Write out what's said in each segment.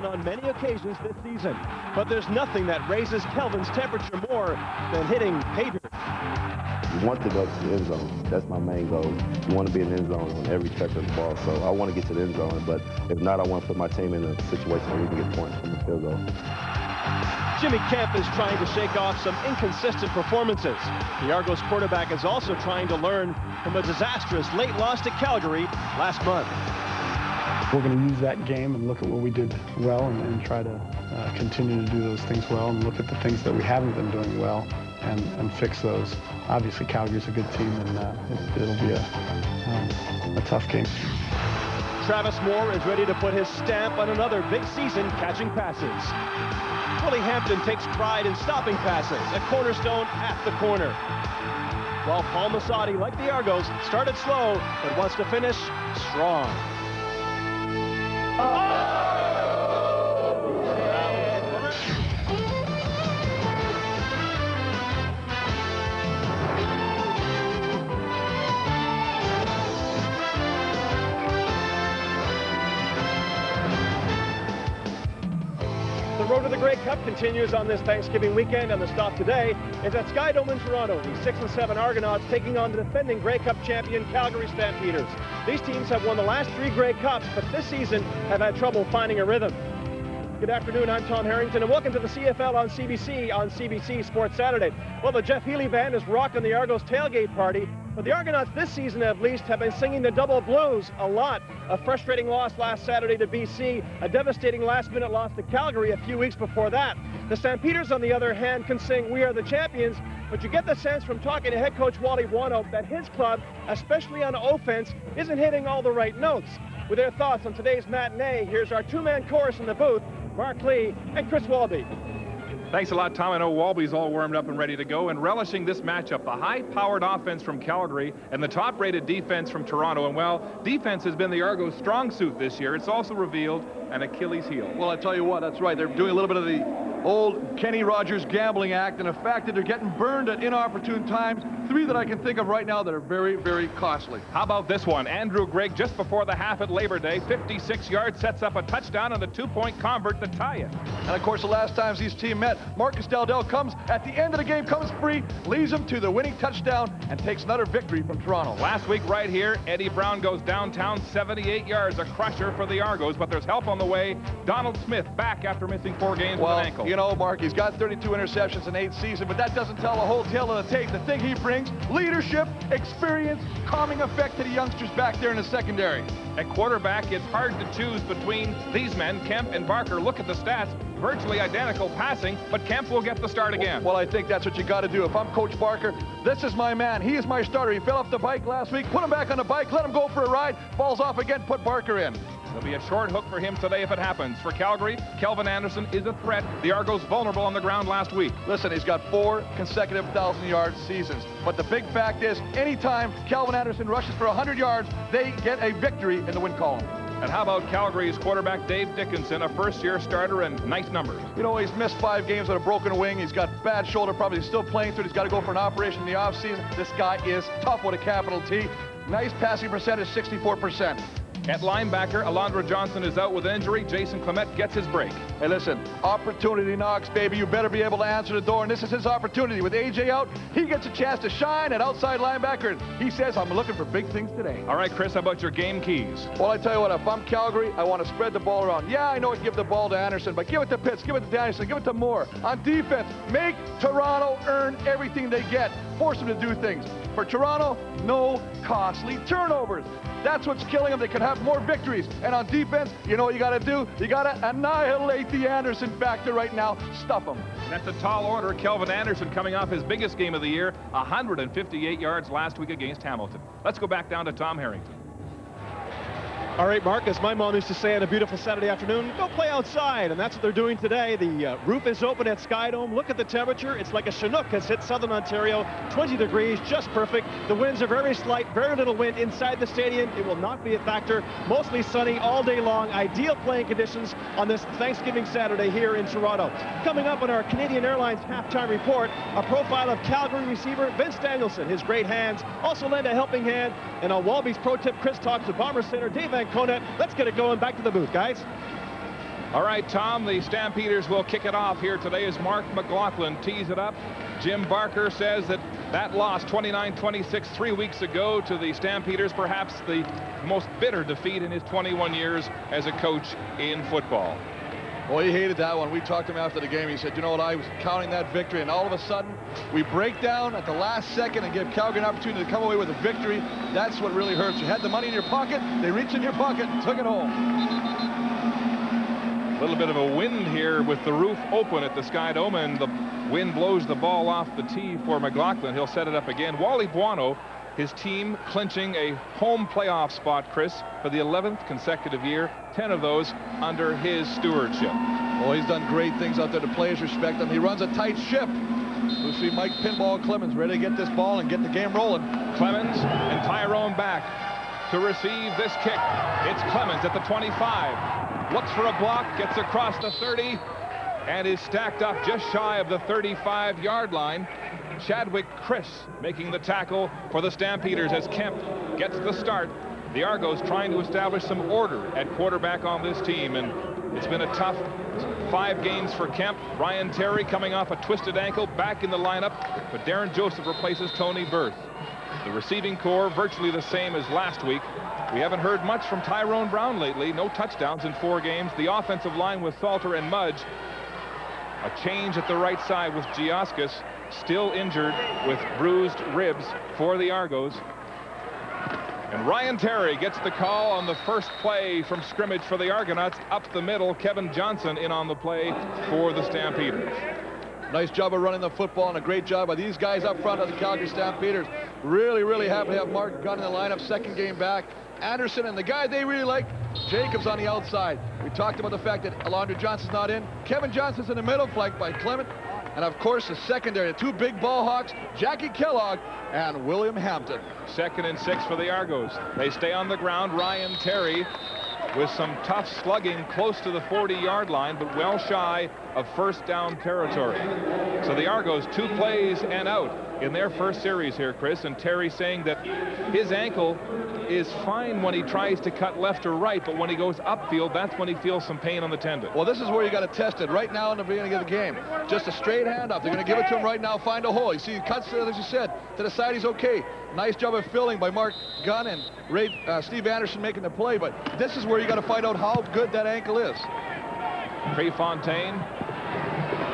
done on many occasions this season. But there's nothing that raises Kelvin's temperature more than hitting pay dirt. You want to go to the end zone. That's my main goal. You want to be in the end zone on every touch of the ball. So I want to get to the end zone, but if not, I want to put my team in a situation where we can get points from the field goal. Jimmy Kemp is trying to shake off some inconsistent performances. The Argos quarterback is also trying to learn from a disastrous late loss to Calgary last month. We're going to use that game and look at what we did well and try to continue to do those things well and look at the things that we haven't been doing well and fix those. Obviously, Calgary's a good team, and it'll be a tough game. Travis Moore is ready to put his stamp on another big season catching passes. Willie Hampton takes pride in stopping passes, a cornerstone at the corner. While Paul Massotti, like the Argos, started slow but wants to finish strong. The road to the Grey Cup continues on this Thanksgiving weekend, and the stop today is at Skydome in Toronto. The 6-7 Argonauts taking on the defending Grey Cup champion Calgary Stampeders. These teams have won the last 3 Grey Cups, but this season have had trouble finding a rhythm. Good afternoon, I'm Tom Harrington, and welcome to the CFL on CBC Sports Saturday. Well, the Jeff Healey Band is rocking the Argos tailgate party, but the Argonauts this season at least have been singing the double blues a lot. A frustrating loss last Saturday to BC, a devastating last-minute loss to Calgary a few weeks before that. The Stampeders, on the other hand, can sing "We Are the Champions," but you get the sense from talking to head coach Wally Buono that his club, especially on offense, isn't hitting all the right notes. With their thoughts on today's matinee, here's our two-man chorus in the booth, Mark Lee and Chris Walby. Thanks a lot, Tom. I know Walby's all warmed up and ready to go and relishing this matchup. The high-powered offense from Calgary and the top-rated defense from Toronto. And, well, defense has been the Argos' strong suit this year. It's also revealed an Achilles heel. Well, I tell you what, that's right. They're doing a little bit of the old Kenny Rogers gambling act, and the fact that they're getting burned at inopportune times. 3 that I can think of right now that are very, very costly. How about this one? Andrew Grigg, just before the half at Labor Day, 56 yards, sets up a touchdown on the 2-point convert to tie it. And, of course, the last times these teams met, Marcus Dowdell comes at the end of the game, comes free, leads them to the winning touchdown, and takes another victory from Toronto. Last week right here, Eddie Brown goes downtown 78 yards, a crusher for the Argos, but there's help on the way. Donald Smith back after missing 4 games with an ankle. You know, Mark, he's got 32 interceptions in 8 seasons, but that doesn't tell the whole tale of the tape. The thing he brings, leadership, experience, calming effect to the youngsters back there in the secondary. At quarterback, it's hard to choose between these men, Kemp and Barker. Look at the stats, virtually identical passing, but Kemp will get the start again. Well, I think that's what you got to do. If I'm Coach Barker, this is my man. He is my starter. He fell off the bike last week. Put him back on the bike, let him go for a ride, falls off again, put Barker in. There'll be a short hook for him today if it happens. For Calgary, Kelvin Anderson is a threat. The Argos vulnerable on the ground last week. Listen, he's got 4 consecutive 1,000-yard seasons. But the big fact is, anytime Kelvin Anderson rushes for 100 yards, they get a victory in the win column. And how about Calgary's quarterback Dave Dickinson, a first-year starter and nice numbers? You know, he's missed 5 games with a broken wing. He's got bad shoulder problems. He's still playing through it. He's got to go for an operation in the offseason. This guy is tough with a capital T. Nice passing percentage, 64%. At linebacker, Alondra Johnson is out with injury. Jason Clement gets his break. Hey, listen, opportunity knocks, baby. You better be able to answer the door, and this is his opportunity. With AJ out, he gets a chance to shine at outside linebacker, and he says, I'm looking for big things today. All right, Chris, how about your game keys? Well, I tell you what, if I'm Calgary, I want to spread the ball around. Yeah, I know it, give the ball to Anderson, but give it to Pitts, give it to Danielson, give it to Moore. On defense, make Toronto earn everything they get. Force them to do things. For Toronto, no costly turnovers. That's what's killing them. They could have more victories. And on defense, you know what you got to do? You got to annihilate the Anderson factor right now. Stuff them. That's a tall order. Kelvin Anderson coming off his biggest game of the year, 158 yards last week against Hamilton. Let's go back down to Tom Harrington. All right, Mark, as my mom used to say on a beautiful Saturday afternoon, go play outside, and that's what they're doing today. The roof is open at Skydome. Look at the temperature. It's like a Chinook has hit southern Ontario, 20 degrees, just perfect. The winds are very slight, very little wind inside the stadium. It will not be a factor. Mostly sunny all day long. Ideal playing conditions on this Thanksgiving Saturday here in Toronto. Coming up on our Canadian Airlines halftime report, a profile of Calgary receiver Vince Danielson. His great hands also lend a helping hand. And on Walby's Pro Tip, Chris talks to Bomber Center Dave Conant. Let's get it going. Back to the booth, guys. All right, Tom, the Stampeders will kick it off here today as Mark McLaughlin tees it up. Jim Barker says that loss 29-26 3 weeks ago to the Stampeders, perhaps the most bitter defeat in his 21 years as a coach in football. Well, he hated that one. We talked to him after the game. He said, you know what, I was counting that victory, and all of a sudden, we break down at the last second and give Calgary an opportunity to come away with a victory. That's what really hurts. You had the money in your pocket, they reached in your pocket and took it home. A little bit of a wind here with the roof open at the Sky Dome, and the wind blows the ball off the tee for McLaughlin. He'll set it up again. Wally Buono, his team clinching a home playoff spot, Chris, for the 11th consecutive year, 10 of those under his stewardship. Oh, he's done great things out there. The players respect him. He runs a tight ship. We'll see Mike Pinball Clemens ready to get this ball and get the game rolling. Clemens and Tyrone back to receive this kick. It's Clemens at the 25. Looks for a block, gets across the 30, and is stacked up just shy of the 35-yard line. Chadwick Chris making the tackle for the Stampeders as Kemp gets the start. The Argos trying to establish some order at quarterback on this team, and it's been a tough 5 games for Kemp. Ryan Terry coming off a twisted ankle back in the lineup, but Darren Joseph replaces Tony Berth. The receiving core virtually the same as last week. We haven't heard much from Tyrone Brown lately. No touchdowns in 4 games. The offensive line with Salter and Mudge. A change at the right side with Giaskis still injured with bruised ribs for the Argos. And Ryan Terry gets the call on the first play from scrimmage for the Argonauts. Up the middle, Kevin Johnson in on the play for the Stampeders. Nice job of running the football, and a great job by these guys up front of the Calgary Stampeders. Really, really happy to have Mark Gunn in the lineup, second game back. Anderson and the guy they really like, Jacobs on the outside. We talked about the fact that Alondra Johnson's not in. Kevin Johnson's in the middle, flanked by Clement. And of course, the secondary, the 2 big ball hawks, Jackie Kellogg and William Hampton. 2nd and 6 for the Argos. They stay on the ground. Ryan Terry with some tough slugging close to the 40-yard line, but well shy of first down territory. So the Argos 2 plays and out in their first series here, Chris, and Terry saying that his ankle is fine when he tries to cut left or right, but when he goes upfield, that's when he feels some pain on the tendon. Well, this is where you got to test it right now in the beginning of the game. Just a straight handoff. They're going to give it to him right now, find a hole. You see, he cuts, as you said, to the side. He's okay. Nice job of filling by Mark Gunn and Steve Anderson making the play, but this is where you got to find out how good that ankle is. Prefontaine.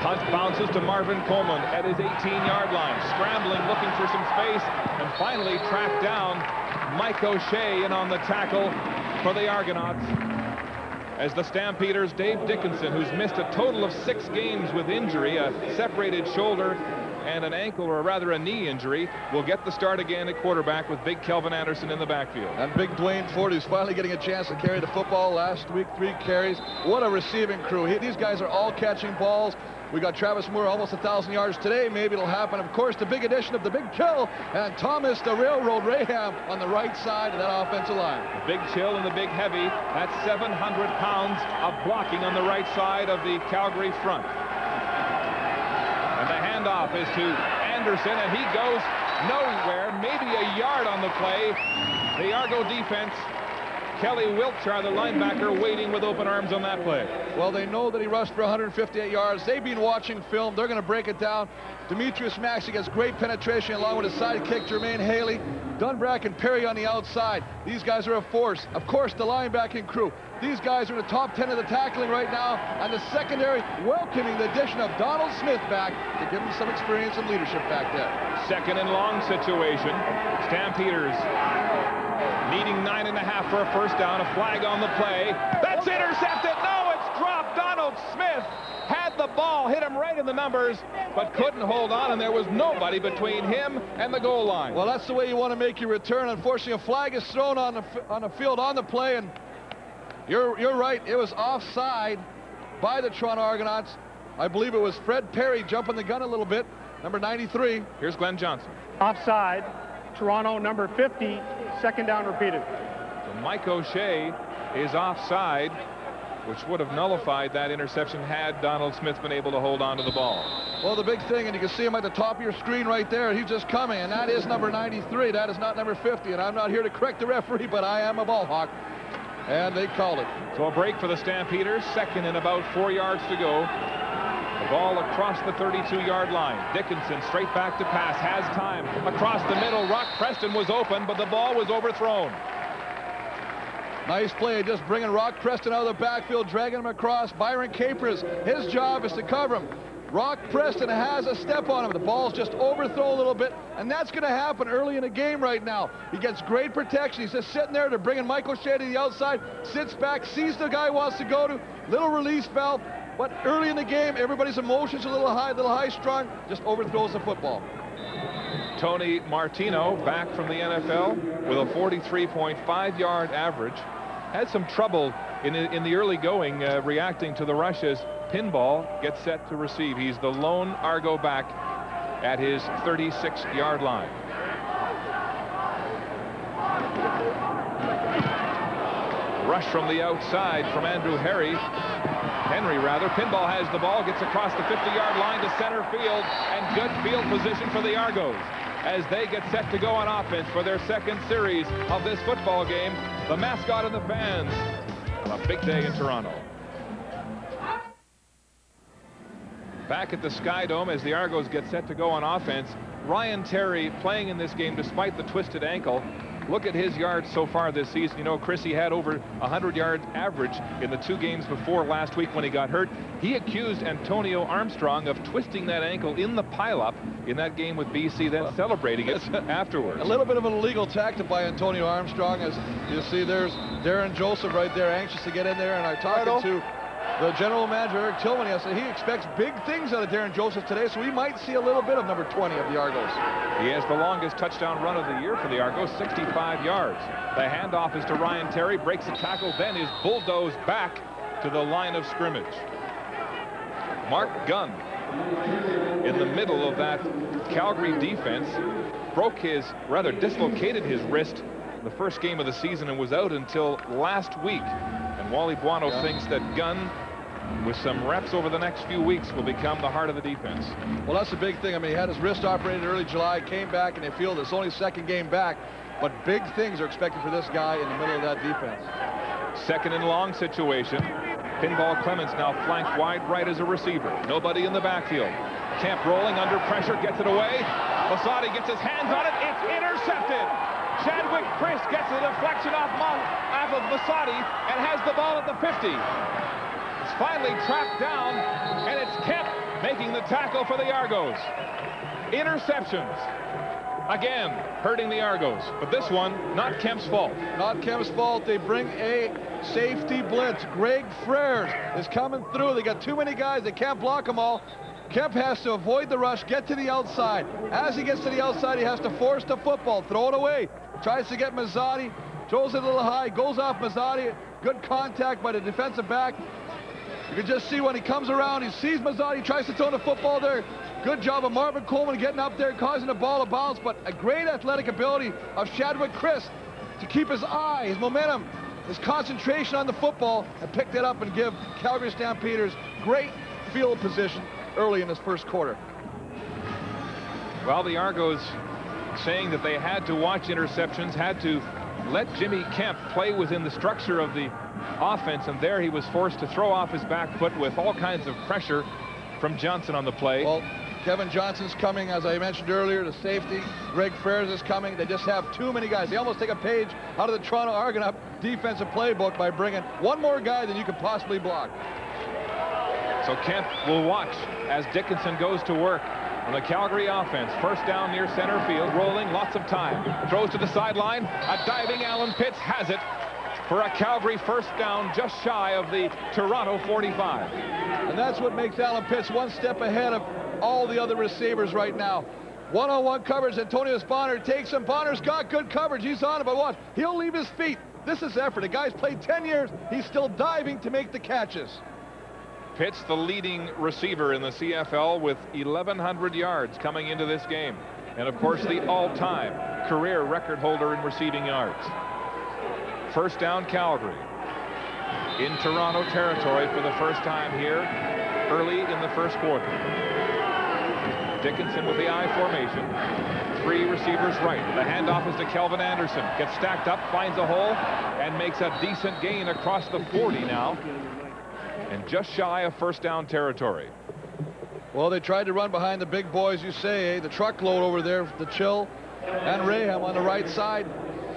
Punt bounces to Marvin Coleman at his 18-yard line, scrambling, looking for some space, and finally tracked down Mike O'Shea in on the tackle for the Argonauts. As the Stampeders, Dave Dickinson, who's missed a total of 6 games with injury, a separated shoulder and an ankle, or rather a knee injury, will get the start again at quarterback with big Kelvin Anderson in the backfield. And big Dwayne Ford, who's finally getting a chance to carry the football. Last week, 3 carries. What a receiving crew. These guys are all catching balls. We got Travis Moore almost 1,000 yards today. Maybe it'll happen. Of course, the big addition of the Big Chill and Thomas the Railroad Raham on the right side of that offensive line. The Big Chill and the Big Heavy. That's 700 pounds of blocking on the right side of the Calgary front. And the handoff is to Anderson, and he goes nowhere, maybe a yard on the play. The Argo defense, Kelly Wiltshire, the linebacker, waiting with open arms on that play. Well, they know that he rushed for 158 yards. They've been watching film. They're going to break it down. Demetrius Maxey gets great penetration along with his sidekick, Jermaine Haley. Dunbrack and Perry on the outside. These guys are a force. Of course, the linebacking crew. These guys are in the top 10 of the tackling right now, and the secondary welcoming the addition of Donald Smith back to give him some experience and leadership back there. 2nd and long situation. Stampeders needing 9.5 for a first down. A flag on the play. That's intercepted. No, it's dropped. Donald Smith had the ball, hit him right in the numbers, but couldn't hold on, and there was nobody between him and the goal line. Well, that's the way you want to make your return. Unfortunately, a flag is thrown on the field on the play, and you're right. It was offside by the Toronto Argonauts. I believe it was Fred Perry jumping the gun a little bit, number 93. Here's Glenn Johnson. Offside. Toronto, number 50, 2nd down repeated. So Mike O'Shea is offside, which would have nullified that interception had Donald Smith been able to hold on to the ball. Well, the big thing, and you can see him at the top of your screen right there, he's just coming, and that is number 93. That is not number 50, and I'm not here to correct the referee, but I am a ball hawk. And they called it. So a break for the Stampeders. Second and about 4 yards to go. The ball across the 32-yard line. Dickinson straight back to pass. Has time. Across the middle. Rock Preston was open, but the ball was overthrown. Nice play, just bringing Rock Preston out of the backfield, dragging him across. Byron Capers, his job is to cover him. Rock Preston has a step on him. The ball's just overthrown a little bit, and that's going to happen early in the game right now. He gets great protection. He's just sitting there. They're bringing Michael Shea to the outside, sits back, sees the guy wants to go to, little release valve, but early in the game, everybody's emotions a little high strung, just overthrows the football. Tony Martino, back from the NFL with a 43.5-yard average. Had some trouble in the early going reacting to the rushes. Pinball gets set to receive. He's the lone Argo back at his 36-yard line. Rush from the outside from Andrew Henry. Pinball has the ball, gets across the 50-yard line to center field, and good field position for the Argos as they get set to go on offense for their second series of this football game. The mascot and the fans on a big day in Toronto. Back at the Sky Dome as the Argos get set to go on offense. Ryan Terry playing in this game despite the twisted ankle. Look at his yards so far this season. You know, Chris, he had over 100 yards average in the 2 games before last week when he got hurt. He accused Antonio Armstrong of twisting that ankle in the pileup in that game with BC, then celebrating it afterwards. A little bit of an illegal tactic by Antonio Armstrong. As you see, there's Darren Joseph right there, anxious to get in there. And I talked to the general manager, Eric Tillman, yesterday. He expects big things out of Darren Joseph today, so we might see a little bit of number 20 of the Argos. He has the longest touchdown run of the year for the Argos, 65 yards. The handoff is to Ryan Terry, breaks the tackle, then is bulldozed back to the line of scrimmage. Mark Gunn, in the middle of that Calgary defense, dislocated his wrist in the first game of the season and was out until last week. And Wally Buono thinks that Gunn, with some reps over the next few weeks, will become the heart of the defense. Well, that's a big thing. I mean, he had his wrist operated early July, came back, and they feel it's only second game back. But big things are expected for this guy in the middle of that defense. Second and long situation. Pinball Clements now flanked wide right as a receiver. Nobody in the backfield. Kemp rolling under pressure, gets it away. Masadi gets his hands on it. It's intercepted. Chadwick Chris gets the deflection off of Masadi and has the ball at the 50. It's finally tracked down, and it's Kemp making the tackle for the Argos. Interceptions. Again, hurting the Argos. But this one, not Kemp's fault. Not Kemp's fault. They bring a safety blitz. Greg Frères is coming through. They got too many guys. They can't block them all. Kemp has to avoid the rush, get to the outside. As he gets to the outside, he has to force the football, throw it away. Tries to get Mazzotti, throws it a little high, goes off Mazzotti. Good contact by the defensive back. You can just see when he comes around, he sees Mazzotti, tries to throw the football there. Good job of Marvin Coleman getting up there, causing the ball to bounce, but a great athletic ability of Chadwick Chris to keep his eye, his momentum, his concentration on the football, and pick that up and give Calgary Stampeders great field position early in this first quarter. Well, the Argos saying that they had to watch interceptions, had to let Jimmy Kemp play within the structure of the offense, and there he was forced to throw off his back foot with all kinds of pressure from Johnson on the play. Well, Kevin Johnson's coming, as I mentioned earlier, the safety. Greg Frères is coming. They just have too many guys. They almost take a page out of the Toronto Argonaut defensive playbook by bringing one more guy than you could possibly block. So Kemp will watch as Dickinson goes to work on the Calgary offense. First down near center field, rolling, lots of time. Throws to the sideline. A diving Alan Pitts has it for a Calgary first down just shy of the Toronto 45. And that's what makes Alan Pitts one step ahead of all the other receivers right now. One-on-one coverage. Antonio Bonner takes him. Bonner's got good coverage. He's on it, but watch. He'll leave his feet. This is effort. The guy's played 10 years. He's still diving to make the catches. Pitts, the leading receiver in the CFL with 1,100 yards coming into this game. And, of course, the all-time career record holder in receiving yards. First down, Calgary. In Toronto territory for the first time here early in the first quarter. Dickinson with the I formation. 3 receivers right. The handoff is to Kelvin Anderson. Gets stacked up, finds a hole, and makes a decent gain across the 40 now. And just shy of first down territory. Well, they tried to run behind the big boys, you say, the truckload over there, the Chill and Raham on the right side.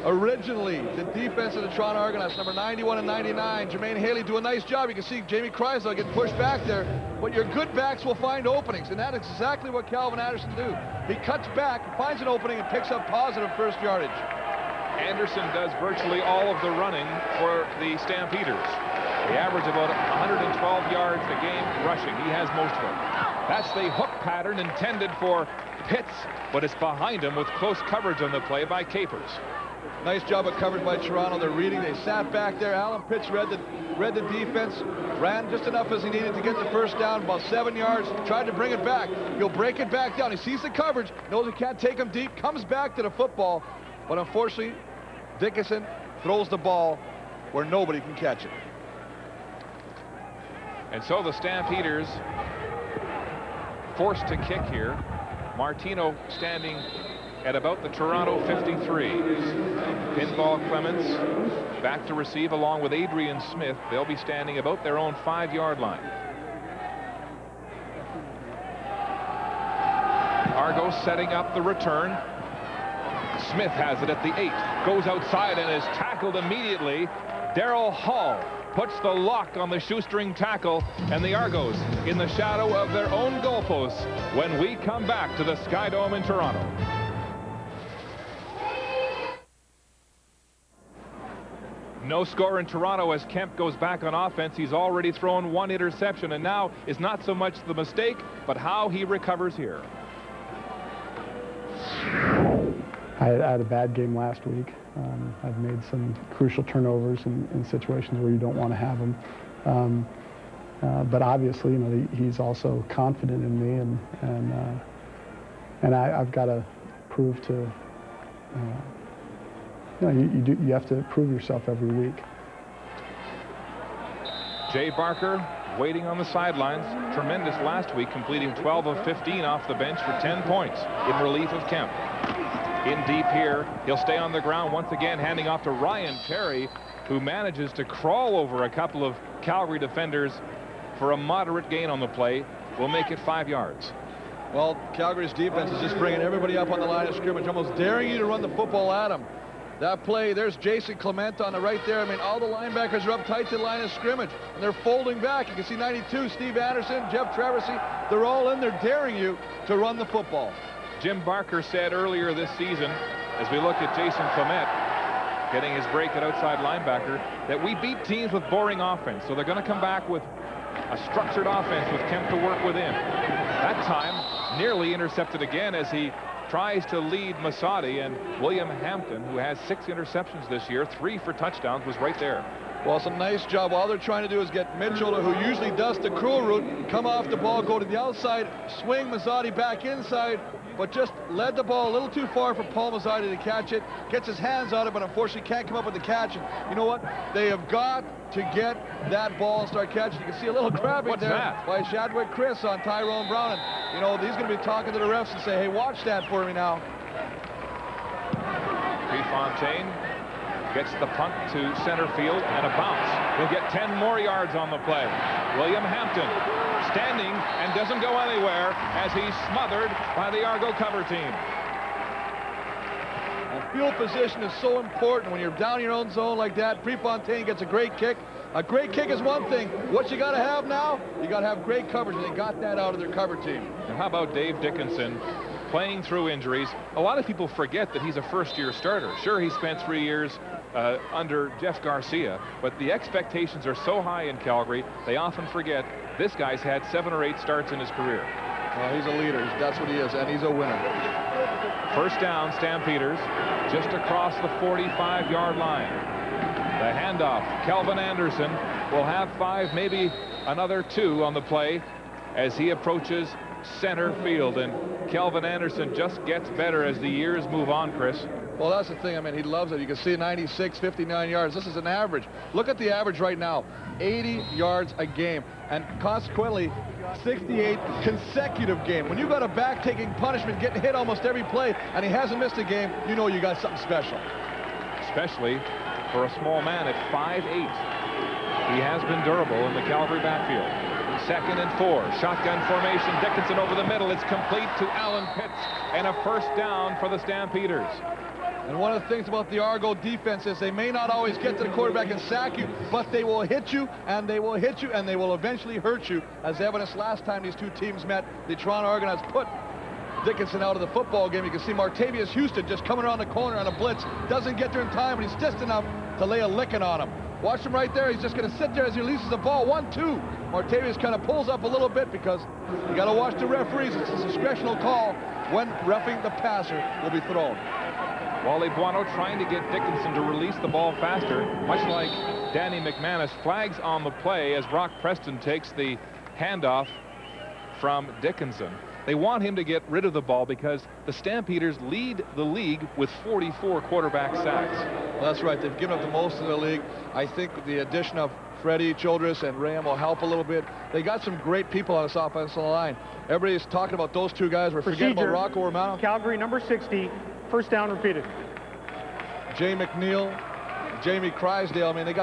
Originally, the defense of the Toronto Argonauts, number 91 and 99, Jermaine Haley, do a nice job. You can see Jamie Kreisel getting pushed back there, but your good backs will find openings, and that is exactly what Calvin Anderson do. He cuts back, finds an opening, and picks up positive first yardage. Anderson does virtually all of the running for the Stampeders. They average about 112 yards a game rushing. He has most of it. That's the hook pattern intended for Pitts, but it's behind him with close coverage on the play by Capers. Nice job of coverage by Toronto. They're reading. They sat back there. Alan Pitts read the defense, ran just enough as he needed to get the first down, about 7 yards, tried to bring it back. He'll break it back down. He sees the coverage, knows he can't take him deep, comes back to the football, but unfortunately, Dickinson throws the ball where nobody can catch it. And so the Stampeders forced to kick here. Martino standing at about the Toronto 53. Pinball Clements back to receive along with Adrian Smith. They'll be standing about their own 5-yard line. Argo setting up the return. Smith has it at the 8. Goes outside and is tackled immediately. Darryl Hall puts the lock on the shoestring tackle, and the Argos in the shadow of their own goalposts when we come back to the Sky Dome in Toronto. No score in Toronto as Kemp goes back on offense. He's already thrown 1 interception, and now is not so much the mistake, but how he recovers here. I had a bad game last week. I've made some crucial turnovers in situations where you don't want to have them. But obviously, you know, he's also confident in me, and I've got to prove to. You have to prove yourself every week. Jay Barker waiting on the sidelines. Tremendous last week, completing 12 of 15 off the bench for 10 points in relief of Kemp. In deep here, he'll stay on the ground once again, handing off to Ryan Terry, who manages to crawl over a couple of Calgary defenders for a moderate gain on the play. Will make it 5 yards. Well, Calgary's defense is just bringing everybody up on the line of scrimmage, almost daring you to run the football at them. That play, there's Jason Clement on the right there. I mean, all the linebackers are up tight to the line of scrimmage, and they're folding back. You can see 92, Steve Anderson, Jeff Traversy. They're all in there daring you to run the football. Jim Barker said earlier this season, as we look at Jason Clement getting his break at outside linebacker, that we beat teams with boring offense. So they're going to come back with a structured offense with Kemp to work within. That time, nearly intercepted again as he tries to lead Masadi, and William Hampton, who has 6 interceptions this year, 3 for touchdowns, was right there. Well, some nice job. All they're trying to do is get Mitchell, who usually does the cruel route, come off the ball, go to the outside, swing Masadi back inside, but just led the ball a little too far for Paul Masadi to catch it. Gets his hands on it, but unfortunately can't come up with the catch. And you know what? They have got to get that ball and start catching. You can see a little grabbing by Shadwick Chris on Tyrone Brown. And, you know, he's going to be talking to the refs and say, hey, watch that for me now. Prefontaine gets the punt to center field and a bounce. He'll get 10 more yards on the play. William Hampton standing and doesn't go anywhere as he's smothered by the Argo cover team. And field position is so important when you're down your own zone like that. Prefontaine gets a great kick. A great kick is one thing. What you got to have now, you got to have great coverage, and they got that out of their cover team. And how about Dave Dickinson playing through injuries? A lot of people forget that he's a first-year starter. Sure, he spent 3 years under Jeff Garcia, but the expectations are so high in Calgary, they often forget this guy's had 7 or 8 starts in his career. Well, he's a leader. That's what he is, and he's a winner. First down, Stampeders, just across the 45-yard line. The handoff, Kelvin Anderson will have 5, maybe another 2 on the play as he approaches center field. And Kelvin Anderson just gets better as the years move on, Chris. Well, that's the thing. I mean, he loves it. You can see 96, 59 yards. This is an average. Look at the average right now, 80 yards a game, and consequently, 68 consecutive game. When you got a back taking punishment, getting hit almost every play, and he hasn't missed a game, you know you got something special. Especially for a small man at 5'8". He has been durable in the Calgary backfield. 2nd and 4, shotgun formation. Dickinson over the middle. It's complete to Alan Pitts, and a first down for the Stampeders. And one of the things about the Argo defense is they may not always get to the quarterback and sack you, but they will hit you, and they will hit you, and they will eventually hurt you, as evidenced last time these two teams met. The Toronto Argonauts put Dickinson out of the football game. You can see Martavius Houston just coming around the corner on a blitz. Doesn't get there in time, but he's just enough to lay a licking on him. Watch him right there. He's just going to sit there as he releases the ball. 1-2. Martavius kind of pulls up a little bit because you got to watch the referees. It's a discretional call when reffing the passer will be thrown. Wally Buono trying to get Dickinson to release the ball faster, much like Danny McManus. Flags on the play as Brock Preston takes the handoff from Dickinson. They want him to get rid of the ball because the Stampeders lead the league with 44 quarterback sacks. Well, that's right. They've given up the most in the league. I think the addition of Freddie Childress and Ram will help a little bit. They got some great people on this offensive line. Everybody's talking about those two guys. We're forgetting about Rocco Romano. Calgary, number 60, first down repeated. Jay McNeil, Jamie Crysdale. I mean, they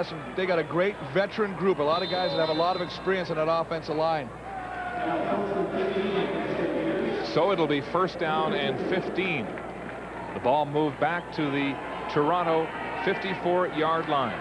got a great veteran group. A lot of guys that have a lot of experience in that offensive line. So it'll be first down and 15. The ball moved back to the Toronto 54-yard line.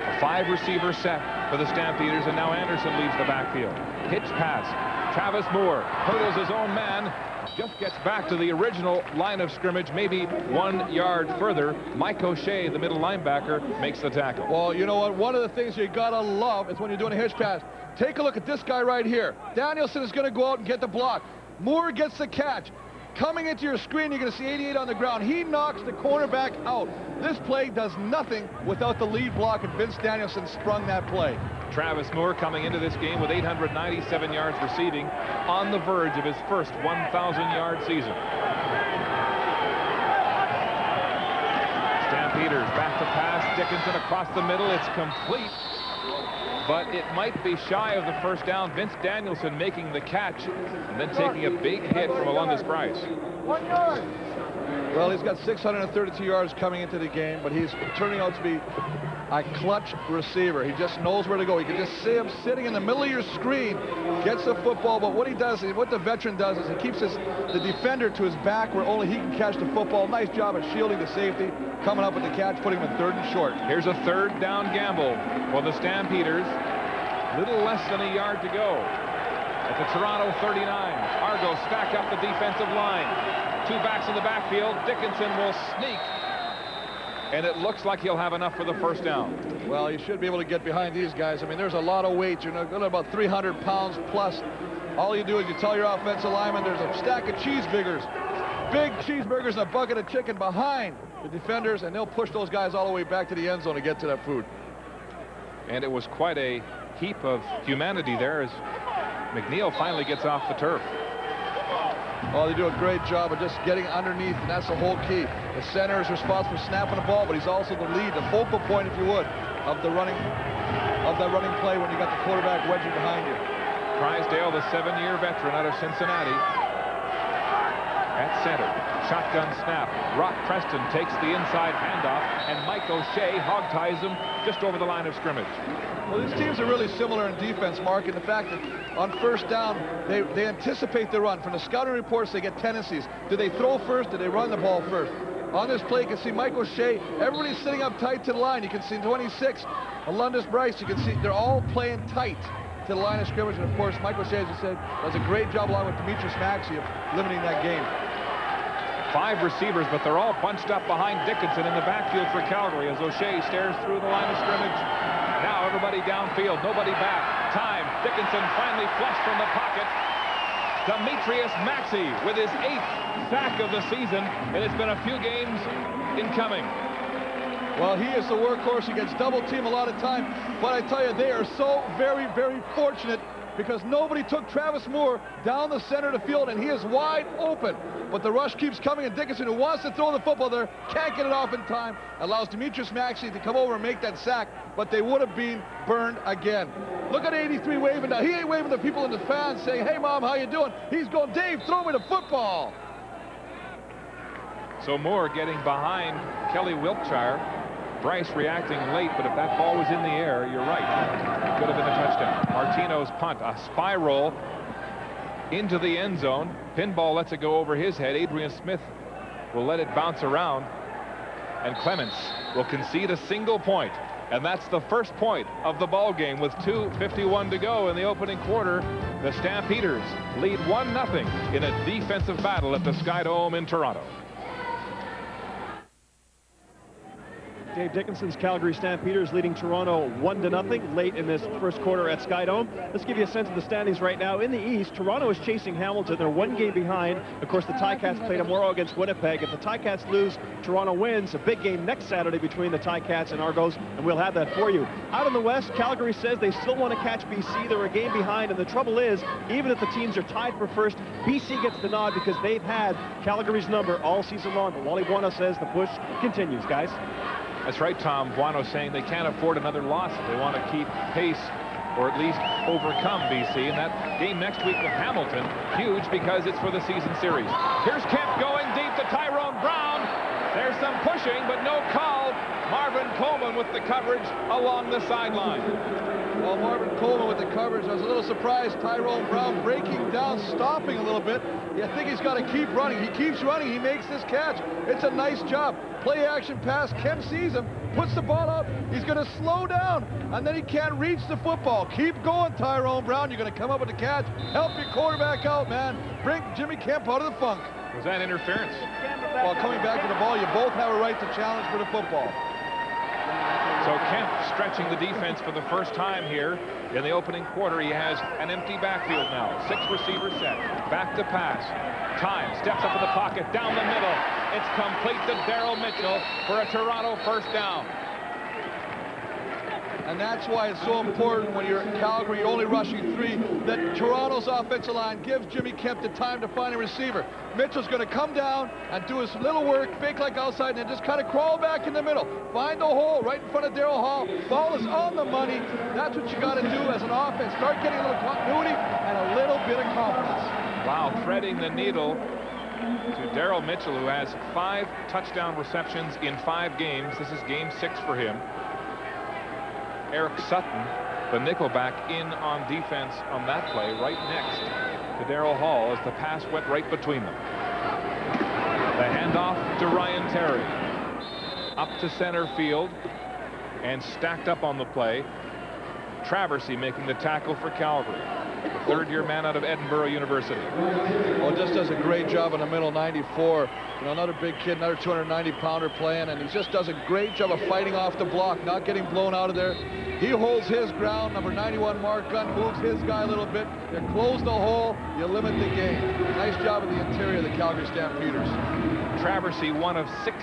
A 5-receiver set for the Stampeders, and now Anderson leaves the backfield. Pitch pass. Travis Moore hurdles his own man. Just gets back to the original line of scrimmage, maybe 1 yard further. Mike O'Shea, the middle linebacker, makes the tackle. Well, you know what? One of the things you gotta love is when you're doing a hitch pass. Take a look at this guy right here. Danielson is going to go out and get the block. Moore gets the catch. Coming into your screen, you're going to see 88 on the ground. He knocks the cornerback out. This play does nothing without the lead block, and Vince Danielson sprung that play. Travis Moore coming into this game with 897 yards receiving, on the verge of his first 1,000-yard season. Stampeders back to pass. Dickinson across the middle. It's complete, but it might be shy of the first down. Vince Danielson making the catch and then taking a big hit from Alundis Bryce. 1 yard. Well, he's got 632 yards coming into the game, but he's turning out to be a clutch receiver. He just knows where to go. You can just see him sitting in the middle of your screen, gets the football, but what he does, what the veteran does is he keeps the defender to his back where only he can catch the football. Nice job at shielding the safety, coming up with the catch, putting him in 3rd and short. Here's a 3rd down gamble for the Stampeders. Little less than a yard to go. At the Toronto 39, Argo stack up the defensive line. 2 backs in the backfield. Dickinson will sneak, and it looks like he'll have enough for the first down. Well, you should be able to get behind these guys. I mean, there's a lot of weight. You're going to about 300 pounds plus. All you do is you tell your offensive lineman there's a stack of cheeseburgers, big cheeseburgers and a bucket of chicken behind the defenders, and they'll push those guys all the way back to the end zone to get to that food. And it was quite a heap of humanity there as McNeil finally gets off the turf. Oh, they do a great job of just getting underneath, and that's the whole key. The center is responsible for snapping the ball, but he's also the lead, the focal point, if you would, of that running play when you got the quarterback wedging behind you. Crysdale, the 7-year veteran out of Cincinnati, at center. Shotgun snap. Brock Preston takes the inside handoff, and Mike O'Shea hog-ties him just over the line of scrimmage. Well, these teams are really similar in defense, Mark, in the fact that on first down, they anticipate the run. From the scouting reports, they get tendencies. Do they throw first? Do they run the ball first? On this play, you can see Mike O'Shea. Everybody's sitting up tight to the line. You can see 26, Alundis Bryce. You can see they're all playing tight to the line of scrimmage. And, of course, Mike O'Shea, as you said, does a great job along with Demetrius Maxey of limiting that game. 5 receivers, but they're all bunched up behind Dickinson in the backfield for Calgary as O'Shea stares through the line of scrimmage. Now everybody downfield, nobody back. Time. Dickinson finally flushed from the pocket. Demetrius Maxey with his 8th sack of the season, and it's been a few games in coming. Well, he is the workhorse. He gets double team a lot of time. But I tell you, they are so very, very fortunate because nobody took Travis Moore down the center of the field, and he is wide open. But the rush keeps coming, and Dickinson, who wants to throw the football there, can't get it off in time, allows Demetrius Maxey to come over and make that sack, but they would have been burned again. Look at 83 waving now. He ain't waving the people in the fans saying, hey, Mom, how you doing? He's going, Dave, throw me the football. So Moore getting behind Kelly Wiltshire. Bryce reacting late, but if that ball was in the air, you're right. Could have been a touchdown. Martino's punt, a spiral into the end zone. Pinball lets it go over his head. Adrian Smith will let it bounce around. And Clements will concede a single point. And that's the first point of the ball game with 2:51 to go in the opening quarter. The Stampeders lead 1-0 in a defensive battle at the Sky Dome in Toronto. Dave Dickinson's Calgary Stampeders leading Toronto 1-0 late in this first quarter at Sky Dome. Let's give you a sense of the standings right now. In the East, Toronto is chasing Hamilton. They're one game behind. Of course, the Ticats play tomorrow against Winnipeg. If the Ticats lose, Toronto wins. A big game next Saturday between the Ticats and Argos, and we'll have that for you. Out in the West, Calgary says they still want to catch BC. They're a game behind, and the trouble is, even if the teams are tied for first, BC gets the nod because they've had Calgary's number all season long. But Wally Buono says the push continues, guys. That's right, Tom. Buono saying they can't afford another loss if they want to keep pace or at least overcome BC. And that game next week with Hamilton, huge because it's for the season series. Here's Kemp going deep to Tyrone Brown. There's some pushing, but no call. Marvin Coleman with the coverage along the sideline. Well, Marvin Coleman with the coverage. I was a little surprised. Tyrone Brown breaking down, stopping a little bit. You think he's got to keep running. He keeps running. He makes this catch. It's a nice job. Play action pass. Kemp sees him, puts the ball up. He's going to slow down, and then he can't reach the football. Keep going, Tyrone Brown. You're going to come up with the catch. Help your quarterback out, man. Bring Jimmy Kemp out of the funk. Was that interference? Well, coming back to the ball, you both have a right to challenge for the football. So Kemp stretching the defense for the first time here in the opening quarter. He has an empty backfield now. 6 receivers set. Back to pass. Time steps up in the pocket down the middle. It's complete to Daryl Mitchell for a Toronto first down. And that's why it's so important when you're at Calgary, you're only rushing 3, that Toronto's offensive line gives Jimmy Kemp the time to find a receiver. Mitchell's going to come down and do his little work, fake like outside, and then just kind of crawl back in the middle. Find the hole right in front of Darryl Hall. Ball is on the money. That's what you got to do as an offense. Start getting a little continuity and a little bit of confidence. Wow, threading the needle to Daryl Mitchell, who has 5 touchdown receptions in 5 games. This is game 6 for him. Eric Sutton, the nickelback, in on defense on that play right next to Darryl Hall as the pass went right between them. The handoff to Ryan Terry. Up to center field and stacked up on the play. Traversy making the tackle for Calgary. The third-year man out of Edinburgh University. Well, just does a great job in the middle, 94. You know, another big kid, another 290-pounder playing, and he just does a great job of fighting off the block, not getting blown out of there. He holds his ground. Number 91, Mark Gunn, moves his guy a little bit. You close the hole, you limit the game. Nice job in the interior of the Calgary Stampeders. Traversy, one of 16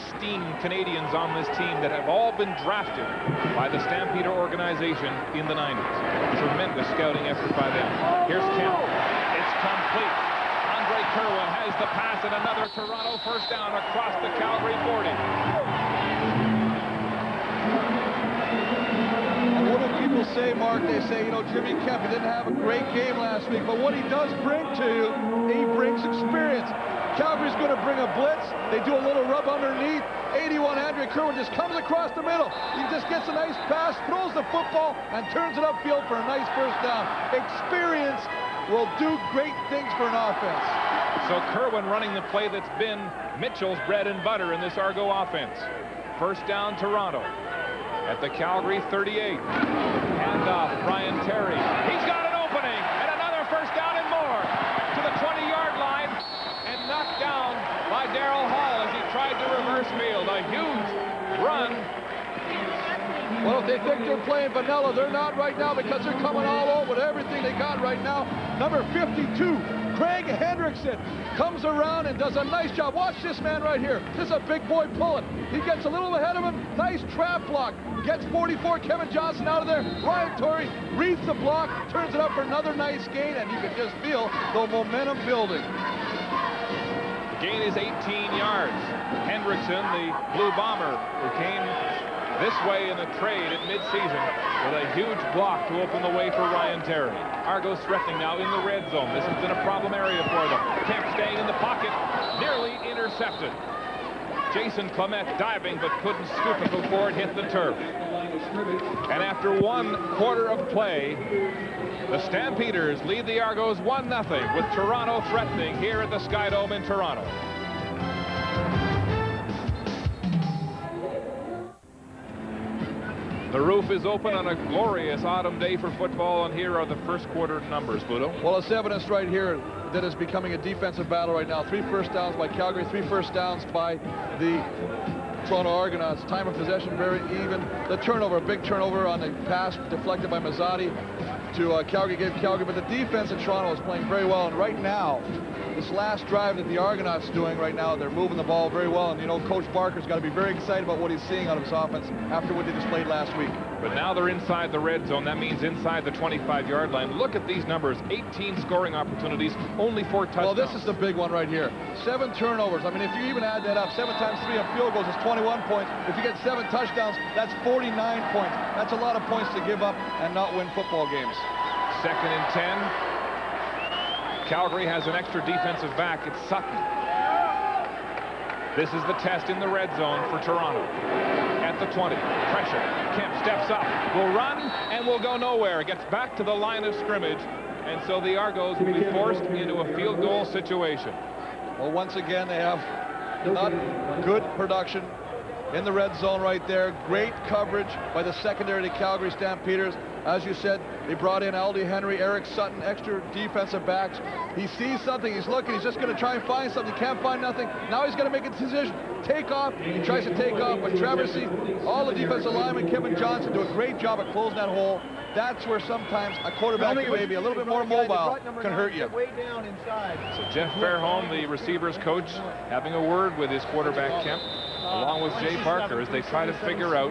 Canadians on this team that have all been drafted by the Stampeder organization in the 90s. Tremendous scouting effort by them. Here's Kemp. It's complete. Andre Kerwin has the pass and another Toronto first down across the Calgary 40. And what do people say, Mark? They say, you know, Jimmy Kemp, he didn't have a great game last week, but what he does bring to you, he brings experience. Calgary's going to bring a blitz. They do a little rub underneath. 81, Andre Kerwin just comes across the middle. He just gets a nice pass, throws the football, and turns it upfield for a nice first down. Experience will do great things for an offense. So Kerwin running the play that's been Mitchell's bread and butter in this Argo offense. First down, Toronto at the Calgary 38. Handoff, Ryan Terry. He's got an opening, and another first down and more to the 20-yard line, and knocked down by Darryl Hall as he tried to reverse field. A huge run. Well, if they think they're playing vanilla, they're not right now because they're coming all over with everything everything they got right now. Number 52, Craig Hendrickson, comes around and does a nice job. Watch this man right here. This is a big boy pulling. He gets a little ahead of him. Nice trap block. Gets 44, Kevin Johnson out of there. Ryan Torrey reads the block, turns it up for another nice gain, and you can just feel the momentum building. The gain is 18 yards. Hendrickson, the Blue Bomber, who came this way in the trade at midseason with a huge block to open the way for Ryan Terry. Argos threatening now in the red zone. This has been a problem area for them. Kemp staying in the pocket, nearly intercepted. Jason Clement diving but couldn't scoop it before it hit the turf. And after 1 quarter of play, the Stampeders lead the Argos 1-0 with Toronto threatening here at the Skydome in Toronto. The roof is open on a glorious autumn day for football, and here are the first quarter numbers, Budo. Well, it's evidence right here that it's becoming a defensive battle right now. 3 first downs by Calgary, 3 first downs by the Toronto Argonauts. Time of possession very even. The turnover, a big turnover on the pass deflected by Mazzotti to Calgary, gave Calgary, but the defense in Toronto is playing very well. And right now, this last drive that the Argonauts doing right now, they're moving the ball very well. And you know, Coach Barker's got to be very excited about what he's seeing out of his offense after what they displayed last week. But now they're inside the red zone. That means inside the 25-yard line. Look at these numbers. 18 scoring opportunities, only 4 touchdowns. Well, this is the big one right here. 7 turnovers. I mean, if you even add that up, 7 times 3 on field goals is 21 points. If you get 7 touchdowns, that's 49 points. That's a lot of points to give up and not win football games. 2nd and 10. Calgary has an extra defensive back. It's Sutton. This is the test in the red zone for Toronto. At the 20, pressure. Kemp steps up, will run, and will go nowhere. Gets back to the line of scrimmage, and so the Argos will be forced into a field goal situation. Well, once again, they have not good production in the red zone right there. Great coverage by the secondary to Calgary Stampeders. As you said, they brought in Aldi Henry, Eric Sutton, extra defensive backs. He sees something, he's looking, he's just going to try and find something, can't find nothing. Now he's going to make a decision. Take off, he tries to take off, but Traversy, all the defensive linemen, Kevin Johnson, do a great job at closing that hole. That's where sometimes a quarterback maybe a little bit more mobile can hurt you. So Jeff Fairholm, the receivers coach, having a word with his quarterback Kemp, along with Jay Parker, as they try to figure out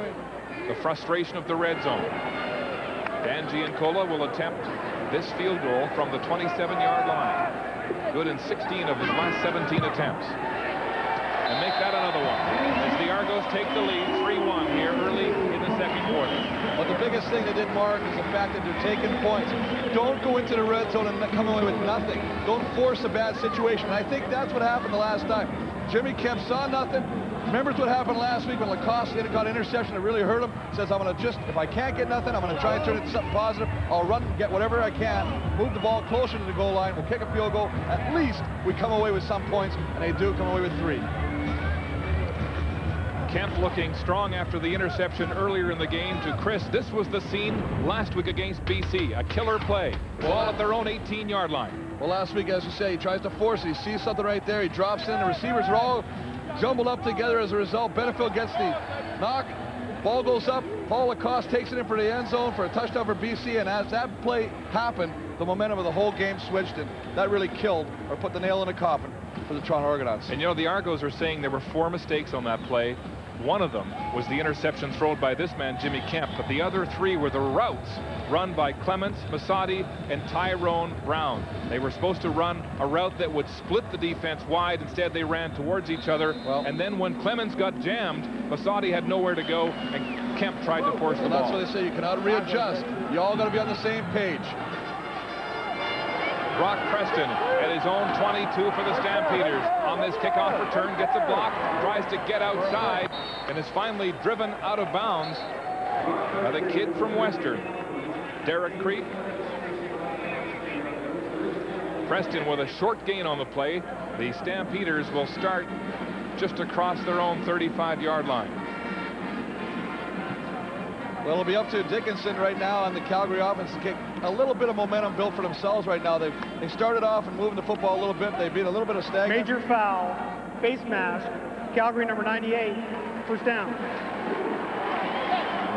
the frustration of the red zone. Dan Giancola will attempt this field goal from the 27-yard line. Good in 16 of his last 17 attempts. And make that another one as the Argos take the lead 3-1 here early in the second quarter. But the biggest thing that didn't mark is the fact that they're taking points. Don't go into the red zone and come away with nothing. Don't force a bad situation. And I think that's what happened the last time. Jimmy Kemp saw nothing. Remembers what happened last week when Lacoste got an interception that really hurt him. Says, I'm going to just, if I can't get nothing, I'm going to try and turn it into something positive. I'll run and get whatever I can, move the ball closer to the goal line. We'll kick a field goal. At least we come away with some points, and they do come away with 3. Kemp looking strong after the interception earlier in the game to Chris. This was the scene last week against BC. A killer play. Ball at their own 18-yard line. Well, last week, as you say, he tries to force it. He sees something right there. He drops in. The receivers are all jumbled up together as a result. Benefield gets the knock. Ball goes up. Paul Lacoste takes it in for the end zone for a touchdown for BC. And as that play happened, the momentum of the whole game switched, and that really killed or put the nail in the coffin for the Toronto Argonauts. And you know, the Argos are saying there were 4 mistakes on that play. One of them was the interception thrown by this man, Jimmy Kemp, but the other 3 were the routes run by Clements, Masadi, and Tyrone Brown. They were supposed to run a route that would split the defense wide. Instead, they ran towards each other. And then when Clements got jammed, Masadi had nowhere to go, and Kemp tried to force the ball. That's what they say. You cannot readjust. You all got to be on the same page. Brock Preston at his own 22 for the Stampeders. On this kickoff return, gets a block, tries to get outside, and is finally driven out of bounds by the kid from Western, Derek Creek. Preston with a short gain on the play. The Stampeders will start just across their own 35-yard line. Well, it'll be up to Dickinson right now on the Calgary offense to kick a little bit of momentum built for themselves right now. They started off and moving the football a little bit. They've been a little bit of stagnant. Major foul, face mask, Calgary number 98, first down. A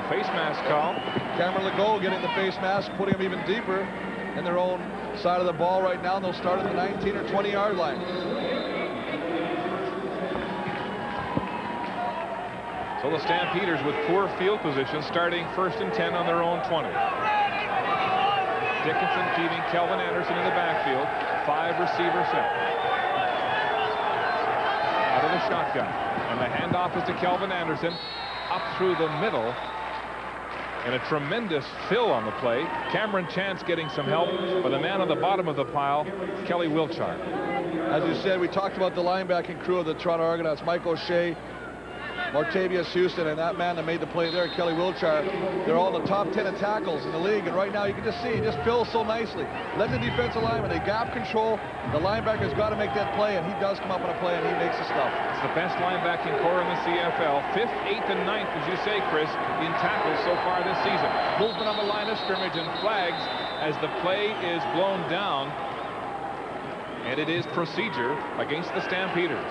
face mask call. Cameron Legault getting the face mask, putting him even deeper. in their own side of the ball right now, and they'll start at the 19 or 20-yard line. So the Stampeders with poor field position, starting 1st and 10 on their own 20. Dickinson feeding Kelvin Anderson in the backfield. 5 receiver set. Out of the shotgun. And the handoff is to Kelvin Anderson. Up through the middle. And a tremendous fill on the play. Cameron Chance getting some help. But the man on the bottom of the pile, Kelly Wiltshire. As you said, we talked about the linebacking crew of the Toronto Argonauts. Mike O'Shea, Martavius Houston, and that man that made the play there, Kelly Wiltshire. They're all the top 10 in tackles in the league, and right now you can just see he just fills so nicely. Let the defensive lineman, they gap control. The linebacker's got to make that play, and he does come up on a play, and he makes the stuff. It's the best linebacking core in the CFL. 5th, 8th, and 9th, as you say, Chris, in tackles so far this season. Movement on the line of scrimmage and flags as the play is blown down. And it is procedure against the Stampeders.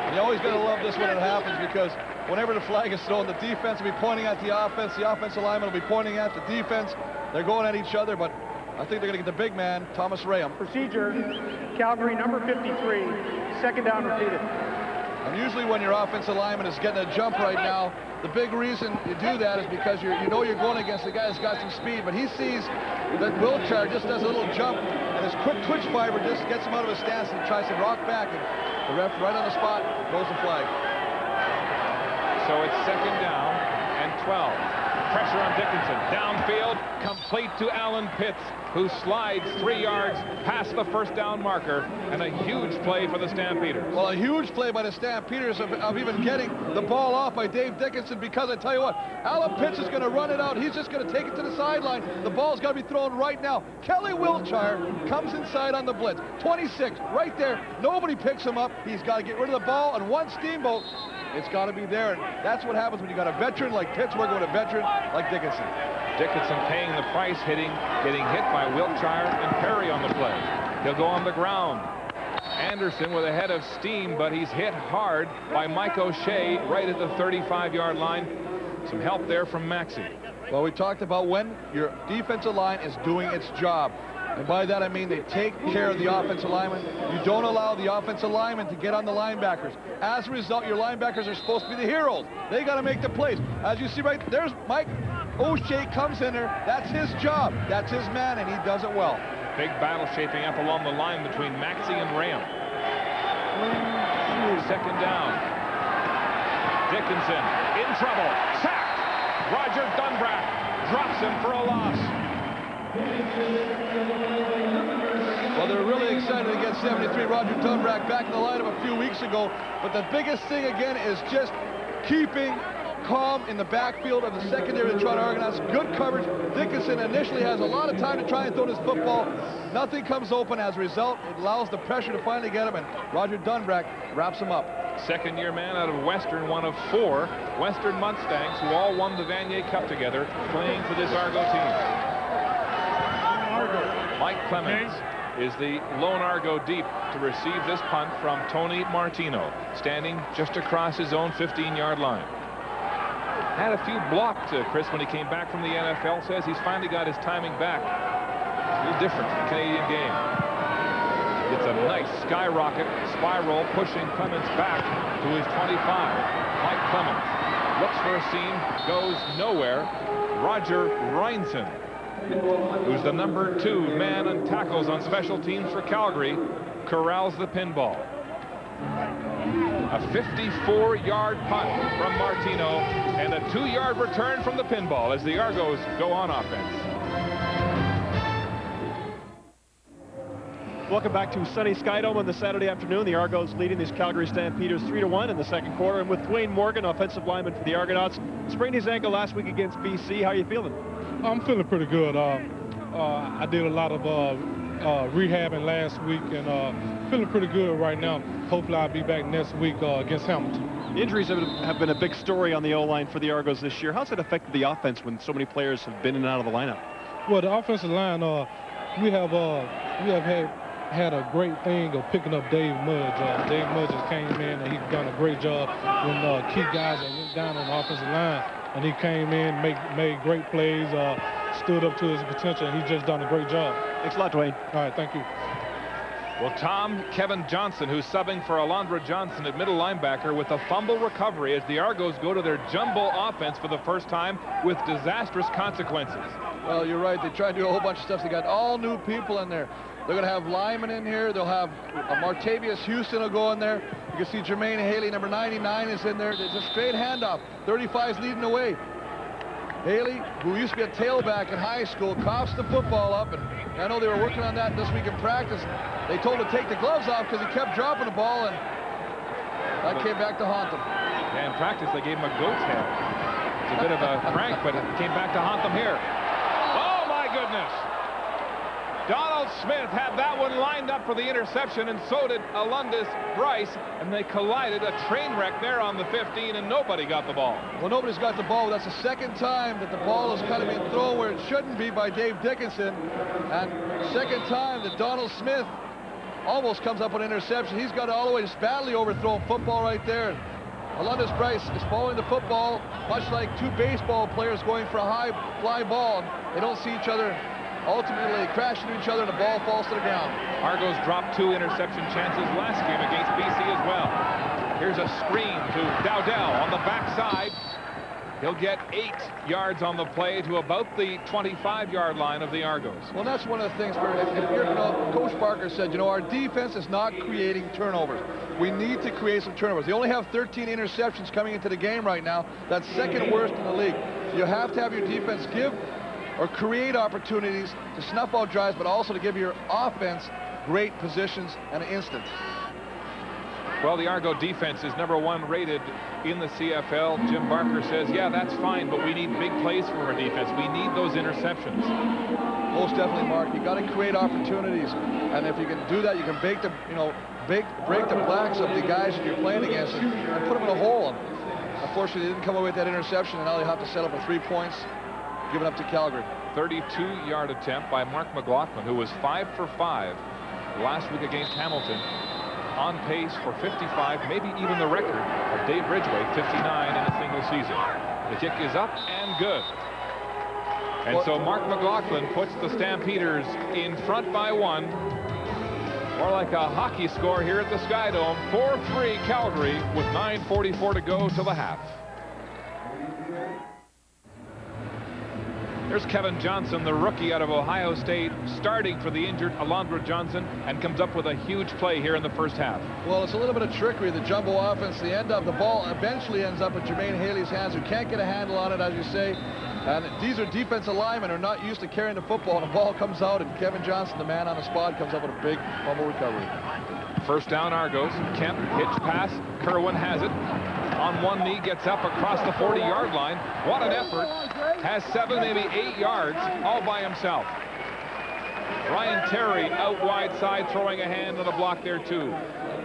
And you always got to love this when it happens, because whenever the flag is thrown, the defense will be pointing at the offensive lineman will be pointing at the defense. They're going at each other, but I think they're going to get the big man, Thomas Rayam. Procedure, Calgary number 53, 2nd down repeated. And usually when your offensive lineman is getting a jump right now, the big reason you do that is because you know you're going against the guy that's got some speed, but he sees that Wiltshire just does a little jump, and his quick twitch fiber just gets him out of his stance and tries to rock back, and the ref right on the spot throws the flag. So it's 2nd down and 12. Pressure on Dickinson. Downfield, complete to Alan Pitts, who slides 3 yards past the 1st down marker, and a huge play for the Stampeders. Well, a huge play by the Stampeders of even getting the ball off by Dave Dickinson, because I tell you what, Alan Pitts is going to run it out. He's just going to take it to the sideline. The ball's got to be thrown right now. Kelly Wiltshire comes inside on the blitz. 26, right there. Nobody picks him up. He's got to get rid of the ball, and one steamboat. It's got to be there, and that's what happens when you got a veteran like Pitts working with a veteran like Dickinson. Dickinson paying the price, getting hit by Wiltshire and Perry on the play. He'll go on the ground. Anderson with a head of steam, but he's hit hard by Mike O'Shea right at the 35-yard line. Some help there from Maxey. Well, we talked about when your defensive line is doing its job. And by that I mean they take care of the offensive lineman. You don't allow the offensive lineman to get on the linebackers. As a result, your linebackers are supposed to be the heroes. They got to make the plays. As you see right there's Mike O'Shea comes in there. That's his job. That's his man, and he does it well. Big battle shaping up along the line between Maxey and Rayam. 2nd down. Dickinson in trouble. Sacked. Roger Dunbrack drops him for a loss. Well, they're really excited to get 73 Roger Dunbrack back in the lineup a few weeks ago. But the biggest thing, again, is just keeping calm in the backfield of the secondary of the Toronto Argonauts. Good coverage. Dickinson initially has a lot of time to try and throw this football. Nothing comes open. As a result, it allows the pressure to finally get him, and Roger Dunbrack wraps him up. 2nd-year man out of Western, one of 4 Western Mustangs who all won the Vanier Cup together, playing for this Argo team. Mike Clemens is the lone Argo deep to receive this punt from Tony Martino, standing just across his own 15-yard line. Had a few blocked, Chris, when he came back from the NFL. Says he's finally got his timing back. It's a little different from the Canadian game. It's a nice skyrocket spiral, pushing Clemens back to his 25. Mike Clemens looks for a seam, goes nowhere. Roger Reinson, who's the number 2 man on tackles on special teams for Calgary, corrals the pinball. A 54-yard punt from Martino and a 2-yard return from the pinball as the Argos go on offense. Welcome back to sunny Skydome on the Saturday afternoon. The Argos leading these Calgary Stampeders 3-1 in the 2nd quarter. And with Dwayne Morgan, offensive lineman for the Argonauts, sprained his ankle last week against BC. How are you feeling? I'm feeling pretty good. I did a lot of rehabbing last week, and feeling pretty good right now. Hopefully I'll be back next week against Hamilton. Injuries have been a big story on the O-line for the Argos this year. How's it affected the offense when so many players have been in and out of the lineup? Well, the offensive line, we have had a great thing of picking up Dave Mudge. Dave Mudge just came in and he's done a great job when key guys that went down on the offensive line, and he came in, made great plays. stood up to his potential, and he's just done a great job. Thanks a lot, Dwayne. All right, thank you. Well, Kevin Johnson, who's subbing for Alondra Johnson at middle linebacker with a fumble recovery as the Argos go to their jumbo offense for the first time with disastrous consequences. Well, you're right. They tried to do a whole bunch of stuff. They got all new people in there. They're going to have linemen in here. They'll have Martavius Houston will go in there. You can see Jermaine Haley, number 99, is in there. It's a straight handoff. 35 is leading the way. Haley, who used to be a tailback in high school, coughs the football up, and I know they were working on that this week in practice. They told him to take the gloves off because he kept dropping the ball, and that came back to haunt them. Yeah, in practice, they gave him a goat's head. It's a bit of a prank, but it came back to haunt them here. Oh, my goodness. Donald Smith had that one lined up for the interception, and so did Alundis Bryce, and they collided. A train wreck there on the 15, and nobody got the ball. Well, nobody's got the ball. That's the second time that the ball has kind of been thrown where it shouldn't be by Dave Dickinson, and second time that Donald Smith almost comes up with an interception. He's got all the way, just badly overthrown football right there. Alundis Bryce is following the football, much like two baseball players going for a high fly ball. They don't see each other. Ultimately, they crash into each other, and the ball falls to the ground. Argos dropped 2 interception chances last game against BC as well. Here's a screen to Dowdell on the backside. He'll get 8 yards on the play to about the 25-yard line of the Argos. Well, that's one of the things where, if you're, Coach Barker said, our defense is not creating turnovers. We need to create some turnovers. They only have 13 interceptions coming into the game right now. That's second worst in the league. You have to have your defense give or create opportunities to snuff out drives, but also to give your offense great positions and instance. Well, the Argo defense is #1 rated in the CFL. Jim Barker says, yeah, that's fine, but we need big plays from our defense. We need those interceptions. Most definitely, Mark. You got to create opportunities, and if you can do that, you can break the backs of the guys that you're playing against and put them in a hole. And unfortunately, they didn't come away with that interception, and now they have to settle for 3 points, given up to Calgary. 32-yard attempt by Mark McLaughlin, who was 5 for 5 last week against Hamilton. On pace for 55, maybe even the record of Dave Ridgway, 59 in a single season. The kick is up and good. And so Mark McLaughlin puts the Stampeders in front by 1. More like a hockey score here at the Skydome. 4-3 Calgary with 9:44 to go to the half. There's Kevin Johnson, the rookie out of Ohio State, starting for the injured Alondra Johnson, and comes up with a huge play here in the first half. Well, it's a little bit of trickery. The jumbo offense, the end of the ball eventually ends up in Jermaine Haley's hands, who can't get a handle on it, as you say. And these are defensive linemen who are not used to carrying the football, and the ball comes out, and Kevin Johnson, the man on the spot, comes up with a big fumble recovery. First down, Argos. Kemp, hitch pass. Kerwin has it. On one knee, gets up across the 40-yard line. What an effort. Has 7, maybe 8 yards all by himself. Ryan Terry out wide side, throwing a hand on a block there too.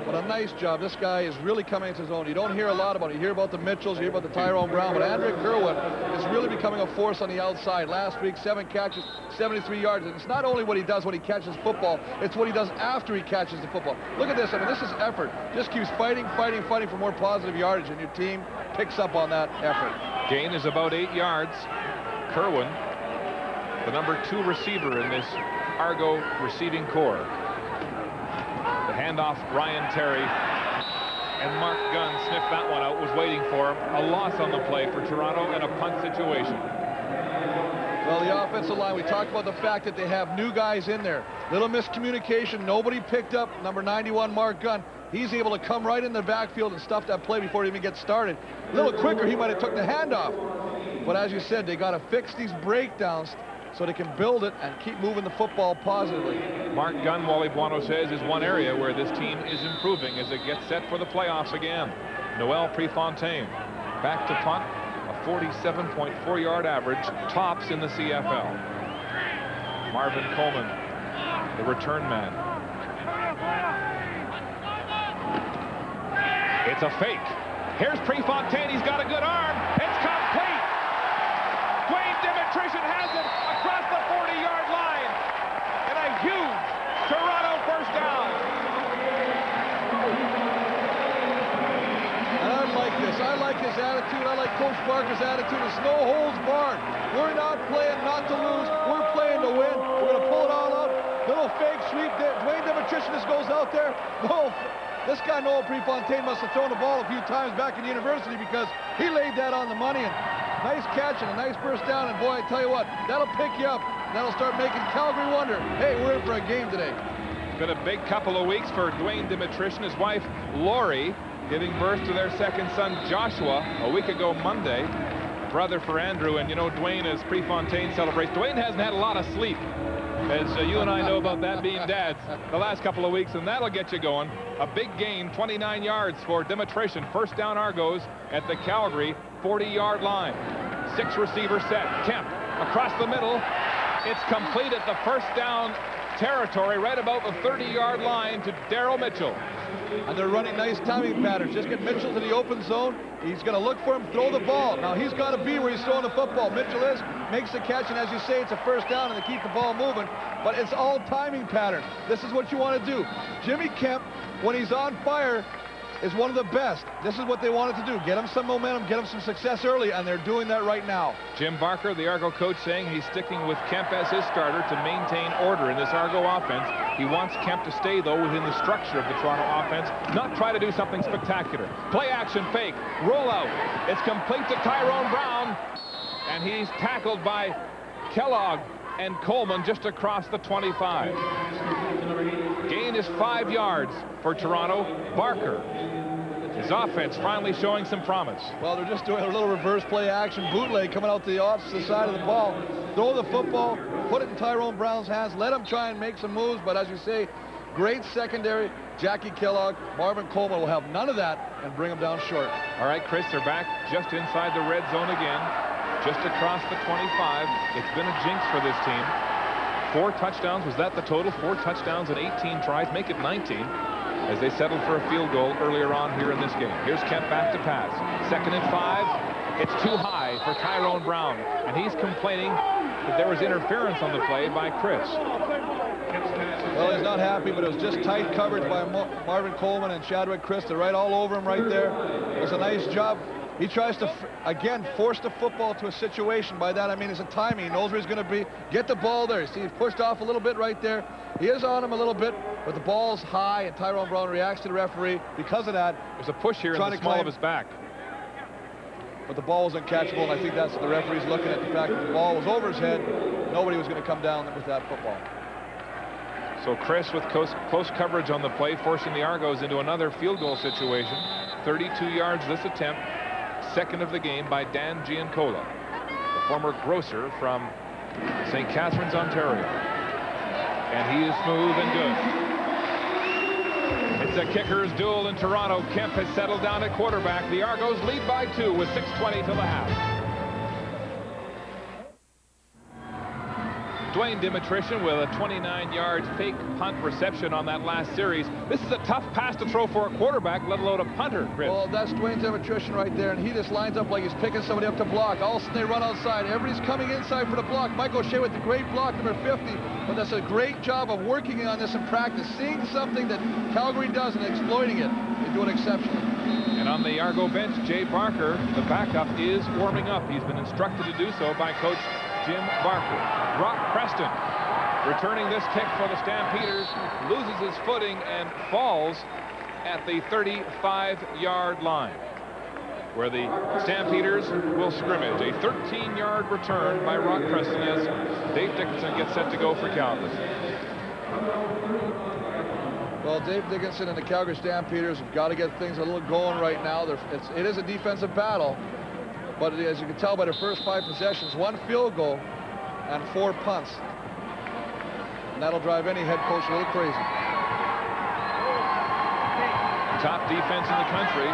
What a nice job. This guy is really coming into his own. You don't hear a lot about it. You hear about the Mitchells, you hear about the Tyrone Brown, but Andre Kerwin is really becoming a force on the outside. Last week, 7 catches, 73 yards. And it's not only what he does when he catches football, it's what he does after he catches the football. Look at this. I mean, this is effort. Just keeps fighting for more positive yardage, and your team picks up on that effort. Gain is about 8 yards. Kerwin, the #2 receiver in this Argo receiving corps. The handoff, Ryan Terry, and Mark Gunn sniffed that one out, was waiting for him. A loss on the play for Toronto and a punt situation. Well, the offensive line, we talked about the fact that they have new guys in there. Little miscommunication. Nobody picked up number 91, Mark Gunn. He's able to come right in the backfield and stuff that play before it even gets started. A little quicker, he might have took the handoff. But as you said, they got to fix these breakdowns so they can build it and keep moving the football positively. Mark Gunn, Wally Buono says, is one area where this team is improving as it gets set for the playoffs again. Noel Prefontaine back to punt, a 47.4-yard average, tops in the CFL. Marvin Coleman, the return man. It's a fake. Here's Prefontaine. He's got a good arm. It's complete. Dwayne Dimitrition has it across the 40-yard line. And a huge Toronto first down. And I like this. I like his attitude. I like Coach Barker's attitude. It's no holds barred. We're not playing not to lose. We're playing to win. We're going to pull it all out. Little fake sweep. Dwayne Demetrician just goes out there. No, this guy Noel Prefontaine must have thrown the ball a few times back in the university, because he laid that on the money. And nice catch and a nice burst down. And boy, I tell you what, that'll pick you up. That'll start making Calgary wonder, hey, we're in for a game today. It's been a big couple of weeks for Dwayne Demetrician. His wife, Lori, giving birth to their second son, Joshua, a week ago Monday. Brother for Andrew, and you know, Dwayne, as Prefontaine celebrates, Dwayne hasn't had a lot of sleep, as you and I know about that being dads, the last couple of weeks, and that'll get you going. A big gain, 29 yards for Demetrician. First down Argos at the Calgary 40-yard line. 6 receiver set. Kemp across the middle. It's complete at the first down territory, right about the 30-yard line to Daryl Mitchell. And they're running nice timing patterns. Just get Mitchell to the open zone. He's going to look for him, throw the ball. Now he's got to be where he's throwing the football. Mitchell is, makes the catch, and as you say, it's a first down, and they keep the ball moving. But it's all timing pattern. This is what you want to do. Jimmy Kemp, when he's on fire, is one of the best. This is what they wanted to do. Get him some momentum, get him some success early, and they're doing that right now. Jim Barker, the Argo coach, saying he's sticking with Kemp as his starter to maintain order in this Argo offense. He wants Kemp to stay, though, within the structure of the Toronto offense, not try to do something spectacular. Play action fake, roll out. It's complete to Tyrone Brown, and he's tackled by Kellogg and Coleman just across the 25. Gain is 5 yards for Toronto. Barker, his offense finally showing some promise. Well, they're just doing a little reverse play action bootleg coming out the opposite side of the ball. Throw the football, put it in Tyrone Brown's hands, let him try and make some moves, but as you say, great secondary. Jackie Kellogg, Marvin Coleman will have none of that and bring him down short. All right, Chris, they're back just inside the red zone again, just across the 25. It's been a jinx for this team. 4 touchdowns, was that the total? 4 touchdowns and 18 tries, make it 19, as they settled for a field goal earlier on here in this game. Here's Kemp back to pass. 2nd and 5. It's too high for Tyrone Brown, and he's complaining that there was interference on the play by Chris. Well, he's not happy, but it was just tight coverage by Marvin Coleman and Chadwick Christ. They're right all over him right there. It was a nice job. He tries to, again, force the football to a situation. By that, I mean, it's a timing. He knows where he's going to be. Get the ball there. You see, he's pushed off a little bit right there. He is on him a little bit, but the ball's high, and Tyrone Brown reacts to the referee. Because of that, there's a push here in the small of his back. But the ball was uncatchable, and I think that's what the referee's looking at, the fact that the ball was over his head. Nobody was going to come down with that football. So Chris with close coverage on the play, forcing the Argos into another field goal situation. 32 yards this attempt. 2nd of the game by Dan Giancola, the former grocer from St. Catharines, Ontario. And he is smooth and good. It's a kicker's duel in Toronto. Kemp has settled down at quarterback. The Argos lead by 2 with 6:20 till the half. Dwayne Demetrician with a 29-yard fake punt reception on that last series. This is a tough pass to throw for a quarterback, let alone a punter, Chris. Well, that's Dwayne Demetrician right there, and he just lines up like he's picking somebody up to block. All of a sudden, they run outside. Everybody's coming inside for the block. Mike O'Shea with the great block, number 50. But that's a great job of working on this in practice, seeing something that Calgary does and exploiting it. They do it exceptionally. And on the Argo bench, Jay Barker, the backup, is warming up. He's been instructed to do so by Coach Jim Barker. Brock Preston returning this kick for the Stampeders, loses his footing and falls at the 35-yard line, where the Stampeders will scrimmage. A 13-yard return by Brock Preston as Dave Dickinson gets set to go for Calgary. Well, Dave Dickinson and the Calgary Stampeders have got to get things a little going right now. It is a defensive battle, but as you can tell by the first 5 possessions, 1 field goal and 4 punts. And that'll drive any head coach a little crazy. Top defense in the country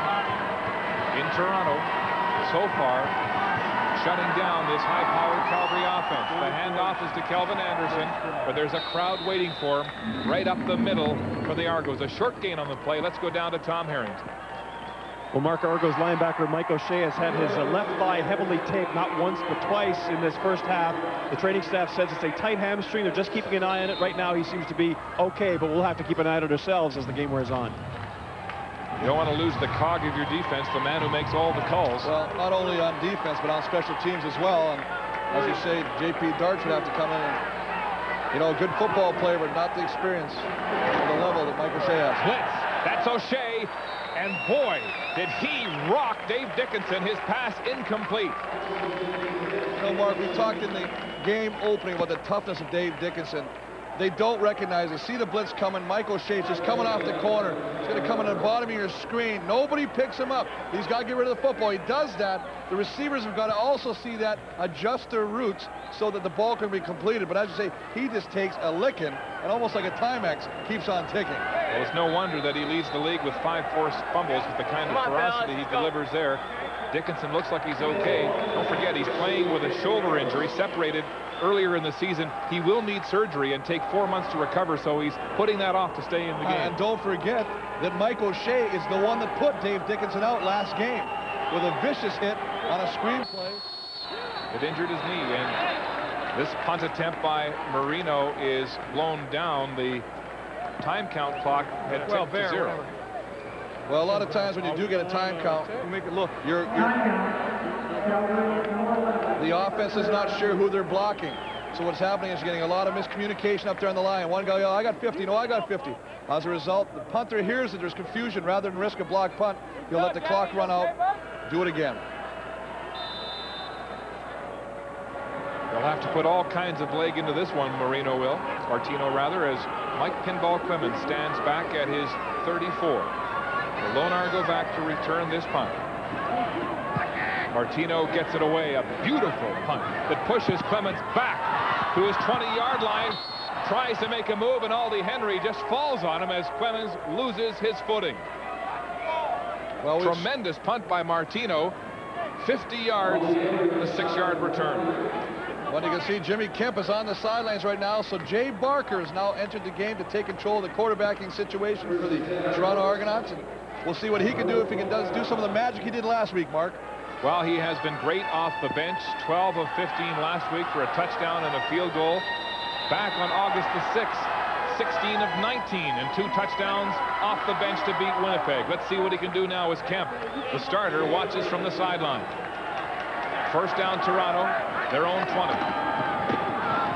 in Toronto so far, shutting down this high-powered Calgary offense. The handoff is to Kelvin Anderson, but there's a crowd waiting for him right up the middle for the Argos. A short gain on the play. Let's go down to Tom Harrington. Well, Mark, Argos linebacker Mike O'Shea has had his left thigh heavily taped not once but twice in this first half. The training staff says it's a tight hamstring. They're just keeping an eye on it. Right now he seems to be okay, but we'll have to keep an eye on it ourselves as the game wears on. You don't want to lose the cog of your defense, the man who makes all the calls. Well, not only on defense, but on special teams as well. And as you say, J.P. Darts would have to come in and, you know, a good football player, but not the experience or the level that Mike O'Shea has. Blitz. That's O'Shea. And boy, did he rock Dave Dickinson. His pass incomplete. You know, Mark, we talked in the game opening about the toughness of Dave Dickinson. They don't recognize it. See the blitz coming. Mike O'Shea's just coming off the corner. He's going to come in the bottom of your screen. Nobody picks him up. He's got to get rid of the football. He does that. The receivers have got to also see that, adjust their routes so that the ball can be completed. But as you say, he just takes a licking and almost like a Timex keeps on ticking. Well, it's no wonder that he leads the league with 5 forced fumbles with the kind of ferocity he delivers there. Dickinson looks like he's okay. Don't forget, he's playing with a shoulder injury, separated earlier in the season. He will need surgery and take 4 months to recover, so he's putting that off to stay in the game. And don't forget that Mike O'Shea is the one that put Dave Dickinson out last game with a vicious hit on a screen play. It injured his knee, and this punt attempt by Marino is blown down. The time count clock had ticked to 0. Well, a lot of times when you do get a time count, make it look, the offense is not sure who they're blocking. So what's happening is you're getting a lot of miscommunication up there on the line. One guy, oh, I got 50. No, I got 50. As a result, the punter hears that there's confusion. Rather than risk a block punt, he'll let the clock run out. Do it again. They'll have to put all kinds of leg into this one, Martino, as Mike Pinball Clemens stands back at his 34. The Lone Argo back to return this punt. Martino gets it away. A beautiful punt that pushes Clemens back to his 20-yard line. Tries to make a move, and Aldi Henry just falls on him as Clemens loses his footing. Well, tremendous punt by Martino. 50 yards, the 6-yard return. Well, you can see Jimmy Kemp is on the sidelines right now, so Jay Barker has now entered the game to take control of the quarterbacking situation for the Toronto Argonauts. And we'll see what he can do if he can do some of the magic he did last week, Mark. Well, he has been great off the bench. 12 of 15 last week for a touchdown and a field goal. Back on August the 6th, 16 of 19 and 2 touchdowns off the bench to beat Winnipeg. Let's see what he can do now as Kemp, the starter, watches from the sideline. First down, Toronto, their own 20.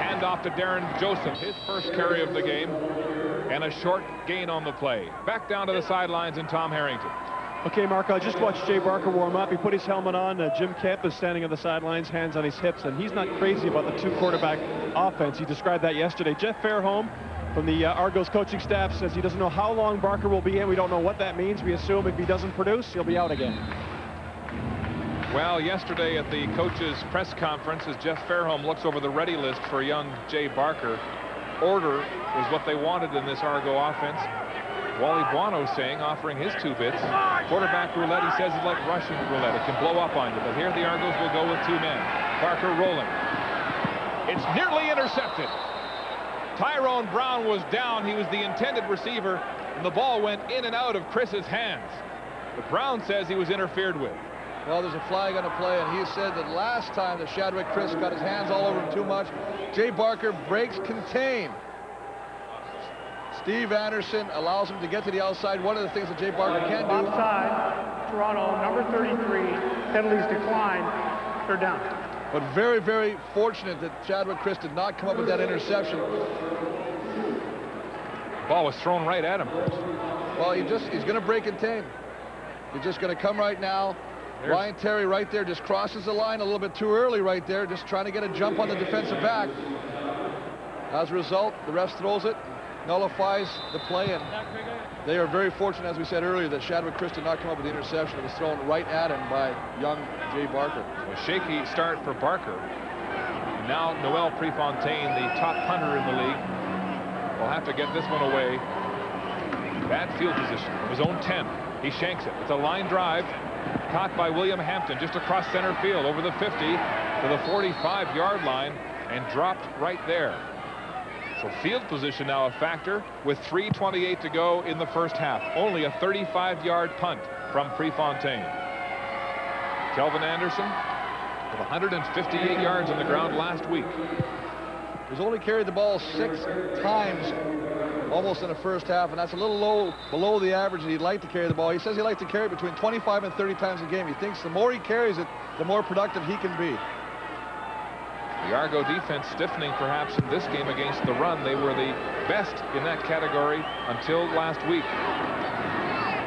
Hand off to Darren Joseph, his first carry of the game, and a short gain on the play. Back down to the sidelines and Tom Harrington. Okay, Mark, I just watched Jay Barker warm up. He put his helmet on. Jim Kemp is standing on the sidelines, hands on his hips, and he's not crazy about the 2-quarterback offense. He described that yesterday. Jeff Fairholm from the Argos coaching staff says he doesn't know how long Barker will be in. We don't know what that means. We assume if he doesn't produce, he'll be out again. Well, yesterday at the coaches' press conference, as Jeff Fairholm looks over the ready list for young Jay Barker, order was what they wanted in this Argo offense. Wally Buono saying, offering his 2 bits. Quarterback roulette, he says, is like Russian roulette. It can blow up on you. But here the Argos will go with 2 men. Barker rolling. It's nearly intercepted. Tyrone Brown was down. He was the intended receiver, and the ball went in and out of Chris's hands. But Brown says he was interfered with. Well, there's a flag on the play, and he said that last time that Shadwick Chris got his hands all over him too much. Jay Barker breaks contain. Steve Anderson allows him to get to the outside. One of the things that Jay Barker can do. Offside, Toronto, number 33, penalties decline, they're down. But very, very fortunate that Chadwick Chris did not come up with that interception. Ball was thrown right at him. Well, he's going to break contain. He's just going to come right now. Ryan Terry right there just crosses the line a little bit too early right there, just trying to get a jump on the defensive back. As a result, the ref throws it, nullifies the play, and they are very fortunate, as we said earlier, that Shadwick Chris did not come up with the interception. It was thrown right at him by young Jay Barker. A shaky start for Barker. And now Noel Prefontaine, the top punter in the league, will have to get this one away. Bad field position from his own 10. He shanks it. It's a line drive. Caught by William Hampton just across center field over the 50 to the 45-yard line and dropped right there. So field position now a factor with 3:28 to go in the first half. Only a 35-yard punt from Prefontaine. Kelvin Anderson with 158 yards on the ground last week. He's only carried the ball 6 times almost in the first half, and that's a little low, below the average that he'd like to carry the ball. He says he'd like to carry it between 25 and 30 times a game. He thinks the more he carries it, the more productive he can be. The Argo defense stiffening perhaps in this game against the run. They were the best in that category until last week.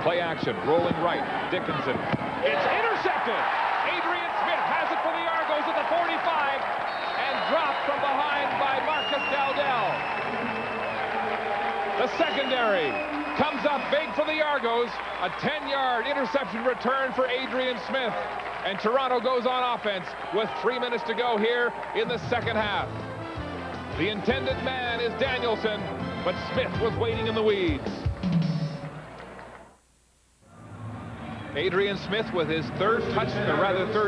Play action, rolling right, Dickinson. It's intercepted. Adrian Smith has it for the Argos at the 45 and dropped from behind by Marcus Dowdell. The secondary comes up big for the Argos. A 10-yard interception return for Adrian Smith. And Toronto goes on offense with 3 minutes to go here in the second half. The intended man is Danielson, but Smith was waiting in the weeds. Adrian Smith with his third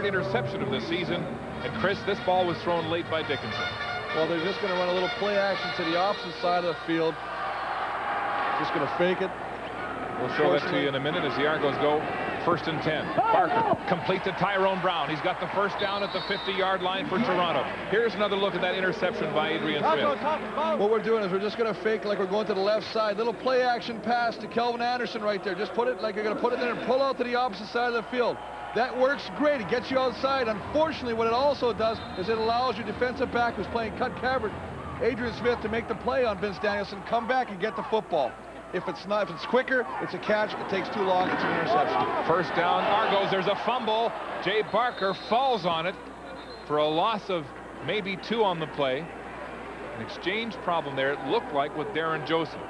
interception of the season. And Chris, this ball was thrown late by Dickinson. Well, they're just going to run a little play action to the opposite side of the field. Just going to fake it. We'll show that to you in a minute as the Argos go 1st and 10. Barker complete to Tyrone Brown. He's got the first down at the 50-yard line for Toronto. Here's another look at that interception by Adrian Smith. What we're doing is we're just going to fake like we're going to the left side. Little play action pass to Kelvin Anderson right there. Just put it like you're going to put it there and pull out to the opposite side of the field. That works great. It gets you outside. Unfortunately, what it also does is it allows your defensive back who's playing cut coverage, Adrian Smith, to make the play on Vince Danielson, come back and get the football. If it's quicker, it's a catch. It takes too long, it's an interception. First down, Argos. There's a fumble. Jay Barker falls on it for a loss of maybe 2 on the play. An exchange problem there, it looked like, with Darren Joseph.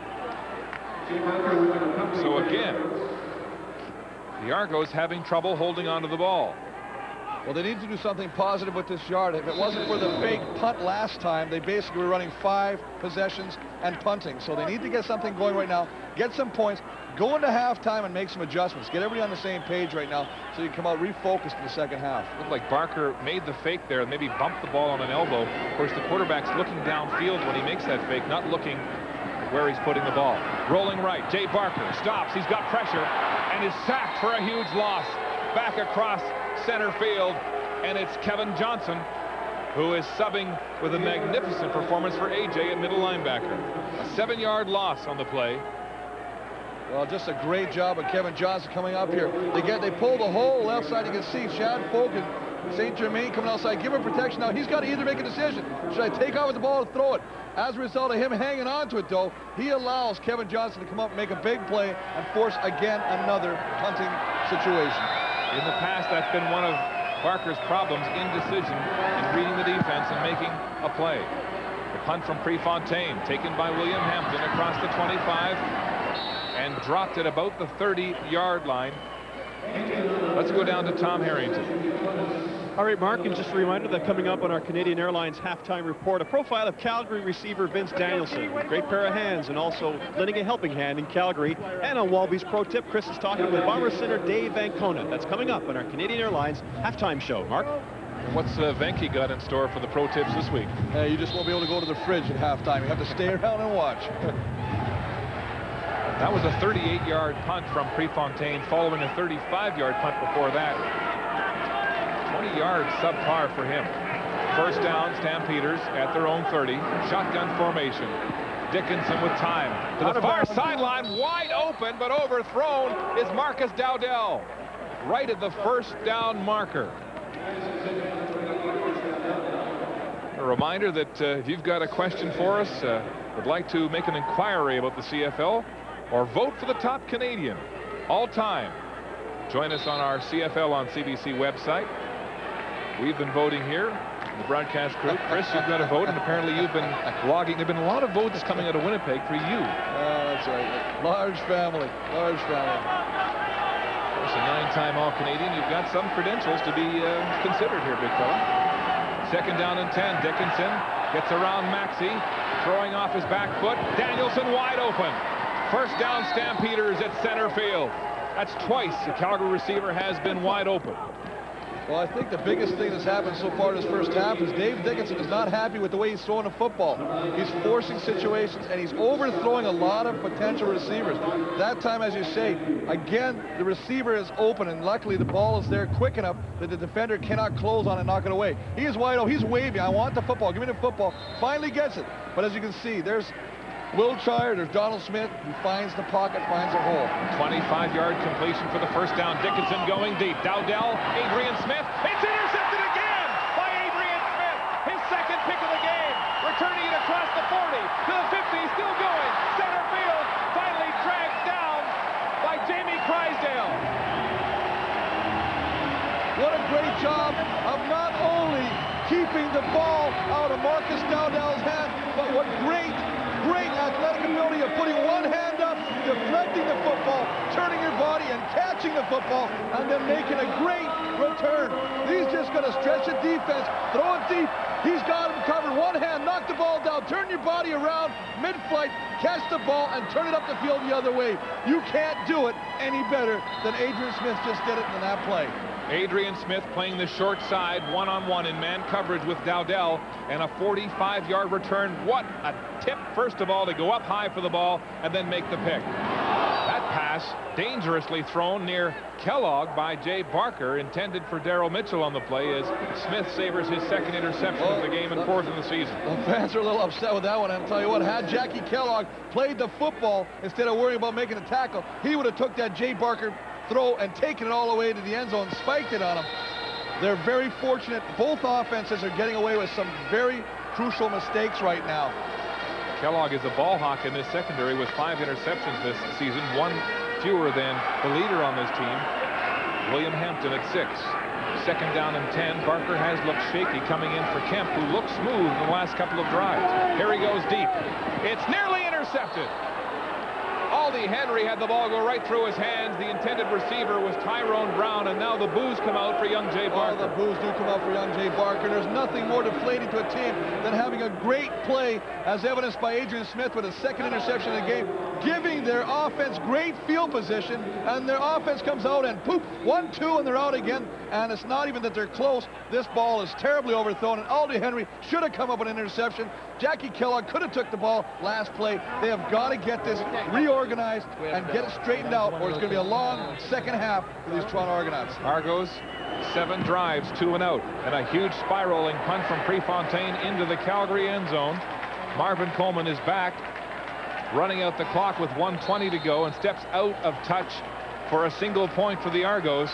So again, the Argos having trouble holding onto the ball. Well, they need to do something positive with this yard. If it wasn't for the fake punt last time, they basically were running 5 possessions and punting. So they need to get something going right now, get some points, go into halftime and make some adjustments. Get everybody on the same page right now so you can come out refocused in the second half. Looked like Barker made the fake there and maybe bumped the ball on an elbow. Of course, the quarterback's looking downfield when he makes that fake, not looking where he's putting the ball. Rolling right, Jay Barker stops. He's got pressure and is sacked for a huge loss. Back across center field, and it's Kevin Johnson who is subbing with a magnificent performance for AJ at middle linebacker. A 7-yard loss on the play. Well, just a great job of Kevin Johnson coming up here. They pull the whole left side. You can see Chad Folk and St. Germain coming outside. Give him protection. Now he's got to either make a decision. Should I take off with the ball or throw it? As a result of him hanging on to it, though, he allows Kevin Johnson to come up and make a big play and force again another punting situation. In the past, that's been one of Barker's problems, indecision in reading the defense and making a play. The punt from Prefontaine, taken by William Hampton across the 25 and dropped at about the 30-yard line. Let's go down to Tom Harrington. All right, Mark, and just a reminder that coming up on our Canadian Airlines halftime report, a profile of Calgary receiver Vince Danielson. Great pair of hands and also lending a helping hand in Calgary. And on Walby's Pro Tip, Chris is talking with Bomber center Dave Vancona. That's coming up on our Canadian Airlines halftime show. Mark? What's Venky got in store for the Pro Tips this week? You just won't be able to go to the fridge at halftime. You have to stay around and watch. That was a 38-yard punt from Prefontaine, following a 35-yard punt before that. 20 yards subpar for him. First down, Stampeders at their own 30. Shotgun formation. Dickinson with time. To the far sideline, wide open, but overthrown is Marcus Dowdell. Right at the first down marker. A reminder that if you've got a question for us, would like to make an inquiry about the CFL, or vote for the top Canadian all time, join us on our CFL on CBC website. We've been voting here, the broadcast crew. Chris, you've got a vote, and apparently you've been logging. There have been a lot of votes coming out of Winnipeg for you. That's right. Large family. Large family. Of course, a 9-time All-Canadian. You've got some credentials to be considered here, big fella. Second down and 10. Dickinson gets around Maxey, throwing off his back foot. Danielson wide open. First down, Stampeders at center field. That's twice the Calgary receiver has been wide open. Well, I think the biggest thing that's happened so far this first half is Dave Dickinson is not happy with the way he's throwing the football. He's forcing situations, and he's overthrowing a lot of potential receivers. That time, as you say, again, the receiver is open, and luckily the ball is there quick enough that the defender cannot close on it and knock it away. He is wide open. He's waving. I want the football. Give me the football. Finally gets it. But as you can see, there's Wiltshire, there's Donald Smith, who finds the pocket, finds a hole. 25-yard completion for the first down. Dickinson going deep. Dowdell, Adrian Smith. It's intercepted again by Adrian Smith. His second Marcus Dowdell's hand, but what great athletic ability of putting one hand up, deflecting the football, turning your body and catching the football, and then making a great return. He's just going to stretch the defense, throw it deep. He's got him covered. One hand, knock the ball down, turn your body around, mid-flight, catch the ball, and turn it up the field the other way. You can't do it any better than Adrian Smith just did it in that play. Adrian Smith playing the short side, one-on-one in man coverage with Dowdell, and a 45-yard return. What a tip, first of all, to go up high for the ball and then make the pick. That pass dangerously thrown near Kellogg by Jay Barker, intended for Darrell Mitchell on the play, as Smith savors his second interception of the game and 4th of the season. The fans are a little upset with that one. I'll tell you what, had Jackie Kellogg played the football instead of worrying about making a tackle, he would have took that Jay Barker throw and taken it all the way to the end zone, spiked it on him. They're very fortunate. Both offenses are getting away with some very crucial mistakes right now. Kellogg is a ball hawk in this secondary with 5 interceptions this season, 1 fewer than the leader on this team, William Hampton, at 6. Second down and 10. Barker has looked shaky coming in for Kemp, who looks smooth in the last couple of drives. Here he goes deep. It's nearly intercepted. Aldi Henry had the ball go right through his hands. The intended receiver was Tyrone Brown, and now the boos come out for young Jay Barker. Oh, the boos do come out for young Jay Barker. There's nothing more deflating to a team than having a great play, as evidenced by Adrian Smith with a second interception of the game, giving their offense great field position, and their offense comes out and poof, 1-2, and they're out again. And it's not even that they're close. This ball is terribly overthrown, and Aldi Henry should have come up with an interception. Jackie Kellogg could have took the ball last play. They have got to get this reorganized and get it straightened out, or it's going to be a long second half for these Toronto Argonauts. Argos, 7 drives, 2 and out, and a huge spiraling punt from Prefontaine into the Calgary end zone. Marvin Coleman is back, running out the clock with 1:20 to go, and steps out of touch for a single point for the Argos.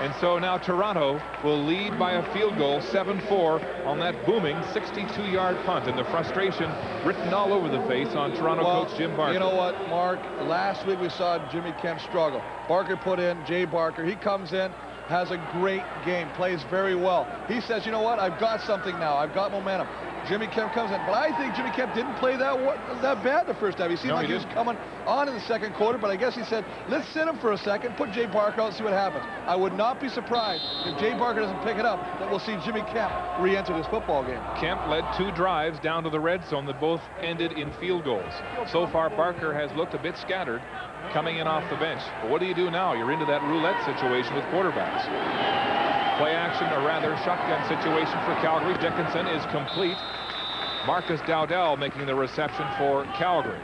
And so now Toronto will lead by a field goal, 7-4, on that booming 62-yard punt. And the frustration written all over the face on Toronto coach Jim Barker. You know what, Mark? Last week we saw Jimmy Kemp struggle. Barker put in Jay Barker. He comes in, has a great game, plays very well. He says, you know what? I've got something now. I've got momentum. Jimmy Kemp comes in, but I think Jimmy Kemp didn't play that bad the first time. He seemed like he was coming on in the second quarter, but I guess he said, let's sit him for a second, put Jay Barker out and see what happens. I would not be surprised if Jay Barker doesn't pick it up, that we'll see Jimmy Kemp re-enter this football game. Kemp led 2 drives down to the red zone that both ended in field goals. So far, Barker has looked a bit scattered coming in off the bench. But what do you do now? You're into that roulette situation with quarterbacks. Play action, or rather shotgun situation for Calgary. Dickinson is complete. Marcus Dowdell making the reception for Calgary.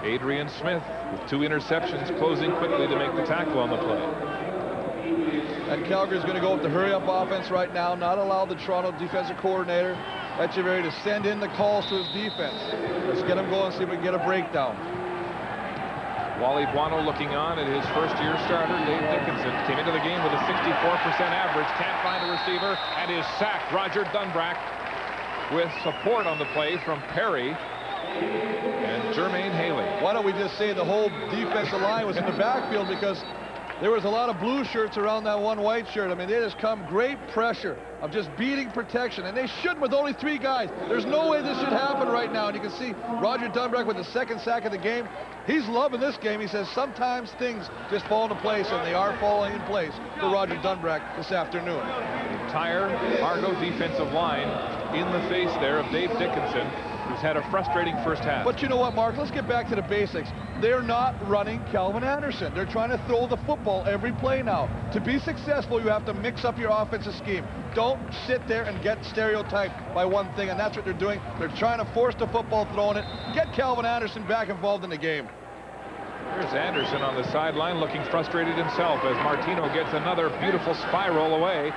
Adrian Smith with 2 interceptions, closing quickly to make the tackle on the play. And Calgary's going to go with the hurry-up offense right now, not allow the Toronto defensive coordinator, Echeverry, to send in the calls to his defense. Let's get him going, see if we can get a breakdown. Wally Buono looking on at his first-year starter, Dave Dickinson, came into the game with a 64% average, can't find a receiver, and is sacked. Roger Dunbrack with support on the play from Perry and Jermaine Haley. Why don't we just say the whole defensive line was in the backfield, because there was a lot of blue shirts around that one white shirt. I mean, they just come great pressure of just beating protection, and they shouldn't with only 3 guys. There's no way this should happen right now, and you can see Roger Dunbrack with the second sack of the game. He's loving this game. He says sometimes things just fall into place, and they are falling in place for Roger Dunbrack this afternoon. The entire Argo defensive line in the face there of Dave Dickinson, who's had a frustrating first half. But you know what, Mark? Let's get back to the basics. They're not running Calvin Anderson. They're trying to throw the football every play now. To be successful, you have to mix up your offensive scheme. Don't sit there and get stereotyped by one thing, and that's what they're doing. They're trying to force the football, throwing it, get Calvin Anderson back involved in the game. Here's Anderson on the sideline looking frustrated himself as Martino gets another beautiful spiral away.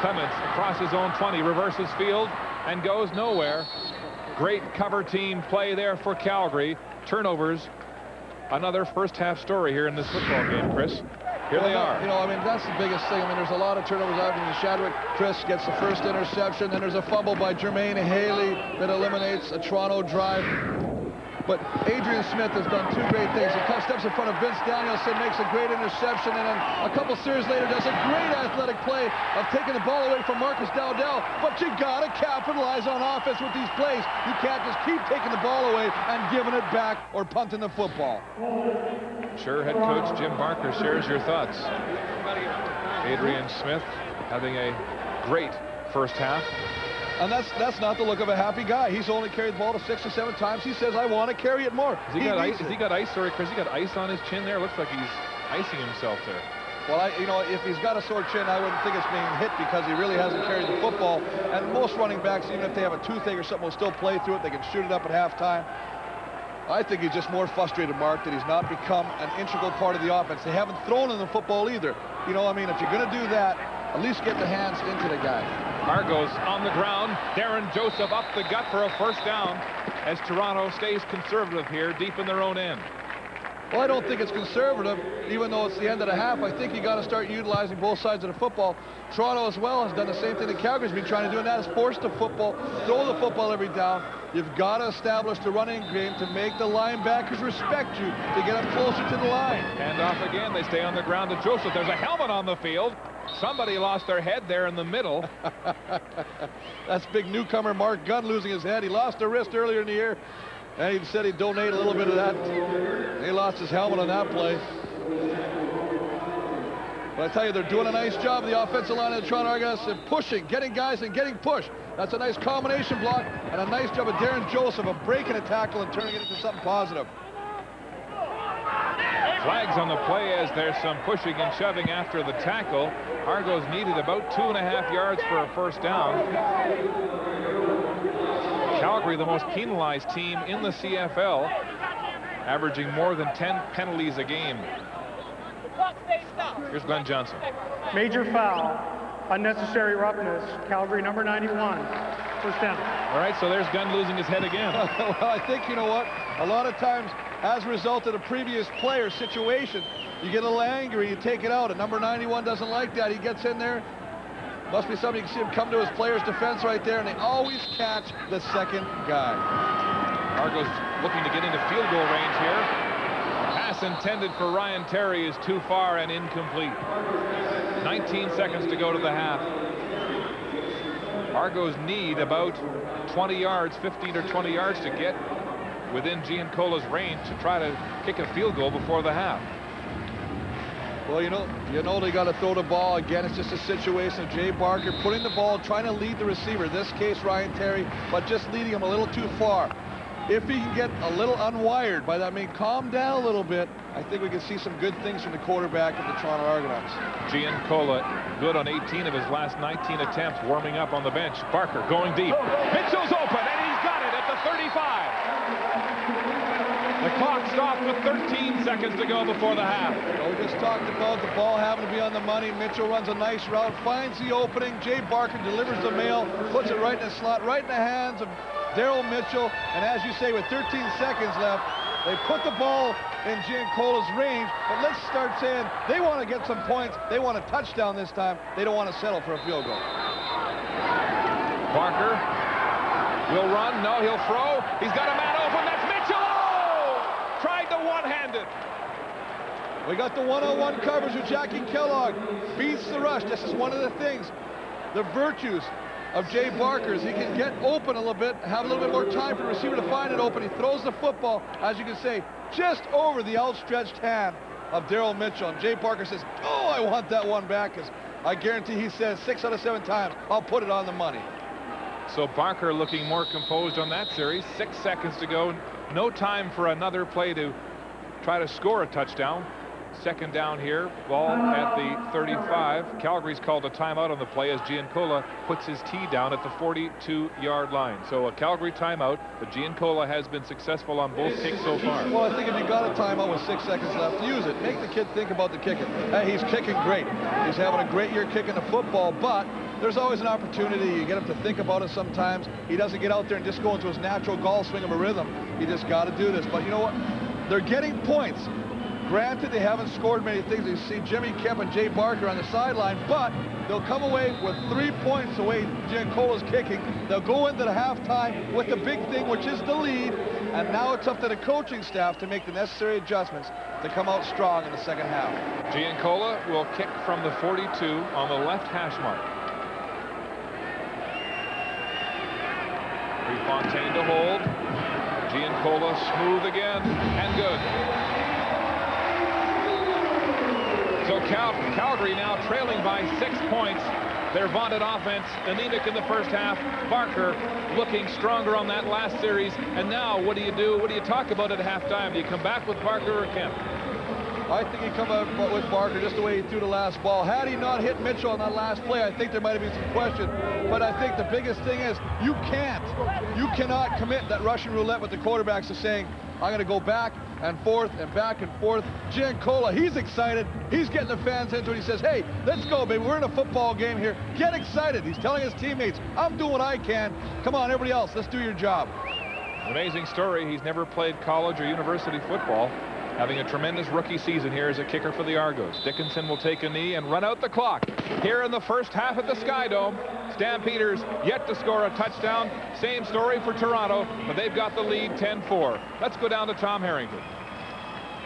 Clements across his own 20, reverses field and goes nowhere. Great cover team play there for Calgary. Turnovers, another first half story here in this football game, Chris. Here they are. You know, I mean, that's the biggest thing. I mean, there's a lot of turnovers out in Shadwick. Chris gets the first interception. Then there's a fumble by Jermaine Haley that eliminates a Toronto drive. But Adrian Smith has done two great things. He steps in front of Vince Danielson, makes a great interception, and then a couple series later does a great athletic play of taking the ball away from Marcus Dowdell. But you gotta capitalize on offense with these plays. You can't just keep taking the ball away and giving it back or punting the football. Sure, head coach Jim Barker shares your thoughts. Adrian Smith having a great first half. And that's not the look of a happy guy. He's only carried the ball to 6 or 7 times. He says, I want to carry it more. Has he got ice, sorry, Chris? He got ice on his chin there? Looks like he's icing himself there. Well, you know, if he's got a sore chin, I wouldn't think it's being hit because he really hasn't carried the football. And most running backs, even if they have a toothache or something, will still play through it. They can shoot it up at halftime. I think he's just more frustrated, Mark, that he's not become an integral part of the offense. They haven't thrown him the football either. You know, I mean, if you're going to do that, at least get the hands into the guy. Argos on the ground. Darren Joseph up the gut for a first down as Toronto stays conservative here deep in their own end. Well, I don't think it's conservative, even though it's the end of the half. I think you got to start utilizing both sides of the football. Toronto as well has done the same thing that Calgary's been trying to do, and that is force the football, throw the football every down. You've got to establish the running game to make the linebackers respect you, to get them closer to the line. Hand off again. They stay on the ground to Joseph. There's a helmet on the field. Somebody lost their head there in the middle. That's big newcomer Mark Gunn losing his head. He lost a wrist earlier in the year, and he said he'd donate a little bit of that. He lost his helmet on that play. But I tell you, they're doing a nice job of the offensive line of the Toronto Argonauts and pushing, getting guys and getting pushed. That's a nice combination block and a nice job of Darren Joseph of breaking a tackle and turning it into something positive. Flags on the play as there's some pushing and shoving after the tackle. Argos needed about 2.5 yards for a first down. Calgary, the most penalized team in the CFL, averaging more than 10 penalties a game. Here's Glenn Johnson. Major foul, unnecessary roughness, Calgary number 91, first down. All right, so there's Gunn losing his head again. Well, I think, you know what, a lot of times as a result of the previous player situation, you get a little angry, you take it out, and number 91 doesn't like that. He gets in there. Must be something. You can see him come to his player's defense right there, and they always catch the second guy. Argos looking to get into field goal range here. Pass intended for Ryan Terry is too far and incomplete. 19 seconds to go to the half. Argos need about 20 yards, 15 or 20 yards to get within Giancola's range to try to kick a field goal before the half. Well, you know they got to throw the ball. Again, it's just a situation of Jay Barker putting the ball, trying to lead the receiver, in this case Ryan Terry, but just leading him a little too far. If he can get a little unwired, by that I mean calm down a little bit, I think we can see some good things from the quarterback of the Toronto Argonauts. Giancola good on 18 of his last 19 attempts, warming up on the bench. Barker going deep. Mitchell's open, and he's got it at the 35. The clock stopped with 13 seconds to go before the half. We just talked about the ball having to be on the money. Mitchell runs a nice route, finds the opening. Jay Barker delivers the mail, puts it right in the slot, right in the hands of Daryl Mitchell. And as you say, with 13 seconds left, they put the ball in Giancola's range. But let's start saying they want to get some points. They want a touchdown this time. They don't want to settle for a field goal. Barker will run. No, he'll throw. He's got a man open. That's Mitchell. Oh! Tried the one-handed. We got the one-on-one coverage with Jackie Kellogg. Beats the rush. This is one of the things, the virtues of Jay Barker, is he can get open a little bit, have a little bit more time for the receiver to find it open. He throws the football, as you can say, just over the outstretched hand of Daryl Mitchell. And Jay Barker says, oh, I want that one back, because I guarantee he says 6 out of 7 times, I'll put it on the money. So Barker looking more composed on that series. 6 seconds to go. No time for another play to try to score a touchdown. Second down here, ball at the 35. Calgary's called a timeout on the play as Giancola puts his tee down at the 42-yard line. So a Calgary timeout, but Giancola has been successful on both kicks so far. Well, I think if you got a timeout with 6 seconds left, use it. Make the kid think about the kicking. Hey, he's kicking great. He's having a great year kicking the football, but there's always an opportunity. You get him to think about it sometimes. He doesn't get out there and just go into his natural golf swing of a rhythm. You just got to do this. But you know what? They're getting points. Granted, they haven't scored many things. You see Jimmy Kemp and Jay Barker on the sideline, but they'll come away with 3 points the way Giancola's kicking. They'll go into the halftime with the big thing, which is the lead, And now it's up to the coaching staff to make the necessary adjustments to come out strong in the second half. Giancola will kick from the 42 on the left hash mark. Fontaine to hold. Giancola smooth again and good. So Calgary now trailing by 6 points. Their vaunted offense, anemic in the first half. Barker looking stronger on that last series. And now what do you do? What do you talk about at halftime? Do you come back with Barker or Kemp? I think he come out with Barker just the way he threw the last ball. Had he not hit Mitchell on that last play, I think there might have been some question. But I think the biggest thing is you cannot commit that Russian roulette with the quarterbacks to saying, I'm going to go back and forth and back and forth. Giancola, he's excited. He's getting the fans into it. He says, hey, let's go, baby. We're in a football game here. Get excited. He's telling his teammates, I'm doing what I can. Come on, everybody else, let's do your job. Amazing story. He's never played college or university football. Having a tremendous rookie season here as a kicker for the Argos. Dickinson will take a knee and run out the clock. Here in the first half at the Sky Dome, Stampeders yet to score a touchdown. Same story for Toronto, but they've got the lead 10-4. Let's go down to Tom Harrington.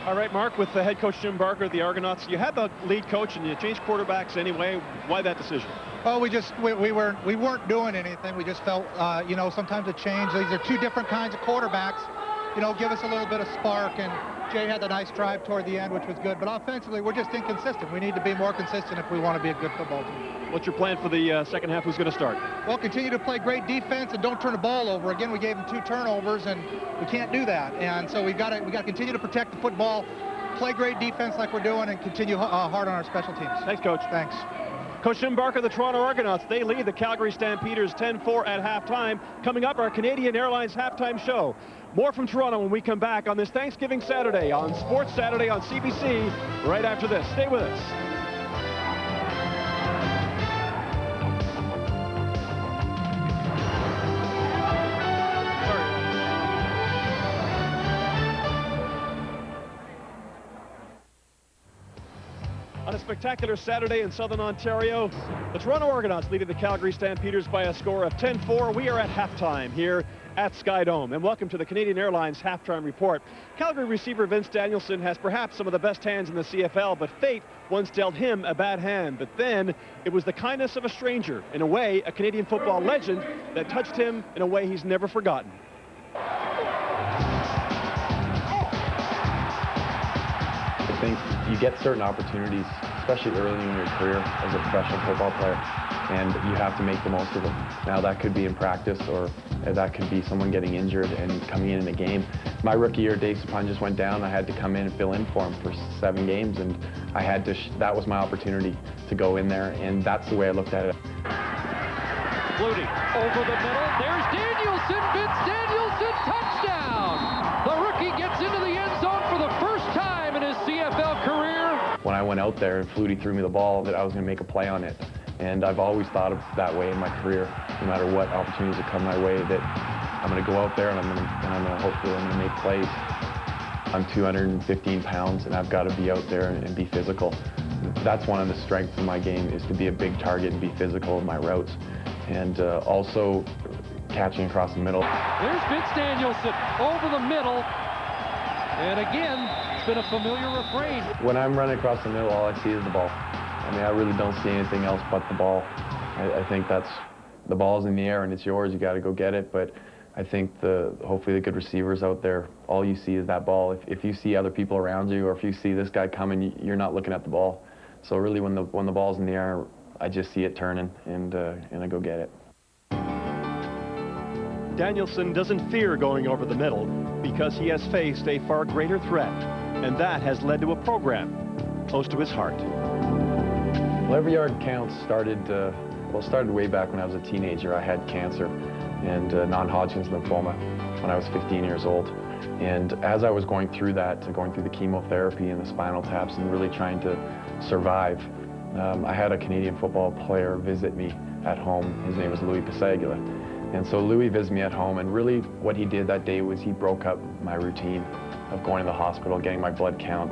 All right, Mark, with the head coach Jim Barker of the Argonauts, you had the lead coach and you changed quarterbacks anyway. Why that decision? Oh, we weren't doing anything. We just felt, you know, sometimes a change. These are two different kinds of quarterbacks. You know, give us a little bit of spark, and Jay had the nice drive toward the end, which was good. But offensively, we're just inconsistent. We need to be more consistent if we want to be a good football team. What's your plan for the second half? Who's going to start? Well, continue to play great defense and don't turn the ball over. Again, we gave them 2 turnovers, and we can't do that. And so we got to continue to protect the football, play great defense like we're doing, and continue hard on our special teams. Thanks, Coach. Thanks. Coach Jim Barker, the Toronto Argonauts, they lead the Calgary Stampeders 10-4 at halftime. Coming up, our Canadian Airlines halftime show. More from Toronto when we come back on this Thanksgiving Saturday on Sports Saturday on CBC right after this. Stay with us. On a spectacular Saturday in Southern Ontario, the Toronto Argonauts leading the Calgary Stampeders by a score of 10-4. We are at halftime here at Sky Dome. And welcome to the Canadian Airlines halftime report. Calgary receiver Vince Danielson has perhaps some of the best hands in the CFL, but fate once dealt him a bad hand. But then it was the kindness of a stranger, in a way, a Canadian football legend, that touched him in a way he's never forgotten. I think you get certain opportunities, especially early in your career as a professional football player, and you have to make the most of them. Now that could be in practice, or that could be someone getting injured and coming in a game. My rookie year, Dave Sapon just went down. I had to come in and fill in for him for 7 games, and I had to. That was my opportunity to go in there, and that's the way I looked at it. Flutie over the middle. There's Danielson. Vince Danielson, touchdown! The rookie gets into the end zone for the first time in his CFL career. When I went out there and Flutie threw me the ball, that I was going to make a play on it. And I've always thought of that way in my career, no matter what opportunities that come my way, that I'm going to go out there and I'm going to hopefully make plays. I'm 215 pounds and I've got to be out there and be physical. That's one of the strengths of my game, is to be a big target and be physical in my routes. And also catching across the middle. There's Vince Danielson over the middle. And again, it's been a familiar refrain. When I'm running across the middle, all I see is the ball. I mean, I really don't see anything else but the ball. I think that's, the ball's in the air and it's yours, you got to go get it. But I think hopefully the good receivers out there, all you see is that ball. If you see other people around you, or if you see this guy coming, you're not looking at the ball. So really, when the ball's in the air, I just see it turning and I go get it. Danielson doesn't fear going over the middle because he has faced a far greater threat, and that has led to a program close to his heart. Well, Every Yard Counts started way back when I was a teenager. I had cancer and non-Hodgkin's lymphoma when I was 15 years old. And as I was going through that, going through the chemotherapy and the spinal taps and really trying to survive, I had a Canadian football player visit me at home. His name was Louis Pasagula. And so Louis visited me at home, and really what he did that day was he broke up my routine of going to the hospital, getting my blood count.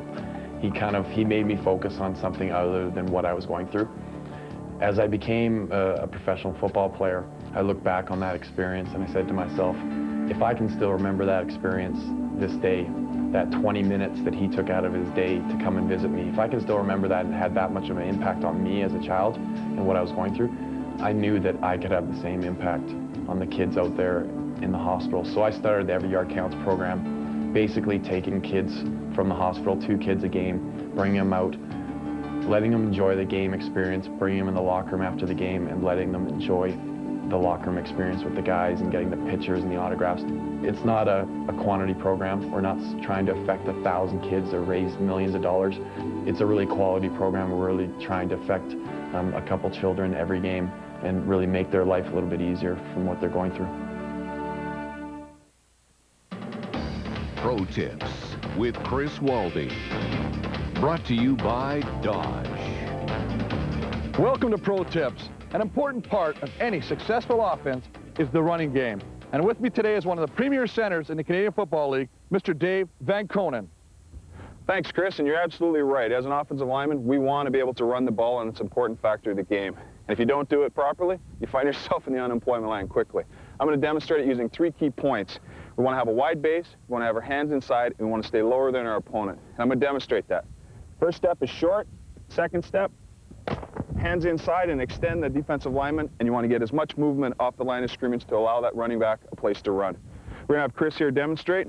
He made me focus on something other than what I was going through. As I became a professional football player, I looked back on that experience and I said to myself, if I can still remember that experience this day, that 20 minutes that he took out of his day to come and visit me, if I can still remember that and had that much of an impact on me as a child and what I was going through, I knew that I could have the same impact on the kids out there in the hospital. So I started the Every Yard Counts program, basically taking kids from the hospital, 2 kids a game, bringing them out, letting them enjoy the game experience, bringing them in the locker room after the game, and letting them enjoy the locker room experience with the guys and getting the pictures and the autographs. It's not a quantity program. We're not trying to affect 1,000 kids or raise millions of dollars. It's a really quality program. We're really trying to affect a couple children every game and really make their life a little bit easier from what they're going through. Pro Tips with Chris Waldy. Brought to you by Dodge. Welcome to Pro Tips. An important part of any successful offense is the running game. And with me today is one of the premier centers in the Canadian Football League, Mr. Dave Van Konen. Thanks, Chris, and you're absolutely right. As an offensive lineman, we want to be able to run the ball, and it's an important factor of the game. And if you don't do it properly, you find yourself in the unemployment line quickly. I'm going to demonstrate it using 3 key points. We want to have a wide base, we want to have our hands inside, and we want to stay lower than our opponent. And I'm going to demonstrate that. First step is short. Second step, hands inside and extend the defensive lineman, and you want to get as much movement off the line of scrimmage to allow that running back a place to run. We're going to have Chris here demonstrate.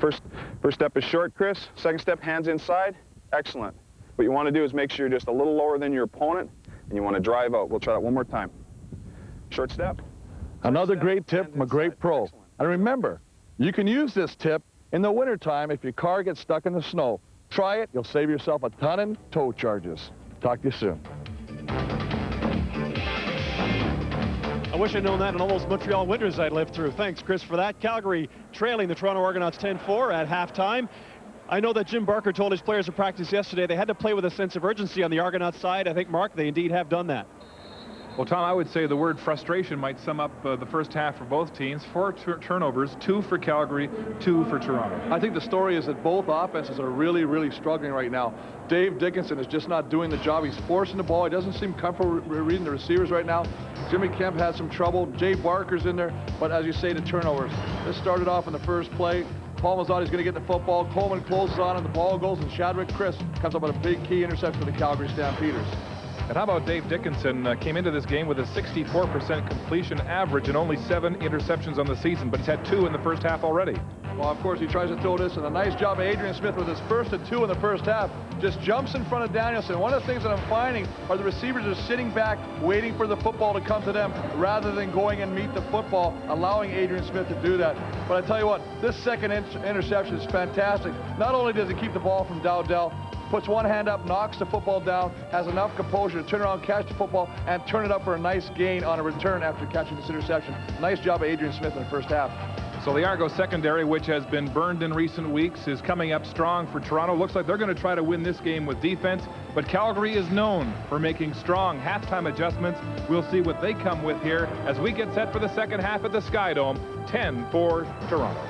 First step is short, Chris. Second step, hands inside. Excellent. What you want to do is make sure you're just a little lower than your opponent, and you want to drive out. We'll try that one more time. Short step. Another great tip from a great pro. Excellent. And remember, you can use this tip in the wintertime if your car gets stuck in the snow. Try it. You'll save yourself a ton in tow charges. Talk to you soon. I wish I'd known that in all those Montreal winters I'd lived through. Thanks, Chris, for that. Calgary trailing the Toronto Argonauts 10-4 at halftime. I know that Jim Barker told his players at practice yesterday they had to play with a sense of urgency on the Argonauts side. I think, Mark, they indeed have done that. Well, Tom, I would say the word frustration might sum up the first half for both teams. 4 turnovers, 2 for Calgary, 2 for Toronto. I think the story is that both offenses are really, really struggling right now. Dave Dickinson is just not doing the job. He's forcing the ball. He doesn't seem comfortable reading the receivers right now. Jimmy Kemp had some trouble. Jay Barker's in there. But as you say, the turnovers. This started off in the first play. Paul Mazzotti is going to get the football. Coleman closes on and the ball goes, and Shadrick Chris comes up with a big key interception for the Calgary Stampeders. And how about Dave Dickinson? Came into this game with a 64% completion average and only 7 interceptions on the season, but he's had 2 in the first half already. Well, of course, he tries to throw this, and a nice job of Adrian Smith with his first and 2 in the first half. Just jumps in front of Danielson. One of the things that I'm finding are the receivers are sitting back, waiting for the football to come to them, rather than going and meet the football, allowing Adrian Smith to do that. But I tell you what, this second interception is fantastic. Not only does he keep the ball from Dowdell, puts one hand up, knocks the football down, has enough composure to turn around, catch the football, and turn it up for a nice gain on a return after catching this interception. Nice job of Adrian Smith in the first half. So the Argo secondary, which has been burned in recent weeks, is coming up strong for Toronto. Looks like they're going to try to win this game with defense, but Calgary is known for making strong halftime adjustments. We'll see what they come with here as we get set for the second half at the Skydome. 10-4 Toronto.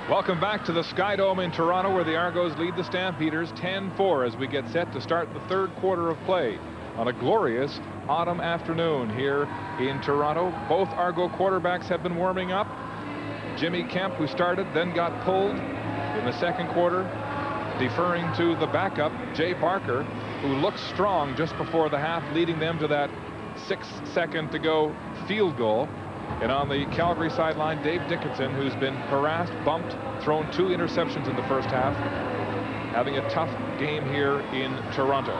Welcome back to the Skydome in Toronto, where the Argos lead the Stampeders 10-4 as we get set to start the third quarter of play on a glorious autumn afternoon here in Toronto. Both Argo quarterbacks have been warming up. Jimmy Kemp, who started, then got pulled in the second quarter, deferring to the backup, Jay Barker, who looked strong just before the half, leading them to that 6-second to go field goal. And on the Calgary sideline, Dave Dickinson, who's been harassed, bumped, thrown 2 interceptions in the first half, having a tough game here in Toronto.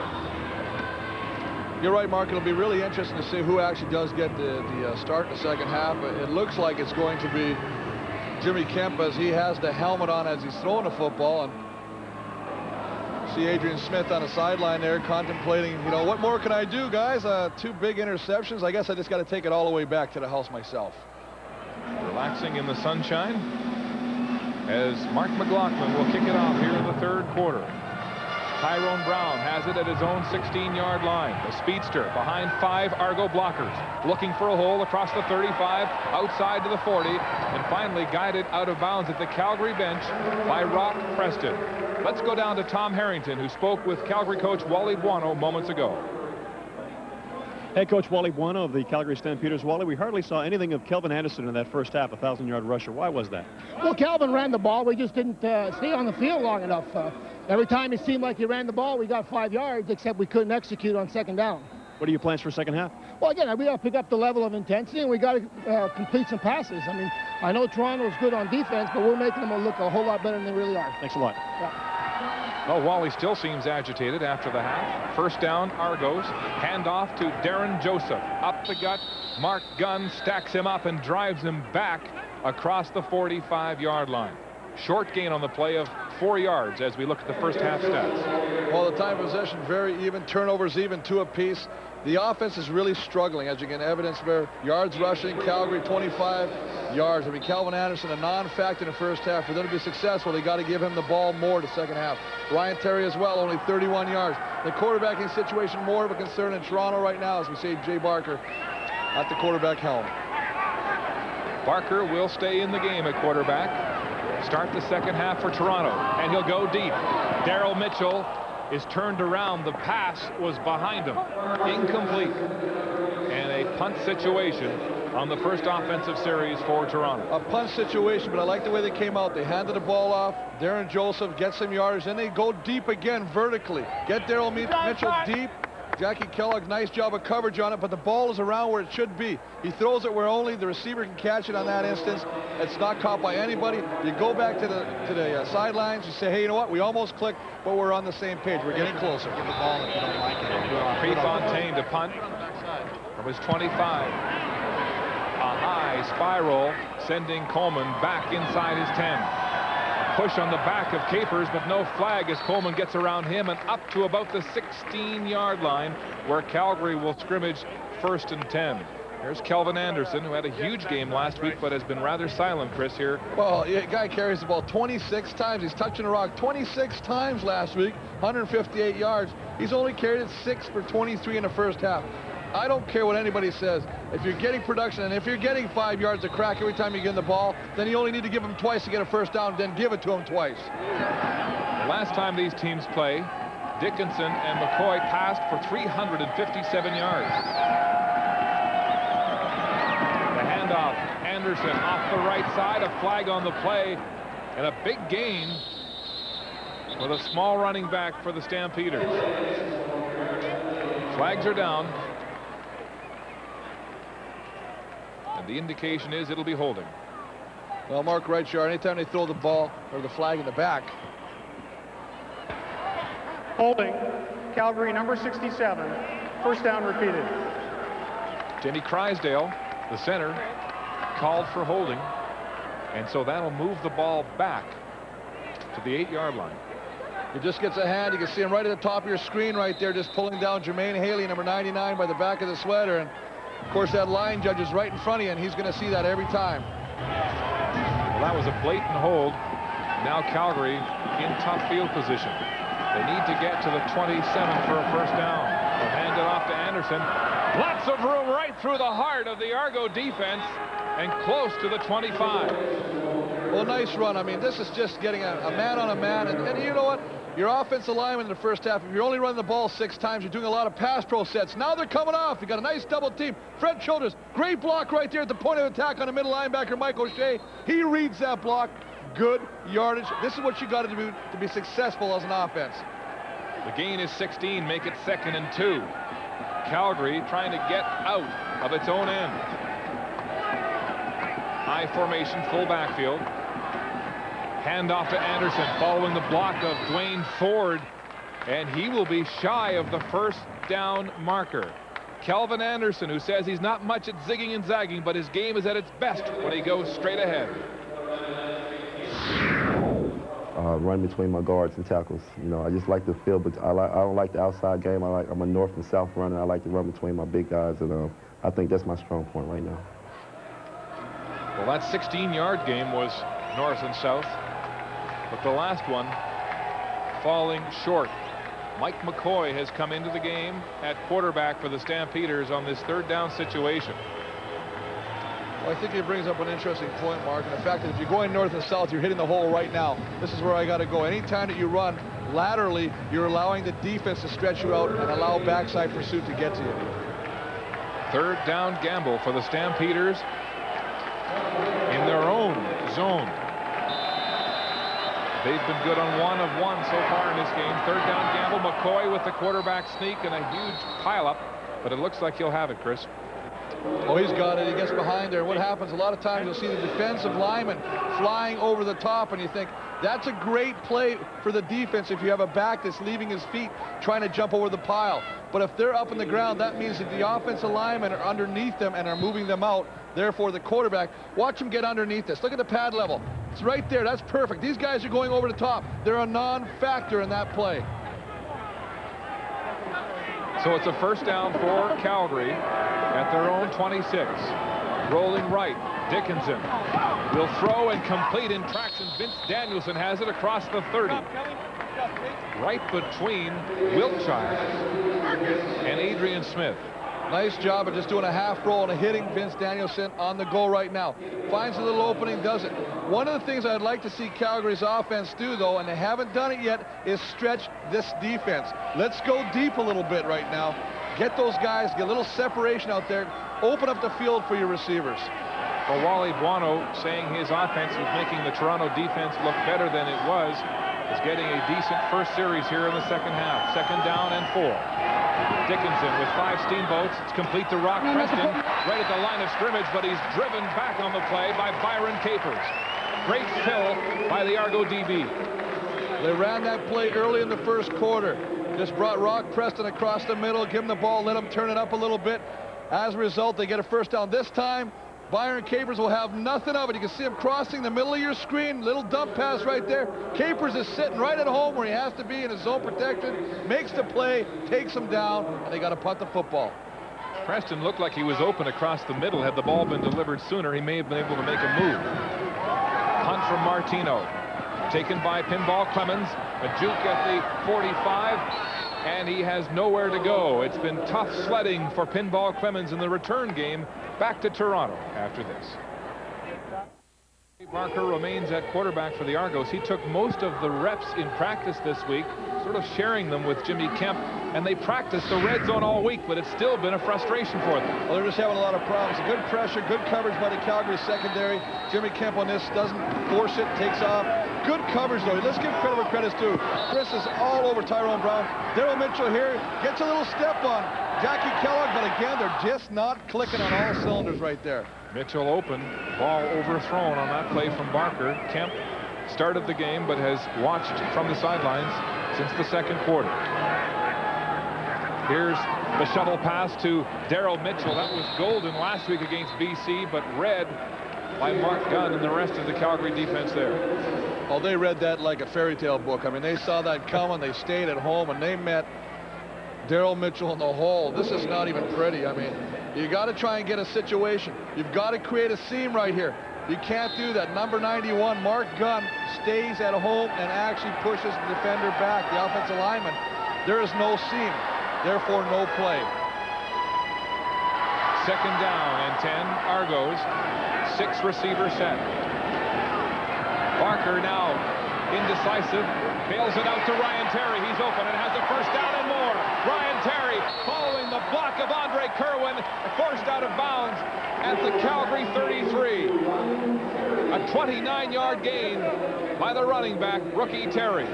You're right, Mark. It'll be really interesting to see who actually does get the start in the second half. It looks like it's going to be Jimmy Kemp, as he has the helmet on as he's throwing the football. And see Adrian Smith on the sideline there contemplating, you know, what more can I do, guys? 2 big interceptions. I guess I just got to take it all the way back to the house myself. Relaxing in the sunshine as Mark McLaughlin will kick it off here in the third quarter. Tyrone Brown has it at his own 16-yard line. The speedster behind 5 Argo blockers, looking for a hole across the 35, outside to the 40, and finally guided out of bounds at the Calgary bench by Rock Preston. Let's go down to Tom Harrington, who spoke with Calgary coach Wally Buono moments ago. Hey, Coach Wally Bueno of the Calgary Stampeders. Wally, we hardly saw anything of Kelvin Anderson in that first half, a 1,000-yard rusher. Why was that? Well, Calvin ran the ball. We just didn't stay on the field long enough. Every time it seemed like he ran the ball, we got 5 yards, except we couldn't execute on second down. What are your plans for second half? Well, again, we got to pick up the level of intensity, and we got to complete some passes. I mean, I know Toronto's good on defense, but we're making them look a whole lot better than they really are. Thanks a lot. Yeah. Well, Wally still seems agitated after the half. First down, Argos. Hand off to Darren Joseph. Up the gut. Mark Gunn stacks him up and drives him back across the 45-yard line. Short gain on the play of 4 yards as we look at the first half stats. Well, the time of possession very even. Turnovers even, 2 apiece. The offense is really struggling, as you can evidence there. Yards rushing, Calgary 25 yards. I mean, Calvin Anderson, a non-factor in the first half. For them to be successful, they got to give him the ball more the second half. Ryan Terry as well, only 31 yards. The quarterbacking situation more of a concern in Toronto right now, as we see Jay Barker at the quarterback helm. Barker will stay in the game at quarterback. Start the second half for Toronto, and he'll go deep. Darryl Mitchell is turned around. The pass was behind him. Incomplete. And a punt situation on the first offensive series for Toronto. A punt situation, but I like the way they came out. They handed the ball off. Darren Joseph gets some yards, then they go deep again vertically. Get Darryl Mitchell deep. Jackie Kellogg, nice job of coverage on it, but the ball is around where it should be. He throws it where only the receiver can catch it on that instance. It's not caught by anybody. You go back to the sidelines, you say, hey, you know what? We almost clicked, but we're on the same page. We're getting closer. Give the ball if you don't like it. Prefontaine to punt from his 25. A high spiral, sending Coleman back inside his 10. Push on the back of Capers, but no flag as Coleman gets around him and up to about the 16-yard line, where Calgary will scrimmage 1st and 10. Here's Kelvin Anderson, who had a huge game last week but has been rather silent, Chris, here. Well, the guy carries the ball 26 times. He's touching the rock 26 times last week, 158 yards. He's only carried it 6 for 23 in the first half. I don't care what anybody says. If you're getting production and if you're getting 5 yards of crack every time you get in the ball, then you only need to give him twice to get a first down, then give it to him twice. The last time these teams play, Dickinson and McCoy passed for 357 yards. The handoff, Anderson off the right side, a flag on the play, and a big gain with a small running back for the Stampeders. Flags are down. And the indication is it'll be holding. Well, Mark Reitschar, anytime they throw the ball or the flag in the back. Holding, Calgary number 67. First down repeated. Jenny Crysdale, the center, called for holding. And so that'll move the ball back to the 8-yard line. He just gets a hand. You can see him right at the top of your screen right there, just pulling down Jermaine Haley, number 99, by the back of the sweater. And of course, that line judge is right in front of you, and he's going to see that every time. Well, that was a blatant hold. Now Calgary in tough field position. They need to get to the 27 for a first down. They'll hand it off to Anderson. Lots of room right through the heart of the Argo defense and close to the 25. Well, nice run. I mean, this is just getting a man on a man. And you know what? Your offensive lineman in the first half, if you're only running the ball 6 times, you're doing a lot of pass pro sets. Now they're coming off. You got a nice double team. Fred Childress, great block right there at the point of attack on the middle linebacker, Mike O'Shea. He reads that block. Good yardage. This is what you got to do to be successful as an offense. The gain is 16, make it 2nd and 2. Calgary trying to get out of its own end. High formation, full backfield. Hand off to Anderson, following the block of Dwayne Ford, and he will be shy of the first down marker. Kelvin Anderson, who says he's not much at zigging and zagging, but his game is at its best when he goes straight ahead. Run between my guards and tackles. You know, I just like the field, but I don't like the outside game. I'm a north and south runner. I like to run between my big guys, and I think that's my strong point right now. Well, that 16-yard game was north and south, but the last one falling short. Mike McCoy has come into the game at quarterback for the Stampeders on this 3rd down situation. Well, I think he brings up an interesting point, Mark, and the fact that if you're going north and south, you're hitting the hole right now. This is where I got to go. Anytime that you run laterally, you're allowing the defense to stretch you out and allow backside pursuit to get to you. Third down gamble for the Stampeders in their own zone. They've been good on 1 of 1 so far in this game. Third down gamble. McCoy with the quarterback sneak and a huge pileup, but it looks like he'll have it, Chris. Oh, he's got it. He gets behind there. What happens a lot of times, you'll see the defensive lineman flying over the top, and you think that's a great play for the defense if you have a back that's leaving his feet trying to jump over the pile. But if they're up in the ground, that means that the offensive linemen are underneath them and are moving them out. Therefore, the quarterback, watch him get underneath this. Look at the pad level. It's right there. That's perfect. These guys are going over the top. They're a non-factor in that play. So it's a first down for Calgary at their own 26. Rolling right, Dickinson will throw and complete in traction. Vince Danielson has it across the 30. Right between Wiltshire and Adrian Smith. Nice job of just doing a half roll and hitting Vince Danielson on the go right now. Finds a little opening, does it. One of the things I'd like to see Calgary's offense do, though, and they haven't done it yet, is stretch this defense. Let's go deep a little bit right now. Get those guys, get a little separation out there. Open up the field for your receivers. Well, Wally Buono saying his offense was making the Toronto defense look better than it was. Is getting a decent first series here in the second half. Second down and 4. Dickinson with 5 steamboats. It's complete to Rock Preston right at the line of scrimmage, but he's driven back on the play by Byron Capers. Great fill by the Argo DB. They ran that play early in the first quarter. Just brought Rock Preston across the middle, give him the ball, let him turn it up a little bit. As a result, they get a first down. This time, Byron Capers will have nothing of it. You can see him crossing the middle of your screen. Little dump pass right there. Capers is sitting right at home where he has to be in his zone protection. Makes the play, takes him down, and they got to punt the football. Preston looked like he was open across the middle. Had the ball been delivered sooner, he may have been able to make a move. Punt from Martino. Taken by Pinball Clemens. A juke at the 45. And he has nowhere to go. It's been tough sledding for Pinball Clemens in the return game back to Toronto after this. Barker remains at quarterback for the Argos. He took most of the reps in practice this week, sort of sharing them with Jimmy Kemp, and they practiced the red zone all week, but it's still been a frustration for them. Well, they're just having a lot of problems. Good pressure, good coverage by the Calgary secondary. Jimmy Kemp on this doesn't force it, takes off. Good coverage, though. Let's give credit where credit's due. Chris is all over Tyrone Brown. Daryl Mitchell here gets a little step on Jackie Kellogg, but again, they're just not clicking on all cylinders right there. Mitchell open, ball overthrown on that play from Barker. Kemp started the game but has watched from the sidelines since the second quarter. Here's the shuttle pass to Daryl Mitchell. That was golden last week against BC, but read by Mark Gunn and the rest of the Calgary defense there. Oh, they read that like a fairy tale book. I mean, they saw that coming. They stayed at home and they met Daryl Mitchell in the hole. This is not even pretty. I mean, you got to try and get a situation. You've got to create a seam right here. You can't do that. Number 91, Mark Gunn, stays at home and actually pushes the defender back, the offensive lineman. There is no seam, therefore no play. Second down and 10, Argos, 6 receiver set. Barker now indecisive, bails it out to Ryan Terry. He's open and has a first down and more. Ryan Terry following the block of Andre Kerwin, forced out of bounds at the Calgary 33. A 29-yard gain by the running back, rookie Terry.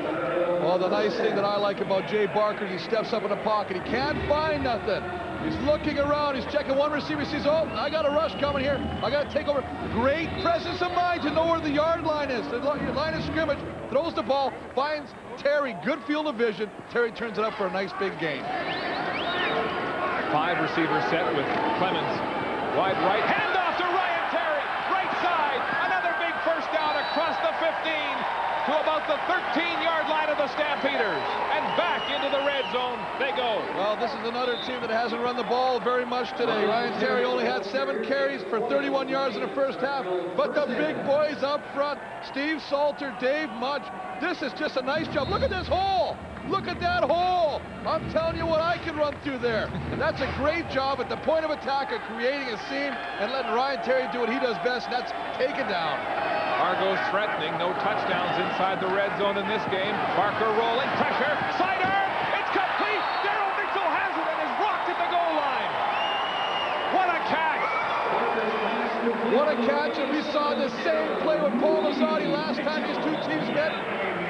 Well, the nice thing that I like about Jay Barker, he steps up in the pocket. He can't find nothing. He's looking around. He's checking one receiver. He sees, oh, I got a rush coming here. I got to take over. Great presence of mind to know where the yard line is. The line of scrimmage. Throws the ball. Finds Terry. Good field of vision. Terry turns it up for a nice big gain. 5 receivers set with Clemens. Wide right. Hand off to Ryan Terry. Right side. Another big first down across the 15 to about the 13-yard line of the Stampeders. And back into the red zone they go. Well, this is another team that hasn't run the ball very much today. Ryan Terry only had 7 carries for 31 yards in the first half. But the big boys up front, Steve Salter, Dave Mudge, this is just a nice job. Look at this hole. Look at that hole. I'm telling you what I can run through there. That's a great job at the point of attack of creating a seam and letting Ryan Terry do what he does best, and that's take it down. Argos threatening, no touchdowns inside the red zone in this game. Barker rolling, pressure, sidearm, it's complete. Daryl Mitchell has it and is rocked at the goal line. a catch, and we saw the same play with Paul Mazzotti last time these two teams met.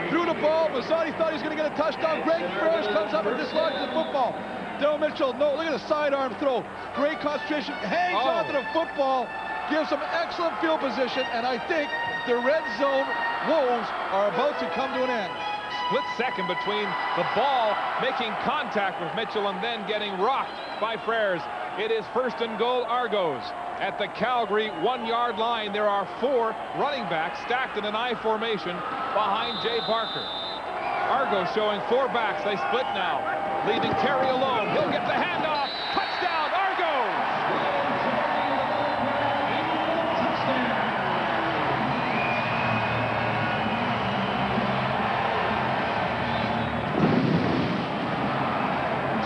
Threw the ball. Mazzotti thought he was going to get a touchdown. Greg Ferris comes up and dislodges the football. Daryl Mitchell, no, look at the sidearm throw. Great concentration, hangs onto the football, gives them excellent field position, and I think the red zone woes are about to come to an end. Split second between the ball making contact with Mitchell and then getting rocked by Frères. It is 1st and goal, Argos. At the Calgary 1-yard line, there are 4 running backs stacked in an I formation behind Jay Barker. Argos showing 4 backs. They split now, leaving Terry alone. He'll get the handoff. Touchdown, Argos!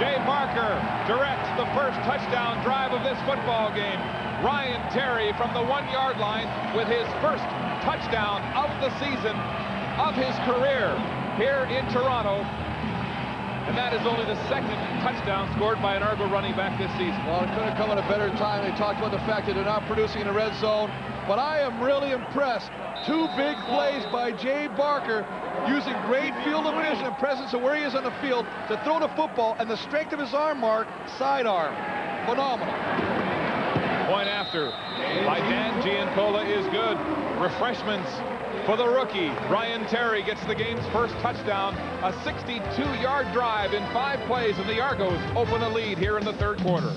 Jay Barker directs the first touchdown drive of this football game. Ryan Terry from the 1-yard line with his first touchdown of the season, of his career here in Toronto. And that is only the 2nd touchdown scored by an Argo running back this season. Well, it couldn't come at a better time. They talked about the fact that they're not producing in the red zone. But I am really impressed. 2 big plays by Jay Barker, using great field of vision and presence of where he is on the field to throw the football, and the strength of his arm mark, sidearm. Phenomenal. Point after by Dan Giancola is good. Refreshments for the rookie. Ryan Terry gets the game's first touchdown. A 62-yard drive in 5 plays, and the Argos open a lead here in the 3rd quarter.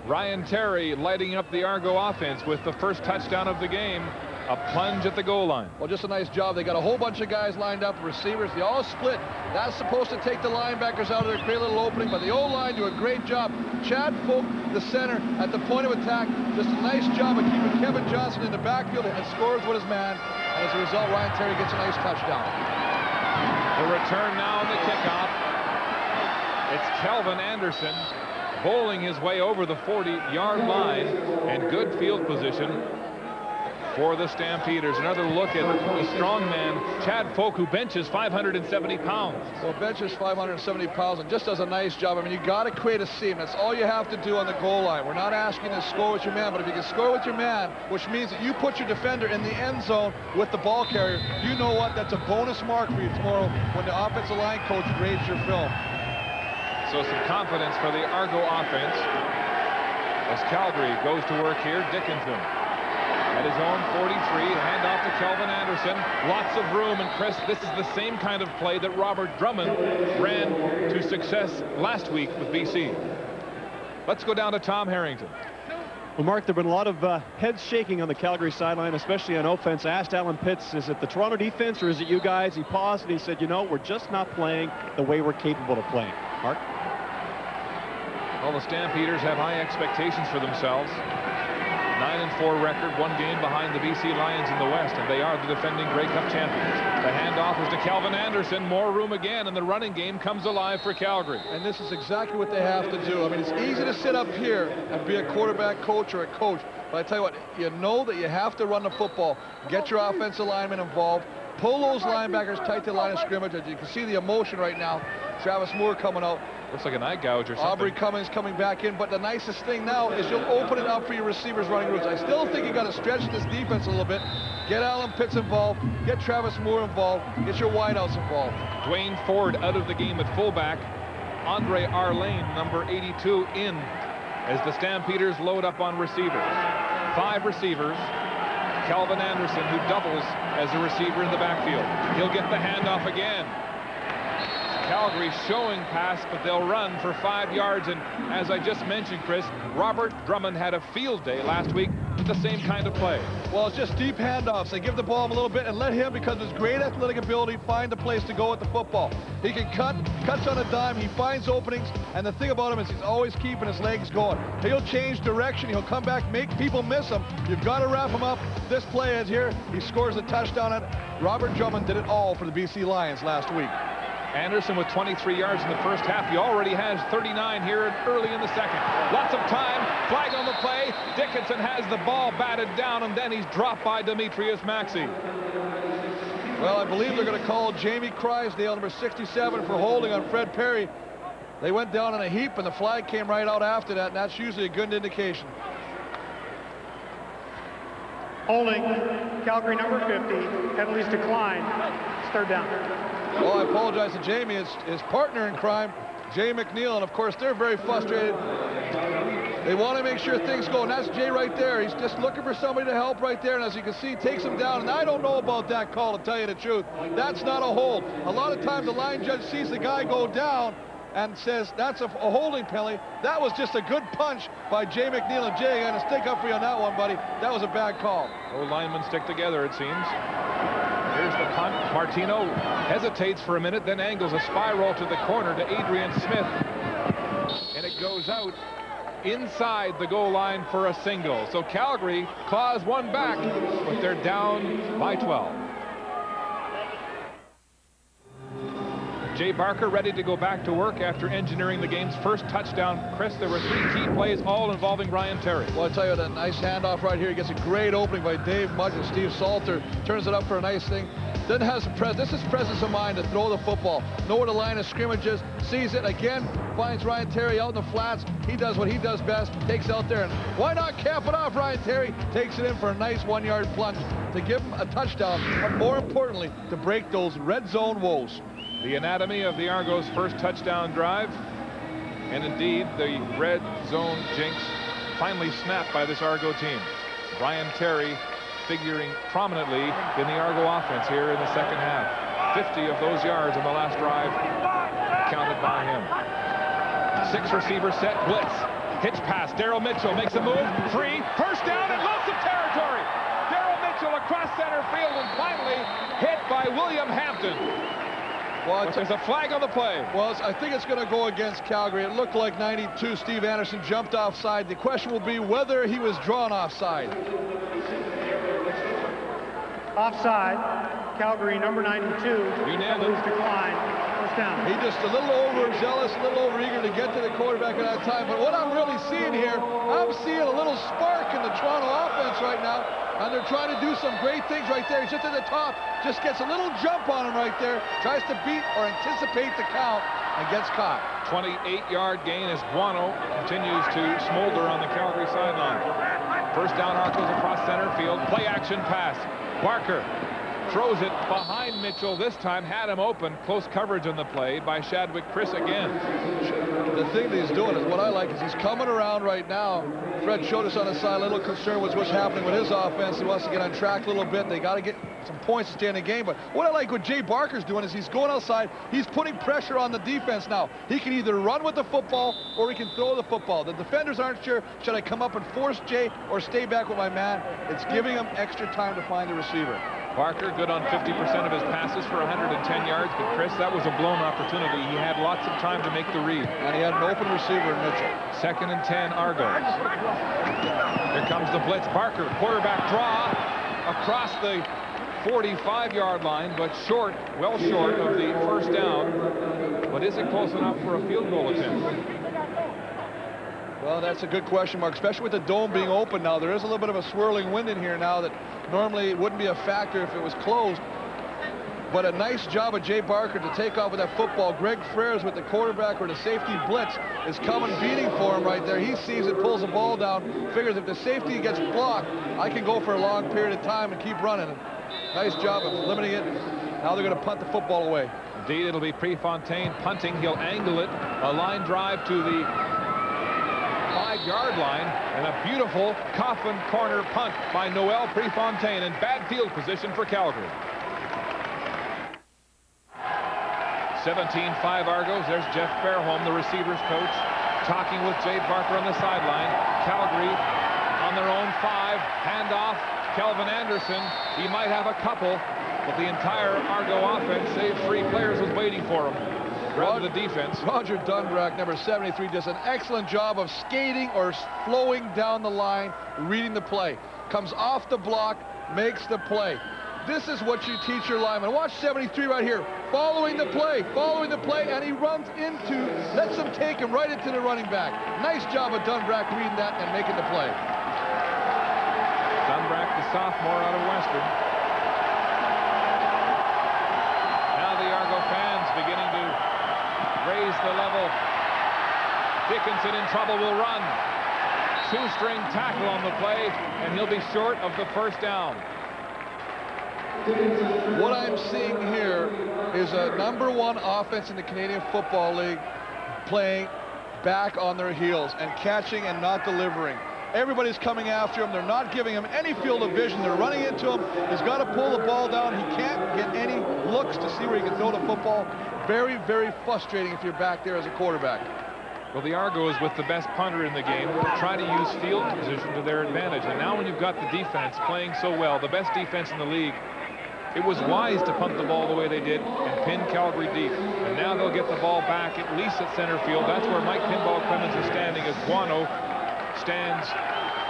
Ryan Terry lighting up the Argo offense with the first touchdown of the game. A plunge at the goal line. Well, just a nice job. They got a whole bunch of guys lined up, receivers. They all split. That's supposed to take the linebackers out of there, create a little opening, but the O-line do a great job. Chad Folk, the center, at the point of attack, just a nice job of keeping Kevin Johnson in the backfield and scores with his man. And as a result, Ryan Terry gets a nice touchdown. The return now on the kickoff. It's Kelvin Anderson bowling his way over the 40-yard line, and good field position for the Stampeders. Another look at the strong man, Chad Folk, who benches 570 pounds. Well, benches 570 pounds and just does a nice job. I mean, you got to create a seam. That's all you have to do on the goal line. We're not asking to score with your man, but if you can score with your man, which means that you put your defender in the end zone with the ball carrier, you know what? That's a bonus mark for you tomorrow when the offensive line coach grades your film. So some confidence for the Argo offense as Calgary goes to work here. Dickinson at his own 43, hand off to Kelvin Anderson. Lots of room, and Chris, this is the same kind of play that Robert Drummond ran to success last week with BC. Let's go down to Tom Harrington. Well, Mark, there have been a lot of heads shaking on the Calgary sideline, especially on offense. I asked Alan Pitts, is it the Toronto defense or is it you guys? He paused and he said, you know, we're just not playing the way we're capable of playing. Mark? Well, the Stampeders have high expectations for themselves. 9-4 record, 1 game behind the BC Lions in the West, and they are the defending Grey Cup champions. The handoff is to Kelvin Anderson. More room again, and the running game comes alive for Calgary. And this is exactly what they have to do. I mean, it's easy to sit up here and be a quarterback coach or a coach, but I tell you what, you know that you have to run the football, get your offensive linemen involved, pull those linebackers tight to the line of scrimmage. As you can see the emotion right now. Travis Moore coming out. Looks like an eye gouge or something. Aubrey Cummings coming back in, but the nicest thing now is you'll open it up for your receivers running routes. I still think you got to stretch this defense a little bit. Get Alan Pitts involved, get Travis Moore involved, get your wideouts involved. Dwayne Ford out of the game at fullback. Andre Arlane, number 82, in as the Stampeders load up on receivers. 5 receivers. Kelvin Anderson, who doubles as a receiver in the backfield. He'll get the handoff again. Calgary showing pass, but they'll run for 5 yards. And as I just mentioned, Chris, Robert Drummond had a field day last week with the same kind of play. Well, it's just deep handoffs. They give the ball a little bit and let him, because of his great athletic ability, find a place to go with the football. He can cuts on a dime, he finds openings, and the thing about him is he's always keeping his legs going. He'll change direction, he'll come back, make people miss him. You've got to wrap him up. This play is here. He scores a touchdown. Robert Drummond did it all for the BC Lions last week. Anderson with 23 yards in the first half. He already has 39 here early in the second. Lots of time. Flag on the play. Dickinson has the ball batted down, and then he's dropped by Demetrius Maxey. Well, I believe they're going to call Jamie Crysdale, number 67, for holding on Fred Perry. They went down in a heap, and the flag came right out after that, and that's usually a good indication. Holding, Calgary number 50, penalties declined. It's third down. Well, I apologize to Jamie, his partner in crime, Jay McNeil, and of course they're very frustrated. They want to make sure things go, and that's Jay right there. He's just looking for somebody to help right there, and as you can see, takes him down. And I don't know about that call, to tell you the truth. That's not a hold. A lot of times the line judge sees the guy go down and says that's a holding penalty. That was just a good punch by Jay McNeil. And Jay, I'm going to stick up for you on that one, buddy. That was a bad call. Both linemen stick together, it seems. Here's the punt. Martino hesitates for a minute, then angles a spiral to the corner to Adrian Smith. And it goes out inside the goal line for a single. So Calgary claws one back, but they're down by 12. Jay Barker ready to go back to work after engineering the game's first touchdown. Chris, there were 3 key plays, all involving Ryan Terry. Well, I'll tell you what, a nice handoff right here. He gets a great opening by Dave Mudge, and Steve Salter turns it up for a nice thing. Then has this is presence of mind to throw the football. Know where the line of scrimmage is, sees it again, finds Ryan Terry out in the flats. He does what he does best, takes out there, and why not cap it off? Ryan Terry takes it in for a nice 1-yard plunge to give him a touchdown, but more importantly, to break those red zone woes. The anatomy of the Argos' first touchdown drive, and indeed the red zone jinx finally snapped by this Argo team. Ryan Terry figuring prominently in the Argo offense here in the second half. 50 of those yards in the last drive counted by him. 6 receiver set, blitz, hitch pass. Daryl Mitchell makes a move, free, first down, and lots of territory. Daryl Mitchell across center field, and finally hit by William Hampton. Well, there's a flag on the play. Well, I think it's going to go against Calgary. It looked like 92 Steve Anderson jumped offside. The question will be whether he was drawn offside. Offside, Calgary number 92. You nailed it. Decline. First down. He just a little overzealous, a little overeager to get to the quarterback at that time. But what I'm really seeing here, I'm seeing a little spark in the Toronto offense right now. And they're trying to do some great things right there. He's just at the top, just gets a little jump on him right there, tries to beat or anticipate the count, and gets caught. 28-yard gain as Guano continues to smolder on the Calgary sideline. First down, Arcos across center field. Play action pass. Barker throws it behind Mitchell. This time had him open. Close coverage on the play by Shadwick Chris again. The thing that he's doing is what I like is he's coming around right now. Fred showed us on the side a little concern with what's happening with his offense. He wants to get on track a little bit. They got to get some points to stay in the game. But what I like what Jay Barker's doing is he's going outside. He's putting pressure on the defense now. He can either run with the football or he can throw the football. The defenders aren't sure, should I come up and force Jay or stay back with my man? It's giving him extra time to find the receiver. Barker good on 50% of his passes for 110 yards, but Chris, that was a blown opportunity. He had lots of time to make the read. And he had an open receiver in Mitchell. 2nd and 10 Argos. Here comes the blitz. Barker, quarterback draw across the 45-yard line, but short, well short of the first down. But is it close enough for a field goal attempt? Well, that's a good question mark, especially with the dome being open now. There is a little bit of a swirling wind in here now that normally it wouldn't be a factor if it was closed. But a nice job of Jay Barker to take off with that football. Greg Frères with the quarterback or the safety blitz is coming beating for him right there. He sees it, pulls the ball down, figures if the safety gets blocked, I can go for a long period of time and keep running. Nice job of limiting it. Now they're going to punt the football away. Indeed, it'll be Prefontaine punting. He'll angle it. A line drive to the 5-yard line, and a beautiful coffin corner punt by Noel Prefontaine in bad field position for Calgary. 17-5 Argos. There's Jeff Fairholm, the receivers coach, talking with Jay Barker on the sideline. Calgary on their own 5. Handoff. Kelvin Anderson. He might have a couple, but the entire Argo offense, save 3 players, was waiting for him. Rather the defense. Roger Dunbrack, number 73, does an excellent job of skating or flowing down the line, reading the play. Comes off the block, makes the play. This is what you teach your linemen. Watch 73 right here, following the play, and he runs into, lets him take him right into the running back. Nice job of Dunbrack reading that and making the play. Dunbrack, the sophomore out of Western. Now the Argo fans beginning to raise the level Dickinson in trouble, will run. Shoestring tackle on the play, and he'll be short of the first down. What I'm seeing here is a #1 offense in the Canadian Football League playing back on their heels and catching and not delivering. Everybody's coming after him. They're not giving him any field of vision. They're running into him. He's got to pull the ball down. He can't get any looks to see where he can throw the football. Very, very frustrating if you're back there as a quarterback. Well, the Argos, with the best punter in the game, try to use field position to their advantage. And now when you've got the defense playing so well, the best defense in the league, it was wise to punt the ball the way they did and pin Calgary deep. And now they'll get the ball back at least at center field. That's where Mike Pinball Clemens is standing as Guano stands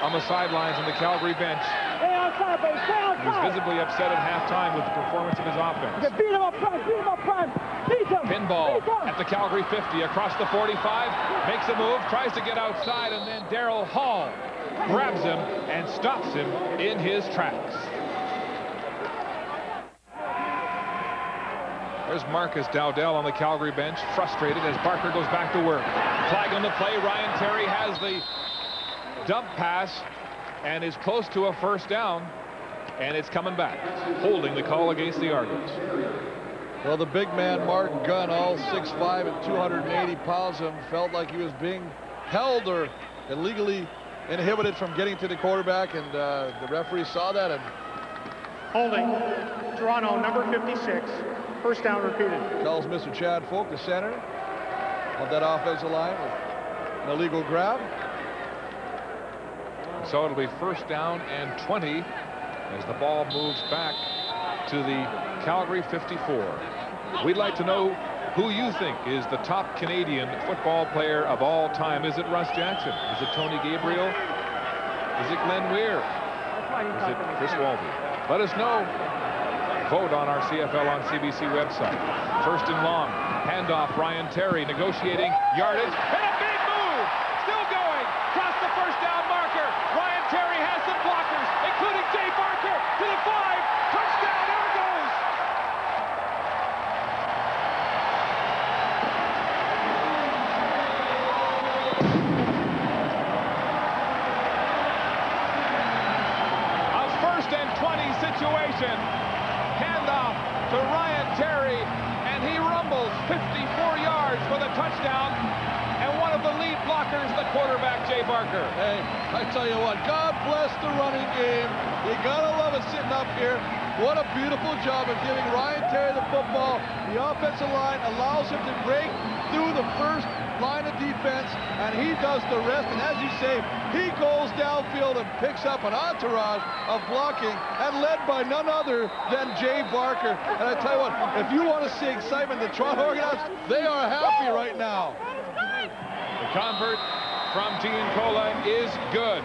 on the sidelines on the Calgary bench. He was visibly upset at halftime with the performance of his offense. Beat him up front, beat him up front. Beat him. Pinball at the Calgary 50, across the 45, makes a move, tries to get outside, and then Daryl Hall grabs him and stops him in his tracks. There's Marcus Dowdell on the Calgary bench, frustrated as Barker goes back to work. Flag on the play. Ryan Terry has the dump pass and is close to a first down, and it's coming back, holding the call against the Argos. Well, the big man, Martin Gunn, all 6'5" and 280 pounds of him, felt like he was being held or illegally inhibited from getting to the quarterback, and the referee saw that and Holding. Toronto, number 56. First down repeated. Tells Mr. Chad Folk, the center of that offensive line, with an illegal grab. So it'll be first down and 20 as the ball moves back to the Calgary 54. We'd like to know who you think is the top Canadian football player of all time. Is it Russ Jackson? Is it Tony Gabriel? Is it Glenn Weir? Is it Chris Walby? Let us know. Vote on our CFL on CBC website. First and long. Handoff. Ryan Terry negotiating yardage. And a big move. Still going. Cross the first down marker. Ryan Terry has some blockers, including Jay Barker to the 5. Touchdown, Argos. A first and 20 situation. Handoff to Ryan Terry, and he rumbles 54 yards for the touchdown, and one of the lead blockers, the quarterback, Jay Barker. Hey, I tell you what, God bless the running game. You gotta love it sitting up here. What a beautiful job of giving Ryan Terry the football. The offensive line allows him to break through the first line of defense, and he does the rest. And as you say, he goes downfield and picks up an entourage of blocking, and led by none other than Jay Barker. And I tell you what, if you want to see excitement, the Toronto Argonauts, they are happy right now. The convert from Giancola is good.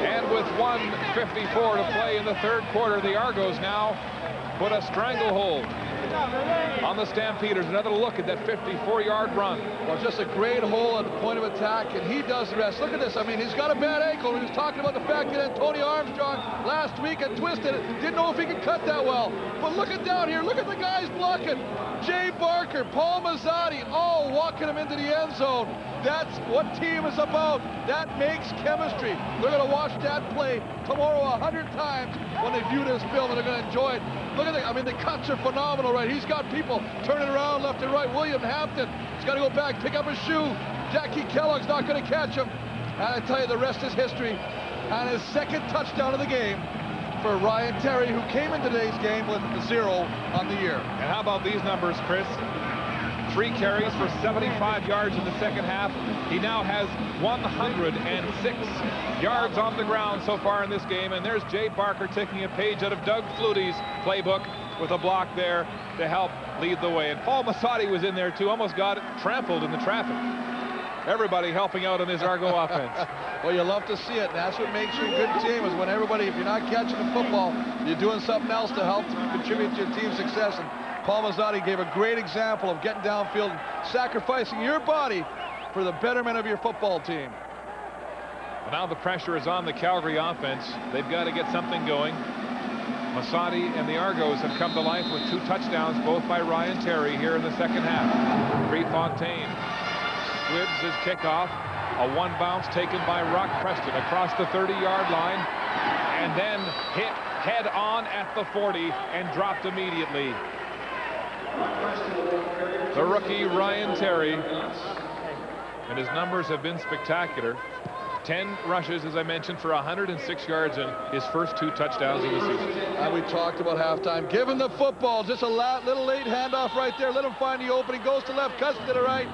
And with 1:54 to play in the third quarter, the Argos now put a stranglehold on the Stampeders. Another look at that 54-yard run. Well, just a great hole at the point of attack, and he does the rest. Look at this. I mean, he's got a bad ankle. He was talking about the fact that Antonio Armstrong last week had twisted it. Didn't know if he could cut that well. But look at down here. Look at the guys blocking. Jay Barker, Paul Mazzotti, all walking him into the end zone. That's what team is about. That makes chemistry. They're going to watch that play tomorrow 100 times when they view this film, and they're going to enjoy it. Look at I mean, the cuts are phenomenal, right? He's got people turning around left and right. William Hampton, he's got to go back, pick up his shoe. Jackie Kellogg's not going to catch him. And I tell you, the rest is history. And his second touchdown of the game for Ryan Terry, who came in today's game with 0 on the year. And how about these numbers, Chris? 3 carries for 75 yards in the second half. He now has 106 yards on the ground so far in this game. And there's Jay Barker taking a page out of Doug Flutie's playbook with a block there to help lead the way. And Paul Mazzotti was in there too, almost got trampled in the traffic. Everybody helping out in this Argo offense. Well, you love to see it. And that's what makes you a good team, is when everybody, if you're not catching the football, you're doing something else to help contribute to your team's success. And Paul Mazzotti gave a great example of getting downfield and sacrificing your body for the betterment of your football team. Well, now the pressure is on the Calgary offense. They've got to get something going. Mazzotti and the Argos have come to life with 2 touchdowns, both by Ryan Terry here in the second half. Prefontaine Squibbs' kickoff. A one bounce taken by Rock Preston across the 30-yard line, and then hit head on at the 40 and dropped immediately. The rookie Ryan Terry, and his numbers have been spectacular. 10 rushes, as I mentioned, for 106 yards and his first 2 touchdowns of the season. And we talked about halftime. Give him the football. Just a little late handoff right there. Let him find the opening. Goes to left, cuts to the right.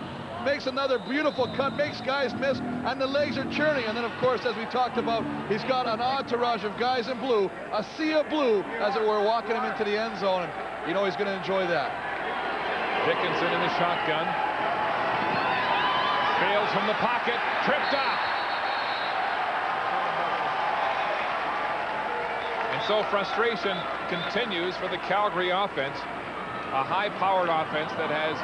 Makes another beautiful cut, makes guys miss, and the legs are churning. And then, of course, as we talked about, he's got an entourage of guys in blue, a sea of blue, as it were, walking him into the end zone. And you know he's going to enjoy that. Dickinson in the shotgun. Fails from the pocket, tripped up. And so frustration continues for the Calgary offense, a high-powered offense that has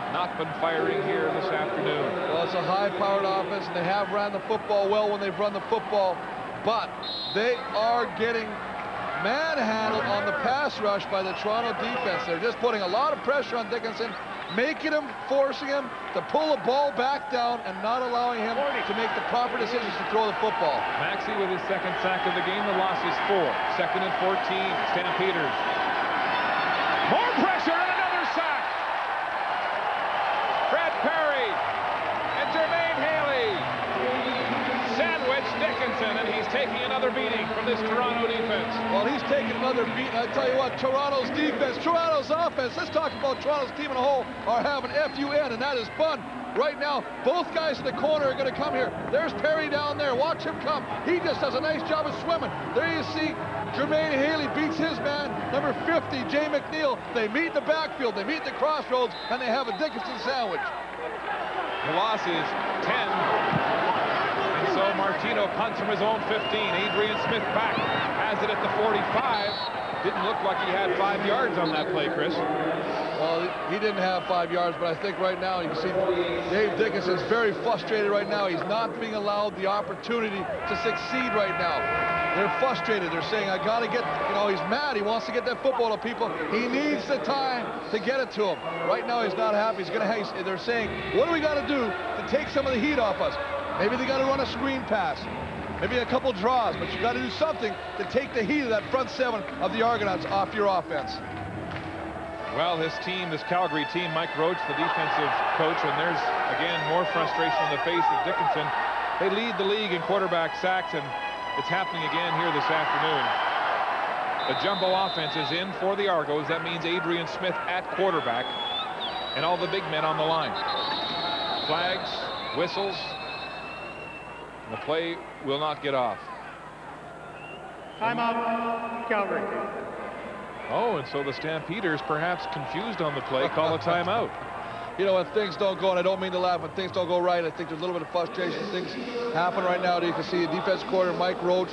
not been firing here this afternoon. Well, it's a high-powered offense, and they have ran the football well when they've run the football, but they are getting manhandled on the pass rush by the Toronto defense. They're just putting a lot of pressure on Dickinson, making him, forcing him to pull the ball back down and not allowing him to make the proper decisions to throw the football. Maxey with his second sack of the game. The loss is 4. 2nd and 14, Stampeders. More pressure and another sack. Fred Perry and Jermaine Haley sandwich Dickinson, and he's taking another beating from this Toronto defense. Well, he's taking another beat. I tell you what, Toronto's defense, Toronto's offense, let's talk about Toronto's team in a whole, are having FUN, and that is fun. Right now, both guys in the corner are going to come here. There's Perry down there. Watch him come. He just does a nice job of swimming. There you see Jermaine Haley beats his man, number 50, Jay McNeil. They meet in the backfield. They meet in the crossroads, and they have a Dickinson sandwich. The loss is 10. And so Martino punts from his own 15. Adrian Smith back. Has it at the 45. Didn't look like he had 5 yards on that play, Chris. Well, he didn't have 5 yards, but I think right now you can see Dave Dickinson's very frustrated right now. He's not being allowed the opportunity to succeed right now. They're frustrated. They're saying, I got to get, you know, he's mad. He wants to get that football to people. He needs the time to get it to him. Right now he's not happy. He's going to, they're saying, what do we got to do to take some of the heat off us? Maybe they got to run a screen pass. Maybe a couple draws, but you got to do something to take the heat of that front 7 of the Argonauts off your offense. Well, this team, this Calgary team, Mike Roach, the defensive coach, and there's, again, more frustration on the face of Dickinson. They lead the league in quarterback sacks, and it's happening again here this afternoon. The jumbo offense is in for the Argos. That means Adrian Smith at quarterback and all the big men on the line. Flags, whistles. The play will not get off. Timeout, Calgary. Oh, and so the Stampeders, perhaps confused on the play, call a timeout. You know, when things don't go, and I don't mean to laugh, when things don't go right, I think there's a little bit of frustration. Things happen right now. You can see the defense coordinator, Mike Roach,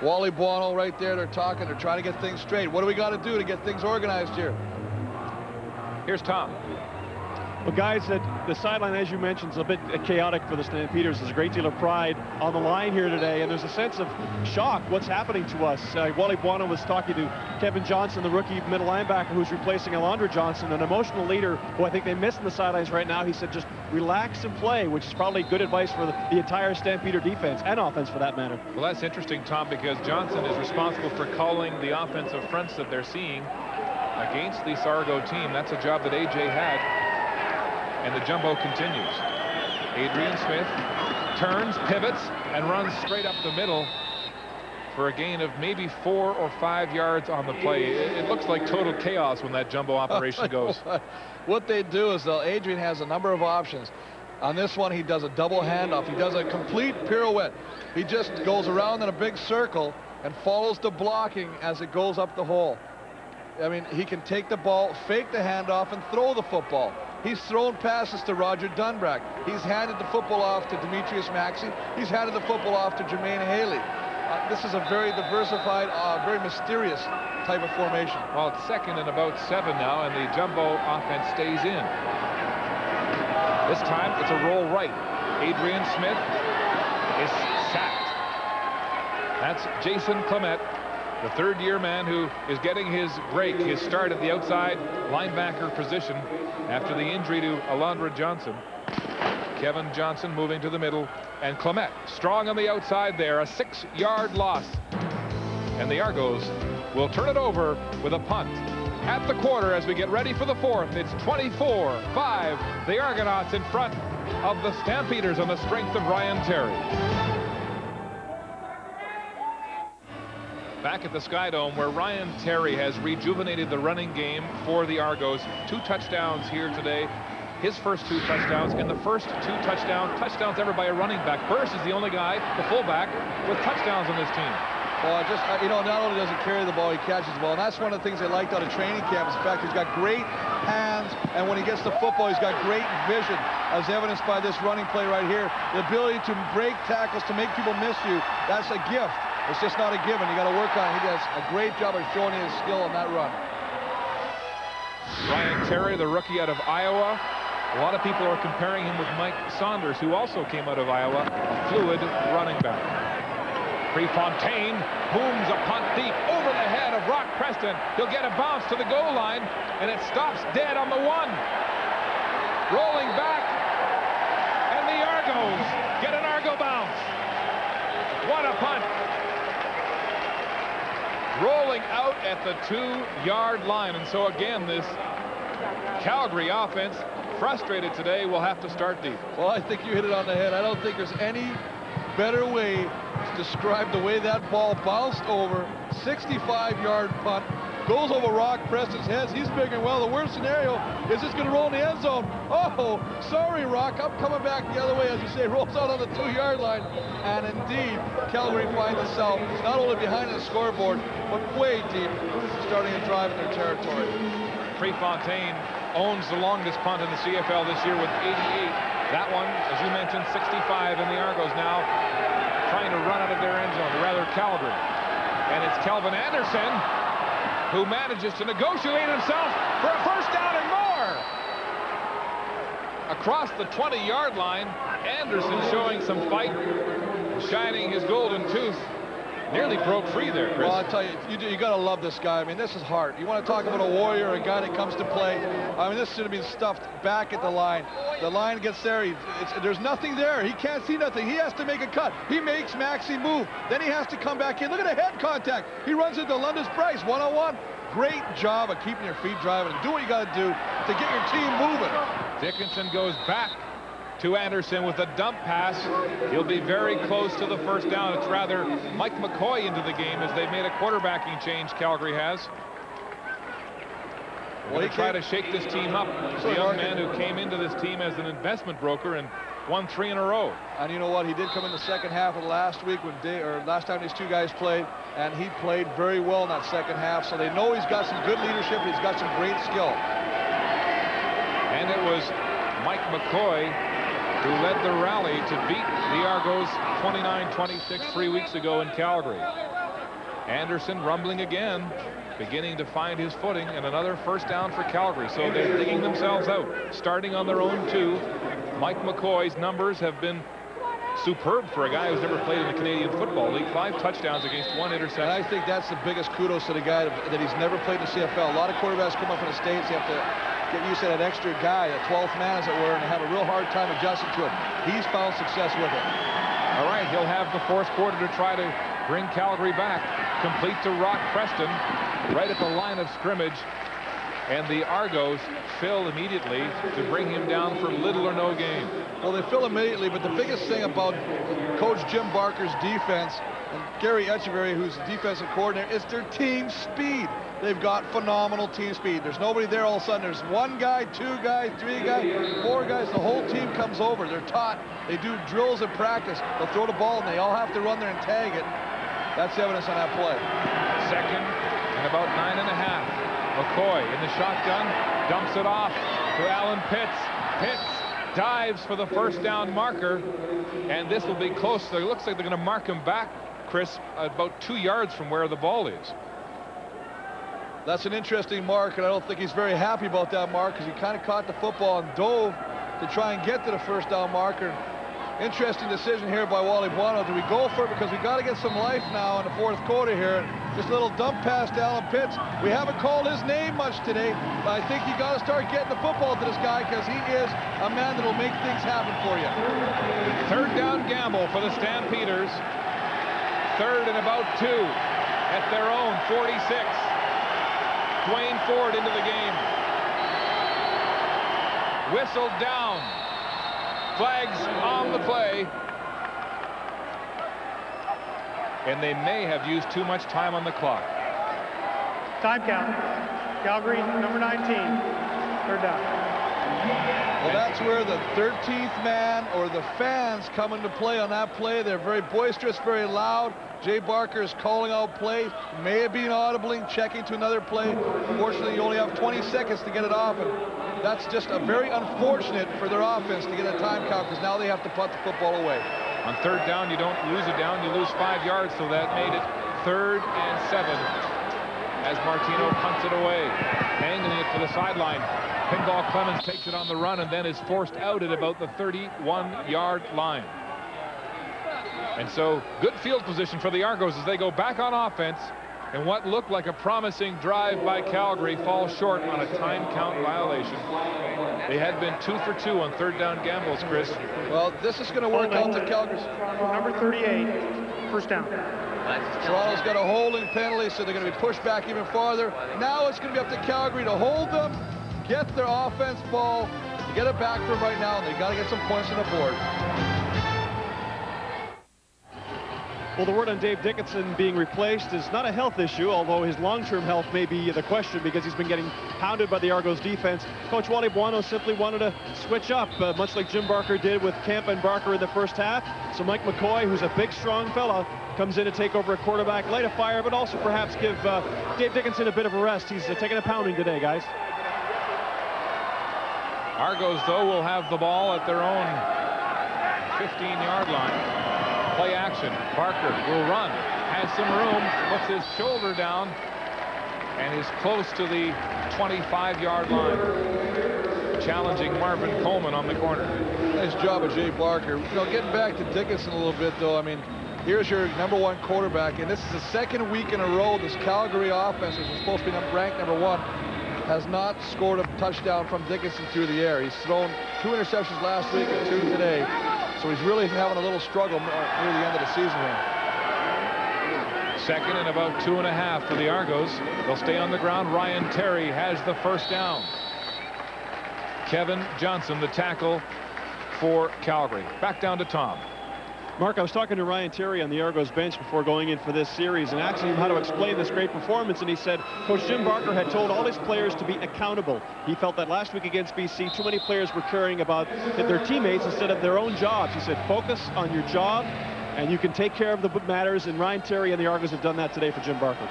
Wally Buono right there. They're talking. They're trying to get things straight. What do we got to do to get things organized here? Here's Tom. Well, guys, the sideline, as you mentioned, is a bit chaotic for the Stampeders. There's a great deal of pride on the line here today, and there's a sense of shock. What's happening to us? Wally Buono was talking to Kevin Johnson, the rookie middle linebacker who's replacing Alondra Johnson, an emotional leader who I think they miss in the sidelines right now. He said just relax and play, which is probably good advice for the entire Stampeder defense and offense for that matter. Well, that's interesting, Tom, because Johnson is responsible for calling the offensive fronts that they're seeing against the Argo team. That's a job that AJ had. And the jumbo continues. Adrian Smith turns, pivots, and runs straight up the middle for a gain of maybe 4 or 5 yards on the play. It looks like total chaos when that jumbo operation goes. What they do is, though, Adrian has a number of options. On this one, he does a double handoff. He does a complete pirouette. He just goes around in a big circle and follows the blocking as it goes up the hole. I mean, he can take the ball, fake the handoff, and throw the football. He's thrown passes to Roger Dunbrack. He's handed the football off to Demetrius Maxey. He's handed the football off to Jermaine Haley. This is a very diversified, very mysterious type of formation. Well, it's 2nd and about 7 now, and the jumbo offense stays in. This time, it's a roll right. Adrian Smith is sacked. That's Jason Clement, the third-year man who is getting his break, his start at the outside linebacker position after the injury to Alondra Johnson. Kevin Johnson moving to the middle, and Clement strong on the outside there. A 6-yard loss. And the Argos will turn it over with a punt at the quarter as we get ready for the fourth. It's 24-5. The Argonauts in front of the Stampeders on the strength of Ryan Terry. Back at the Sky Dome, where Ryan Terry has rejuvenated the running game for the Argos. 2 touchdowns here today. His first 2 touchdowns, and the first 2 touchdowns ever by a running back. Burris is the only guy, the fullback, with touchdowns on this team. Well, not only does he carry the ball, he catches the ball. And that's one of the things they liked out of training camp is the fact he's got great hands, and when he gets the football, he's got great vision, as evidenced by this running play right here. The ability to break tackles, to make people miss you, that's a gift. It's just not a given. You got to work on it. He does a great job of showing his skill on that run. Ryan Terry, the rookie out of Iowa. A lot of people are comparing him with Mike Saunders, who also came out of Iowa, a fluid running back. Prefontaine booms a punt deep over the head of Rock Preston. He'll get a bounce to the goal line, and it stops dead on the 1. Rolling back, and the Argos get an Argo bounce. What a punt. Rolling out at the 2-yard line. And so again, this Calgary offense, frustrated today, will have to start deep. Well, I think you hit it on the head. I don't think there's any better way to describe the way that ball bounced over. 65-yard punt, goes over Rock Preston's head. He's figuring, well, the worst scenario is it's going to roll in the end zone. Oh, sorry, Rock, I'm coming back the other way. As you say, rolls out on the 2-yard line. And indeed, Calgary finds itself not only behind the scoreboard, but way deep, starting a drive in their territory. Prefontaine owns the longest punt in the CFL this year with 88. That one, as you mentioned, 65, and the Argos now trying to run out of their end zone, or rather Calgary. And it's Kelvin Anderson who manages to negotiate himself for a first down and more. Across the 20-yard line, Anderson showing some fight, shining his golden tooth. Nearly broke free there, Chris. Well, I tell you, you got to love this guy. I mean, this is hard. You want to talk about a warrior, a guy that comes to play. I mean, this should have been stuffed back at the line. The line gets there. There's nothing there. He can't see nothing. He has to make a cut. He makes Maxey move. Then he has to come back in. Look at the head contact. He runs into London's Price, 1-on-1. Great job of keeping your feet driving and do what you got to do to get your team moving. Dickinson goes back to Anderson with a dump pass. He'll be very close to the first down. It's rather Mike McCoy into the game as they've made a quarterbacking change, Calgary has. Well, he try to shake this team up. The young man who came into this team as an investment broker and won 3 in a row. And you know what? He did come in the second half of last week last time these two guys played, and he played very well in that second half. So they know he's got some good leadership. He's got some great skill. And it was Mike McCoy who led the rally to beat the Argos 29-26 3 weeks ago in Calgary. Anderson rumbling again, beginning to find his footing, and another first down for Calgary. So they're digging themselves out, starting on their own 2. Mike McCoy's numbers have been superb for a guy who's never played in the Canadian Football League. 5 touchdowns against 1 interception. And I think that's the biggest kudos to the guy that he's never played in the CFL. A lot of quarterbacks come up in the States, you have to get used to that extra guy, that 12th man as it were, and have a real hard time adjusting to it. He's found success with it. All right, he'll have the fourth quarter to try to bring Calgary back. Complete to Rock Preston, right at the line of scrimmage. And the Argos fill immediately to bring him down for little or no gain. Well, they fill immediately, but the biggest thing about Coach Jim Barker's defense and Gary Echeverry, who's the defensive coordinator, is their team speed. They've got phenomenal team speed. There's nobody there all of a sudden. There's 1 guy, 2 guys, 3 guys, 4 guys. The whole team comes over. They're taught. They do drills in practice. They'll throw the ball, and they all have to run there and tag it. That's evidence on that play. Second and about 9.5. McCoy in the shotgun, dumps it off to Alan Pitts. Pitts dives for the first down marker, and this will be close. So it looks like they're going to mark him back, Chris, about 2 yards from where the ball is. That's an interesting mark, and I don't think he's very happy about that mark because he kind of caught the football and dove to try and get to the first down marker. Interesting decision here by Wally Buono. Do we go for it? Because we got to get some life now in the fourth quarter here. Just a little dump pass to Alan Pitts. We haven't called his name much today, but I think you got to start getting the football to this guy because he is a man that will make things happen for you. Third down gamble for the Stampeders. Third and about 2 at their own 46. Dwayne Ford into the game. Whistled down. Flags on the play. And they may have used too much time on the clock. Time count. Calgary, number 19. Third down. Well, that's where the 13th man or the fans come into play on that play. They're very boisterous, very loud. Jay Barker is calling out play. May have been audibly checking to another play. Unfortunately, you only have 20 seconds to get it off. And that's just a very unfortunate for their offense to get a time count because now they have to punt the football away. On third down, you don't lose it down, you lose 5 yards, so that made it 3rd and 7 as Martino punts it away, angling it for the sideline. Pinball Clemens takes it on the run and then is forced out at about the 31-yard line. And so good field position for the Argos as they go back on offense, and what looked like a promising drive by Calgary falls short on a time count violation. They had been 2 for 2 on third down gambles, Chris. Well, this is going to work out to Calgary's. Number 38, first down. Toronto's got a holding penalty, so they're going to be pushed back even farther. Now it's going to be up to Calgary to hold them, get their offense ball, get it back from right now, and they got to get some points on the board. Well, the word on Dave Dickinson being replaced is not a health issue, although his long-term health may be the question because he's been getting pounded by the Argos defense. Coach Wally Buono simply wanted to switch up, much like Jim Barker did with Kemp and Barker in the first half. So Mike McCoy, who's a big, strong fella, comes in to take over a quarterback, light a fire, but also perhaps give Dave Dickinson a bit of a rest. He's taking a pounding today, guys. Argos, though, will have the ball at their own 15-yard line. Play action. Barker will run. Has some room. Puts his shoulder down and is close to the 25-yard line. Challenging Marvin Coleman on the corner. Nice job of Jay Barker. You know, getting back to Dickinson a little bit, though, I mean, here's your #1 quarterback, and this is the second week in a row this Calgary offense, which is supposed to be ranked #1, has not scored a touchdown from Dickinson through the air. He's thrown 2 interceptions last week and 2 today. So he's really having a little struggle near the end of the season here. Second and about 2.5 for the Argos. They'll stay on the ground. Ryan Terry has the first down. Kevin Johnson, the tackle for Calgary. Back down to Tom. Mark, I was talking to Ryan Terry on the Argos bench before going in for this series and asking him how to explain this great performance, and he said Coach Jim Barker had told all his players to be accountable. He felt that last week against BC, too many players were caring about their teammates instead of their own jobs. He said, focus on your job, and you can take care of the matters, and Ryan Terry and the Argos have done that today for Jim Barker.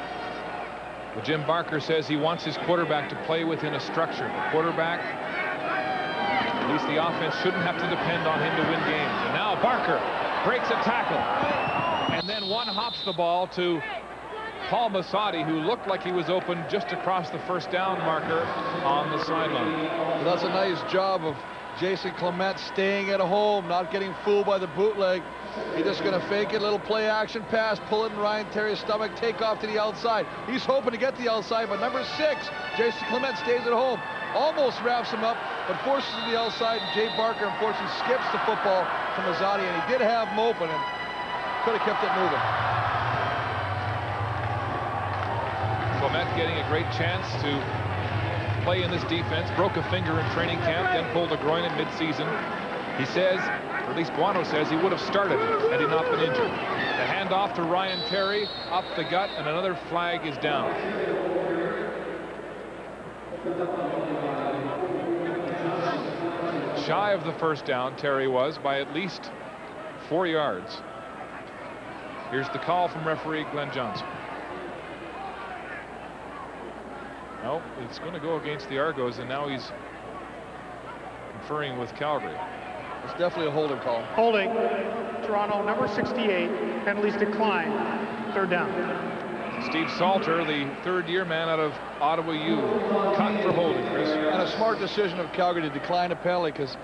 Well, Jim Barker says he wants his quarterback to play within a structure. The quarterback, at least the offense, shouldn't have to depend on him to win games. And now Barker breaks a tackle, and then one hops the ball to Paul Masadi, who looked like he was open just across the first down marker on the sideline. Well, that's a nice job of Jason Clement staying at home, not getting fooled by the bootleg. He's just going to fake it, little play action pass, pull it in Ryan Terry's stomach, take off to the outside. He's hoping to get the outside, but number 6, Jason Clement, stays at home. Almost wraps him up, but forces to the outside, and Jay Barker unfortunately skips the football to Mazzati, and he did have him open and could have kept it moving. Clement getting a great chance to play in this defense. Broke a finger in training camp, then pulled a groin in midseason. He says, or at least Buono says, he would have started had he not been injured. The handoff to Ryan Terry, up the gut, and another flag is down. Shy of the first down, Terry was, by at least 4 yards. Here's the call from referee Glenn Johnson. No, it's going to go against the Argos, and now he's conferring with Calgary. It's definitely a holding call. Holding. Toronto, number 68. Penalties decline. Third down. Steve Salter, the third-year man out of Ottawa U, cut for holding, Chris. And a smart decision of Calgary to decline a penalty, because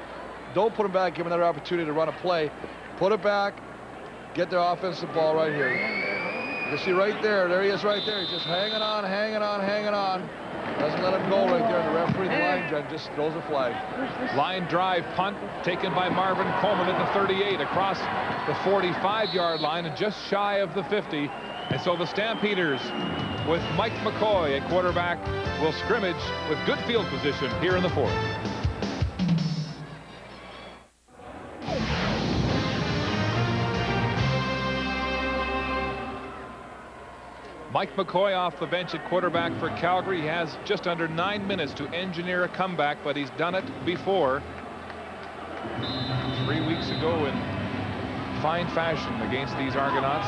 Don't put them back. Give them another opportunity to run a play. Put it back. Get their offensive ball right here. You see right there. There he is right there. He's just hanging on, hanging on, hanging on. Doesn't let him go right there. The referee, the line judge, just throws a flag. Line drive punt taken by Marvin Coleman at the 38 across the 45-yard line and just shy of the 50. And so the Stampeders, with Mike McCoy at quarterback, will scrimmage with good field position here in the fourth. Mike McCoy off the bench at quarterback for Calgary. He has just under 9 minutes to engineer a comeback, but he's done it before. 3 weeks ago in fine fashion against these Argonauts.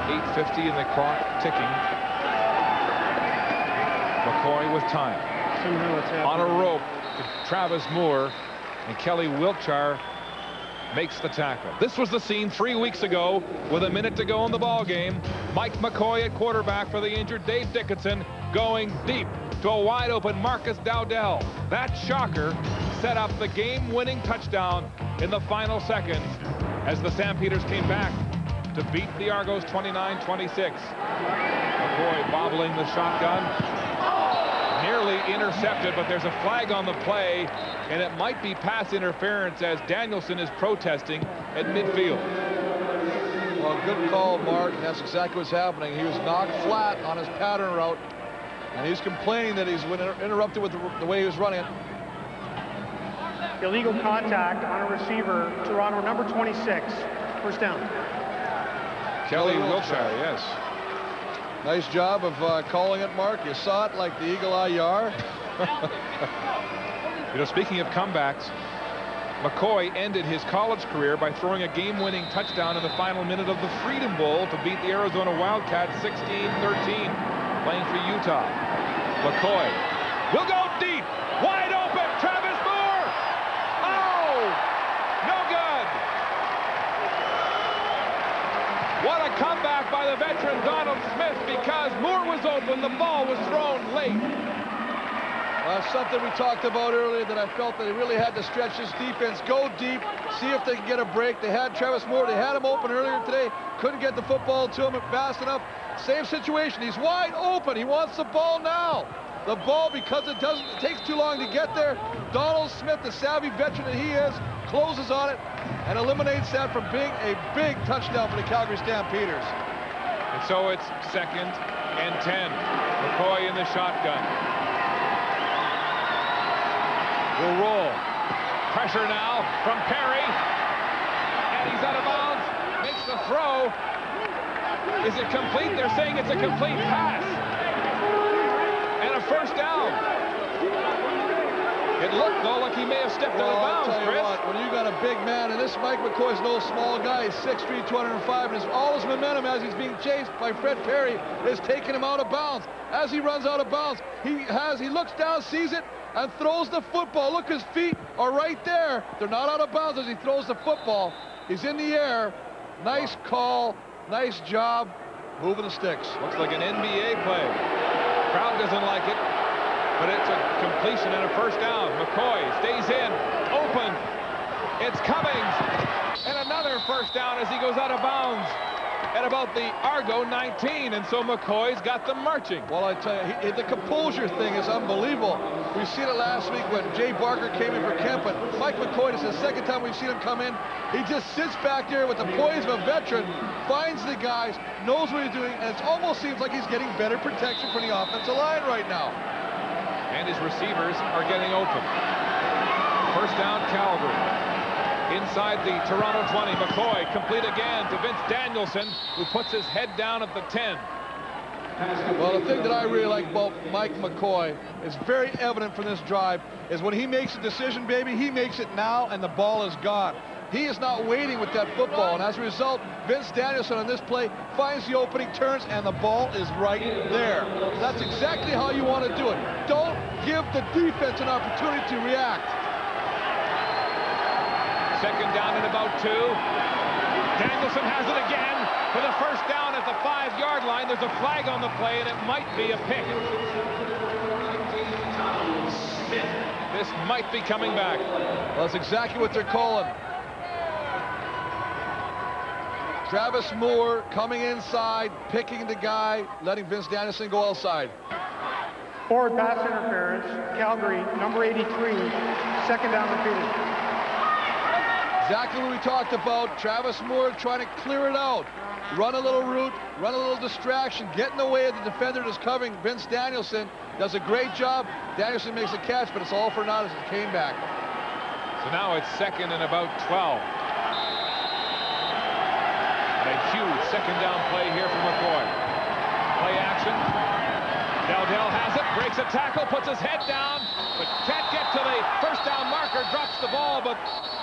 8:50 and the clock ticking. McCoy with time. On a rope to Travis Moore, and Kelly Wiltshire makes the tackle. This was the scene 3 weeks ago with a minute to go in the ball game. Mike McCoy at quarterback for the injured Dave Dickinson, going deep to a wide open Marcus Dowdell. That shocker set up the game-winning touchdown in the final seconds as the Stampeders came back to beat the Argos 29-26. McCoy bobbling the shotgun. Nearly intercepted, but there's a flag on the play, and it might be pass interference as Danielson is protesting at midfield. Well, good call, Mark. That's exactly what's happening. He was knocked flat on his pattern route, and he's complaining that he's been interrupted with the way he was running it. Illegal contact on a receiver, Toronto number 26, first down. Kelly Wiltshire, yes. Nice job of calling it, Mark. You saw it like the eagle eye you are. You know, speaking of comebacks, McCoy ended his college career by throwing a game-winning touchdown in the final minute of the Freedom Bowl to beat the Arizona Wildcats 16-13, playing for Utah. McCoy will go deep, wide open, Travis Moore! Oh, no good! What a comeback by the veteran Donald Smith, because Moore was open, the ball was thrown late. That's something we talked about earlier, that I felt that they really had to stretch this defense, go deep, see if they can get a break. They had Travis Moore, they had him open earlier today, couldn't get the football to him fast enough. Same situation, he's wide open, he wants the ball now. The ball, because it takes too long to get there, Donald Smith, the savvy veteran that he is, closes on it and eliminates that from being a big touchdown for the Calgary Stampeders. And so it's 2nd and 10. McCoy in the shotgun. Will roll. Pressure now from Perry. And he's out of bounds. Makes the throw. Is it complete? They're saying it's a complete pass. And a first down. It looked, though, like he may have stepped out of bounds, I'll tell you what, when you got a big man, and this Mike McCoy's no small guy, he's 6'3", 205, and all his momentum as he's being chased by Fred Perry is taking him out of bounds. As he runs out of bounds, he looks down, sees it, and throws the football. Look, his feet are right there. They're not out of bounds as he throws the football. He's in the air. Nice call, nice job, moving the sticks. Looks like an NBA play. Crowd doesn't like it, but it's a completion and a first down. McCoy stays in, open. It's Cummings, and another first down as he goes out of bounds at about the Argo 19, and so McCoy's got them marching. Well, I tell you, the composure thing is unbelievable. We've seen it last week when Jay Barker came in for Kemp, but Mike McCoy, this is the second time we've seen him come in. He just sits back there with the poise of a veteran, finds the guys, knows what he's doing, and it almost seems like he's getting better protection from the offensive line right now. And his receivers are getting open. First down, Calgary. Inside the Toronto 20, McCoy complete again to Vince Danielson, who puts his head down at the 10. Well, the thing that I really like about Mike McCoy is very evident from this drive is when he makes a decision, baby, he makes it now and the ball is gone. He is not waiting with that football, and as a result, Vince Danielson on this play finds the opening, turns, and the ball is right there. That's exactly how you want to do it. Don't give the defense an opportunity to react. Second down and about 2. Danielson has it again for the first down at the 5-yard line. line. There's a flag on the play, and it might be a pick. This might be coming back. Well, that's exactly what they're calling. Travis Moore coming inside, picking the guy, letting Vince Danielson go outside. Forward pass interference, Calgary, number 83, second down repeated. Exactly what we talked about. Travis Moore trying to clear it out. Run a little route, run a little distraction, get in the way of the defender that's covering Vince Danielson. Does a great job. Danielson makes a catch, but it's all for naught as it came back. So now it's second and about 12. And a huge second down play here from McCoy. Play action. Dowdell has it, breaks a tackle, puts his head down, but can't get to the first down marker, drops the ball, but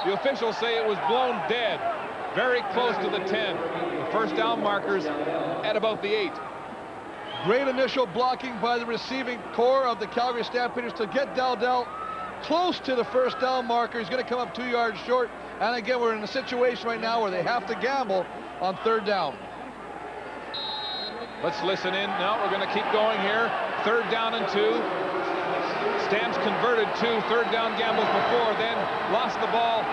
the officials say it was blown dead. Very close to the 10. The first down markers at about the 8. Great initial blocking by the receiving core of the Calgary Stampeders to get Dowdell close to the first down marker. He's going to come up 2 yards short. And again, we're in a situation right now where they have to gamble on third down. Let's listen in. Now we're going to keep going here. Third down and 2. Stamps converted 2 third down gambles before, then lost the ball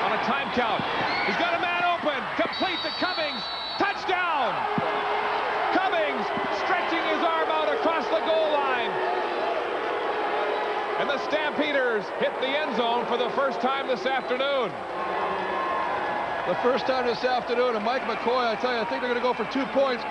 on a time count. He's got a man open. Complete to Cummings. Touchdown! Cummings stretching his arm out across the goal line. And the Stampeders hit the end zone for the first time this afternoon. The first time this afternoon, and Mike McCoy, I tell you, I think they're going to go for 2 points.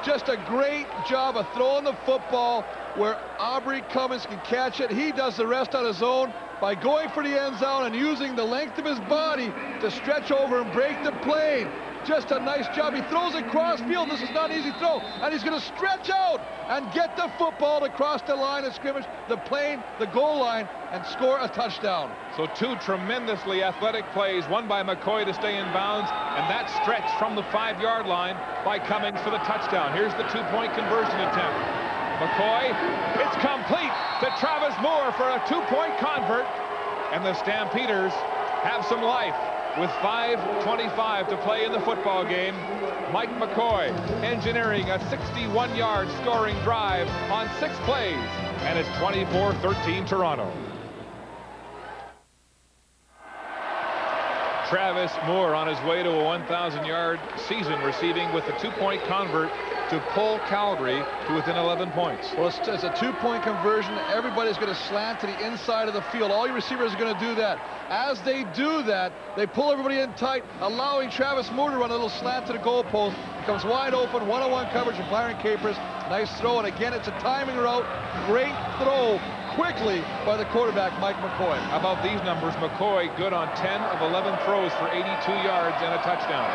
Just a great job of throwing the football where Aubrey Cummings can catch it. He does the rest on his own by going for the end zone and using the length of his body to stretch over and break the plane. Just a nice job. He throws it cross field. This is not an easy throw. And he's going to stretch out and get the football to cross the line of scrimmage, the plane, the goal line, and score a touchdown. So 2 tremendously athletic plays, one by McCoy to stay in bounds, and that stretch from the 5-yard line by Cummings for the touchdown. Here's the 2-point conversion attempt. McCoy, it's complete to Travis Moore for a 2-point convert, and the Stampeders have some life. With 5:25 to play in the football game, Mike McCoy engineering a 61-yard scoring drive on 6 plays, and it's 24-13 Toronto. Travis Moore on his way to a 1,000-yard season receiving with a 2-point convert to pull Calgary to within 11 points. Well, it's a 2-point conversion. Everybody's going to slant to the inside of the field. All your receivers are going to do that. As they do that, they pull everybody in tight, allowing Travis Moore to run a little slant to the goalpost. Comes wide open, one-on-one coverage of Byron Capers. Nice throw, and again, it's a timing route. Great throw quickly by the quarterback, Mike McCoy. How about these numbers? McCoy good on 10 of 11 throws for 82 yards and a touchdown.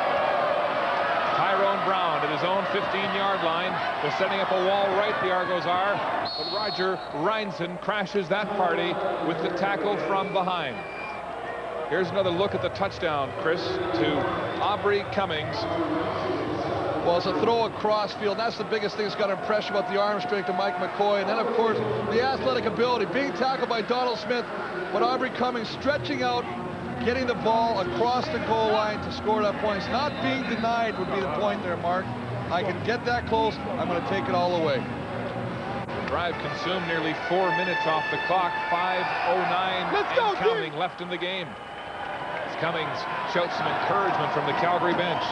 Tyrone Brown at his own 15-yard line. They're setting up a wall right, the Argos are. But Roger Reinson crashes that party with the tackle from behind. Here's another look at the touchdown, Chris, to Aubrey Cummings. Well, it's a throw across field. That's the biggest thing that's got to impress you about the arm strength of Mike McCoy. And then, of course, the athletic ability. Being tackled by Donald Smith, but Aubrey Cummings stretching out, getting the ball across the goal line to score that point. Not being denied would be the point there, Mark. I can get that close. I'm going to take it all away. The drive consumed nearly 4 minutes off the clock. 5:09 and counting left in the game. As Cummings shouts some encouragement from the Calgary bench.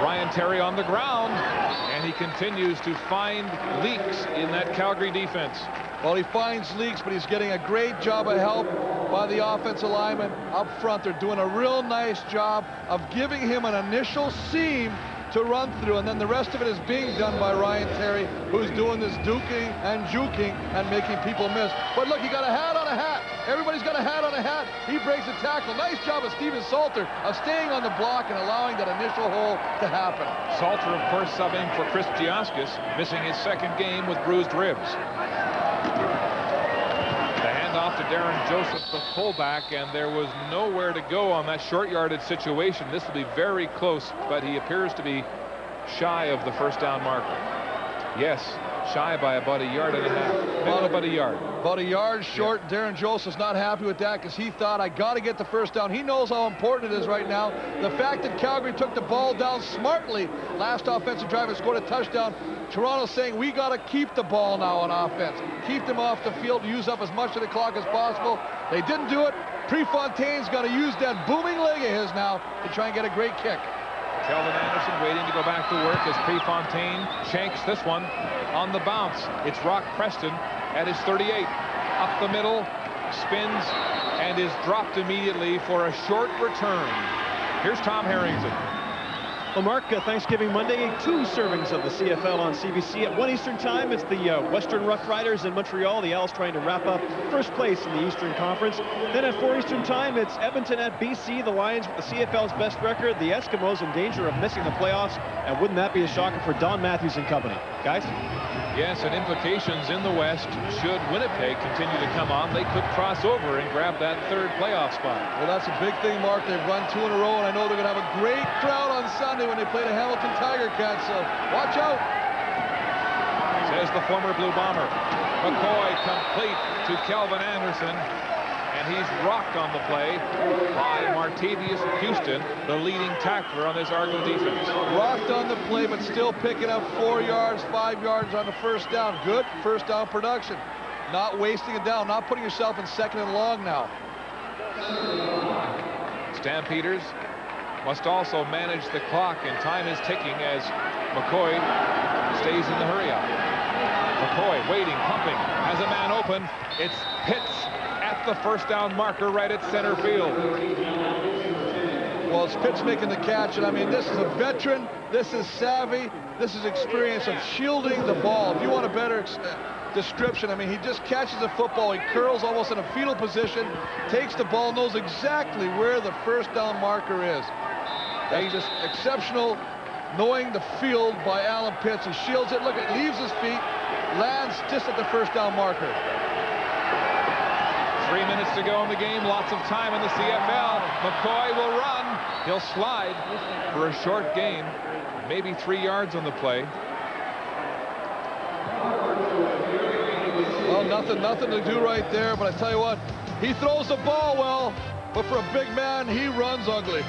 Ryan Terry on the ground, and he continues to find leaks in that Calgary defense. Well, he finds leaks, but he's getting a great job of help by the offensive linemen up front. They're doing a real nice job of giving him an initial seam to run through, and then the rest of it is being done by Ryan Terry, who's doing this duking and juking and making people miss. But look, he got a hat on a hat. Everybody's got a hat on a hat. He breaks a tackle. Nice job of Steven Salter of staying on the block and allowing that initial hole to happen. Salter, of course, subbing for Chris Giaskis, missing his second game with bruised ribs. The handoff to Darren Joseph, the fullback, and there was nowhere to go on that short yardage situation. This will be very close, but he appears to be shy of the first down marker. Yes, shy by about a yard and a half. About a yard. About a yard short. Yeah. Darren Joseph's not happy with that because he thought, I got to get the first down. He knows how important it is right now. The fact that Calgary took the ball down smartly last offensive drive and scored a touchdown. Toronto's saying we got to keep the ball now on offense. Keep them off the field, use up as much of the clock as possible. They didn't do it. Prefontaine's got to use that booming leg of his now to try and get a great kick. Kelvin Anderson waiting to go back to work as Prefontaine shanks this one on the bounce. It's Rock Preston at his 38. Up the middle, spins, and is dropped immediately for a short return. Here's Tom Harrington. Well, Mark, Thanksgiving Monday, 2 servings of the CFL on CBC. At 1 Eastern time, it's the Western Rough Riders in Montreal. The Owls trying to wrap up first place in the Eastern Conference. Then at 4 Eastern time, it's Edmonton at BC. The Lions with the CFL's best record. The Eskimos in danger of missing the playoffs. And wouldn't that be a shocker for Don Matthews and company? Guys? Yes, and implications in the West. Should Winnipeg continue to come on, they could cross over and grab that 3rd playoff spot. Well, that's a big thing, Mark. They've run 2 in a row, and I know they're going to have a great crowd on Sunday when they play the Hamilton Tiger Cats, so watch out. Says the former Blue Bomber. McCoy complete to Kelvin Anderson, and he's rocked on the play by Martavius Houston, the leading tackler on this Argo defense. Rocked on the play, but still picking up 4 yards, 5 yards on the first down. Good first down production. Not wasting it down, not putting yourself in 2nd and long now. Stampeders must also manage the clock, and time is ticking as McCoy stays in the hurry-up. McCoy waiting, pumping, has a man open. It's Pitts at the first down marker right at center field. Well, it's Pitts making the catch, and I mean, this is a veteran, this is savvy, this is experience of shielding the ball. If you want a better description, I mean, he just catches the football, he curls almost in a fetal position, takes the ball, knows exactly where the first down marker is. That's just exceptional, knowing the field by Alan Pitts. He shields it, look, it leaves his feet, lands just at the first down marker. 3 minutes to go in the game, lots of time in the CFL. McCoy will run. He'll slide for a short gain, maybe 3 yards on the play. Well, nothing to do right there, but I tell you what, he throws the ball well, but for a big man, he runs ugly.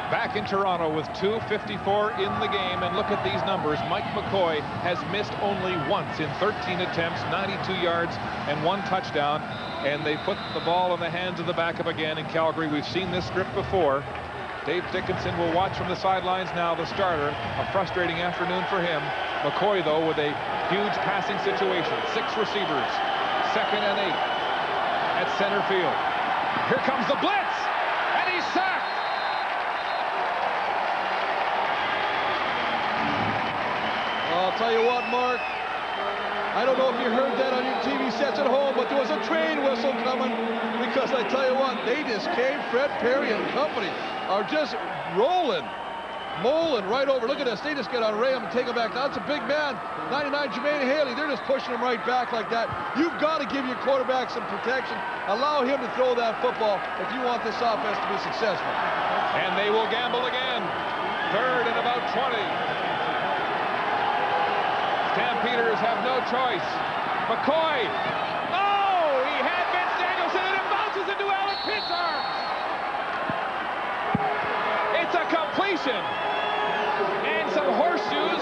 Back in Toronto with 2:54 in the game, and look at these numbers. Mike McCoy has missed only once in 13 attempts, 92 yards and 1 touchdown, and they put the ball in the hands of the backup again in Calgary. We've seen this script before. Dave Dickinson will watch from the sidelines now, the starter. A frustrating afternoon for him. McCoy, though, with a huge passing situation. 6 receivers, 2nd and 8 at center field. Here comes the blitz, and he's sacked. I'll tell you what, Mark, I don't know if you heard that on your TV sets at home, but there was a train whistle coming, because I tell you what, they just came. Fred Perry and company are just rolling right over. Look at this. They just get on Ray and take him back. That's a big man. 99 Jermaine Haley. They're just pushing him right back like that. You've got to give your quarterback some protection. Allow him to throw that football if you want this offense to be successful. And they will gamble again. 3rd and about 20. Stampeders have no choice. McCoy. Oh, he had Vince Danielson, and it bounces into Alan Pitts' arms. It's a completion. And some horseshoes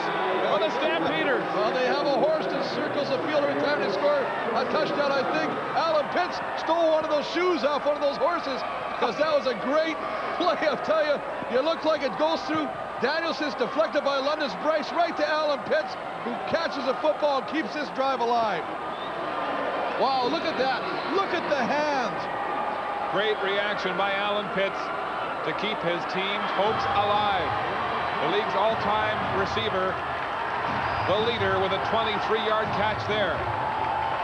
for the Stampeders. Well, they have a horse that circles the field every time they score a touchdown, I think. Alan Pitts stole one of those shoes off one of those horses, because that was a great play, I'll tell you. You look like it goes through Danielson's, deflected by London's Bryce, right to Alan Pitts, who catches the football and keeps this drive alive. Wow, look at that. Look at the hands. Great reaction by Alan Pitts to keep his team's hopes alive. The league's all-time receiver, the leader, with a 23-yard catch there.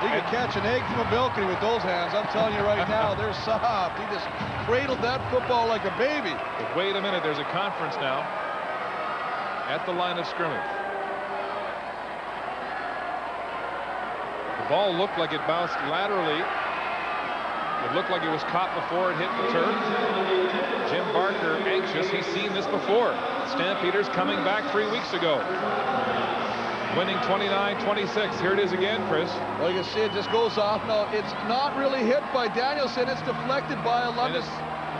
He could catch an egg from a balcony with those hands. I'm telling you right now, they're soft. He just cradled that football like a baby. But wait a minute, there's a conference now at the line of scrimmage. The ball looked like it bounced laterally It looked like it was caught before it hit the turf. Jim Barker anxious. He's seen this before. Stampeders coming back 3 weeks ago. Winning 29-26. Here it is again, Chris. Well, you can see it just goes off. No, it's not really hit by Danielson. It's deflected by Alundis